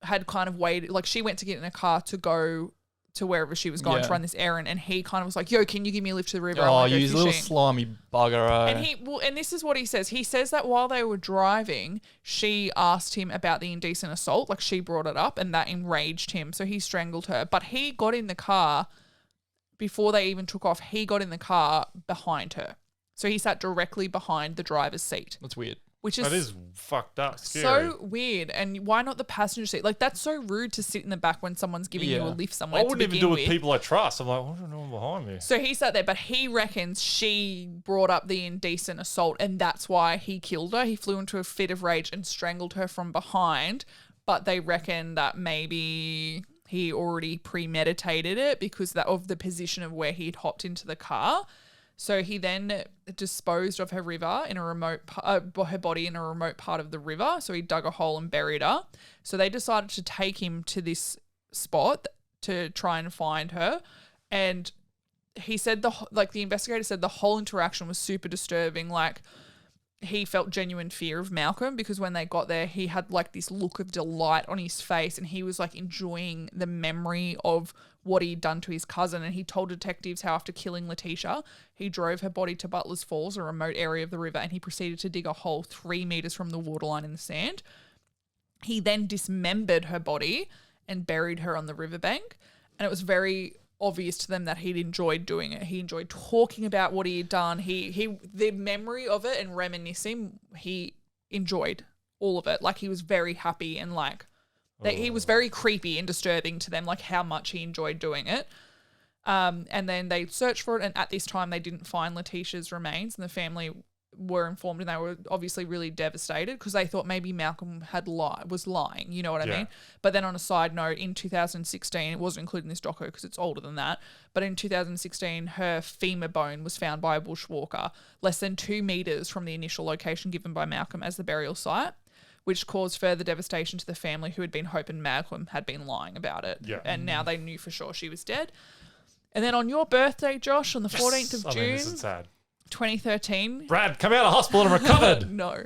had kind of waited, like she went to get in a car to go to wherever she was going to run this errand, and he kind of was like, "Yo, can you give me a lift to the river?" Oh, you little slimy bugger! And this is what he says. He says that while they were driving, she asked him about the indecent assault, like she brought it up, and that enraged him, so he strangled her. But he got in the car before they even took off. He got in the car behind her, so he sat directly behind the driver's seat. That's weird. Which that is fucked up, scary. So weird. And why not the passenger seat? Like, that's so rude to sit in the back when someone's giving you a lift somewhere. I wouldn't even do it with people I trust. I'm like, I don't know behind me. So he sat there, but he reckons she brought up the indecent assault, and that's why he killed her. He flew into a fit of rage and strangled her from behind. But they reckon that maybe he already premeditated it because of the position of where he'd hopped into the car. So he then disposed of her river in a her body in a remote part of the river. So he dug a hole and buried her. So they decided to take him to this spot to try and find her. And he said the investigator said the whole interaction was super disturbing. Like, he felt genuine fear of Malcolm because when they got there, he had like this look of delight on his face, and he was like enjoying the memory of what he'd done to his cousin. And he told detectives how after killing Letitia, he drove her body to Butler's Falls, a remote area of the river, and he proceeded to dig a hole 3 meters from the waterline in the sand. He then dismembered her body and buried her on the riverbank. And it was very obvious to them that he'd enjoyed doing it. He enjoyed talking about what he had done. The memory of it and reminiscing, he enjoyed all of it. Like, he was very happy, and like he was very creepy and disturbing to them, like how much he enjoyed doing it. And then they searched for it, and at this time they didn't find Letitia's remains, and the family were informed, and they were obviously really devastated because they thought maybe Malcolm was lying, you know what I mean? But then on a side note, in 2016, it wasn't included in this doco because it's older than that, but in 2016, her femur bone was found by a bushwalker less than 2 meters from the initial location given by Malcolm as the burial site, which caused further devastation to the family who had been hoping Malcolm had been lying about it. Yeah. And now they knew for sure she was dead. And then on your birthday, Josh, on the 14th of June, this is sad. 2013. Brad, come out of hospital and recovered. No,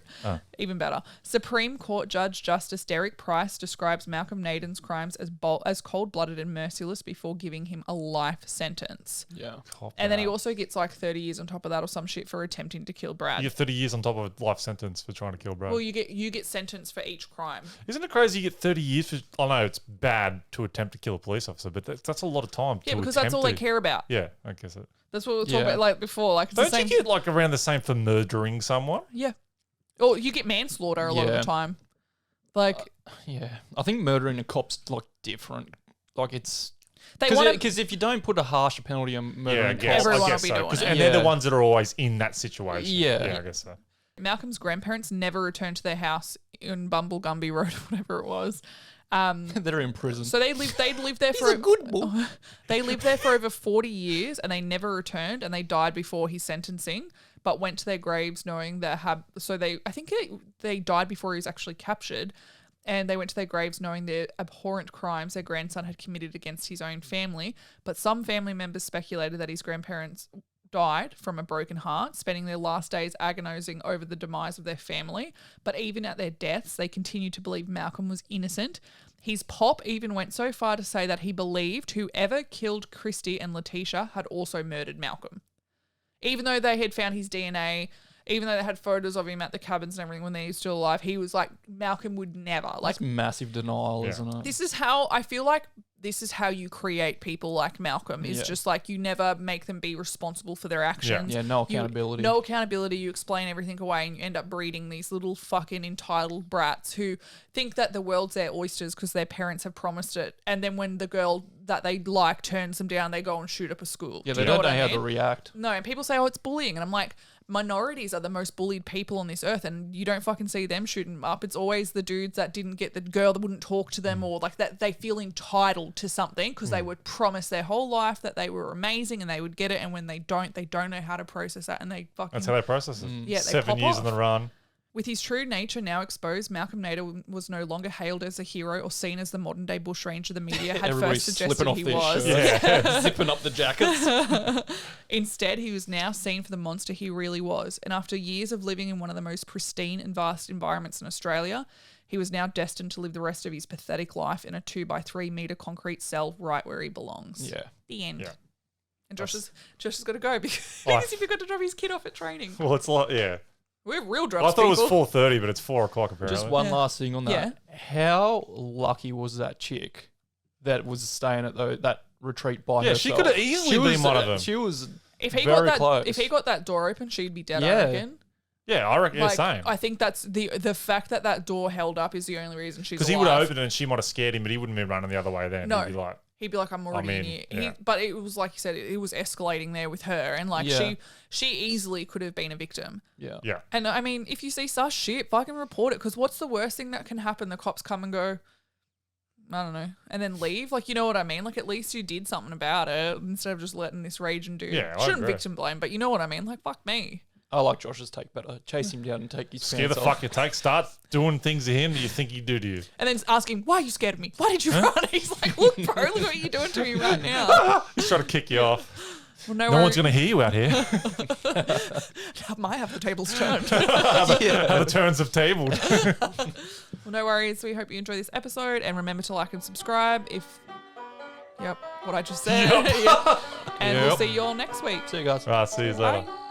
even better. Supreme Court Judge Justice Derek Price describes Malcolm Naden's crimes as cold-blooded and merciless before giving him a life sentence. Yeah. And then he also gets like 30 years on top of that or some shit for attempting to kill Brad. You get 30 years on top of a life sentence for trying to kill Brad. Well, you get sentenced for each crime. Isn't it crazy you get 30 years for... I know it's bad to attempt to kill a police officer, but that's a lot of time. Yeah, because that's all they care about. Yeah, I guess it. That's what we were talking about like before. Like, it's Don't the same you get like around the same for murdering someone? Yeah. Or you get manslaughter a lot of the time. Like, yeah, I think murdering a cop's like different. Like, it's because because if you don't put a harsher penalty on murdering, everyone will be doing it. And they're the ones that are always in that situation. Yeah, I guess so. Malcolm's grandparents never returned to their house in Bumblegumby Road, whatever it was. They're in prison. So they'd lived there for a good boy. They lived there for over 40 years, and they never returned, and they died before his sentencing, but went to their graves knowing that I think they died before he was actually captured, and they went to their graves knowing the abhorrent crimes their grandson had committed against his own family. But some family members speculated that his grandparents died from a broken heart, spending their last days agonizing over the demise of their family. But even at their deaths, they continued to believe Malcolm was innocent. His pop even went so far to say that he believed whoever killed Christy and Letitia had also murdered Malcolm. Even though they had found his DNA, even though they had photos of him at the cabins and everything when they were still alive, he was like, Malcolm would never. Like, that's massive denial, isn't it? This is how I feel like this is how you create people like Malcolm, is just like you never make them be responsible for their actions. Yeah, no accountability. No accountability. You explain everything away, and you end up breeding these little fucking entitled brats who think that the world's their oysters because their parents have promised it. And then when the girl that they like turns them down, they go and shoot up a school. Yeah, they don't know how to react. No, and people say, oh, it's bullying. And I'm like, minorities are the most bullied people on this earth, and you don't fucking see them shooting them up. It's always the dudes that didn't get the girl that wouldn't talk to them, or like that they feel entitled to something because they would promise their whole life that they were amazing and they would get it, and when they don't know how to process that, and they fucking... That's how they process it. Yeah, 7 years in the run. With his true nature now exposed, Malcolm Naden was no longer hailed as a hero or seen as the modern-day bushranger the media had Everybody's first suggested he their was. shirts, zipping up the jackets. Instead, he was now seen for the monster he really was. And after years of living in one of the most pristine and vast environments in Australia, he was now destined to live the rest of his pathetic life in a 2x3 metre concrete cell right where he belongs. Yeah. The end. Yeah. And Josh has got to go because he forgot to drop his kid off at training. Well, it's like, yeah. We're real I drops, thought it was people. 4:30, but it's 4 o'clock apparently. Just one Yeah. last thing on that. How lucky was that chick that was staying at that retreat by herself? She could have easily been one of them. She was If he very got that, close. if he got that door open, she'd be dead. Yeah. I reckon. Yeah, I reckon. Yeah, Like, same. I think that's the fact that door held up is the only reason she's Because alive. he would have opened it and she might have scared him, but he wouldn't have been running the other way then. No. He'd be like, I'm already in here. yeah. But it was like you said, it was escalating there with her, and like Yeah. she easily could have been a victim. yeah. yeah. And I mean, if you see such shit, fucking report it. Because what's the worst thing that can happen? The cops come and go, I don't know, and then leave. Like, you know what I mean? Like, at least you did something about it instead of just letting this rage and do. Yeah, I Shouldn't agree. victim blame, but you know what I mean? Like, fuck me. I like Josh's take better. Chase him down and take his Scare the pants off. fuck you take. Start doing things to him that you think he'd do to you. And then ask him, why are you scared of me? Why did you run? He's like, look, bro, look what you're doing to me right now. He's trying to kick you off. Well, No one's going to hear you out here. Might have the tables turned. How the turns have tabled. Well, no worries. We hope you enjoy this episode, and remember to like and subscribe if, what I just said. Yep. Yep. And we'll Yep. see you all next week. See you guys. Right, see you later. Bye.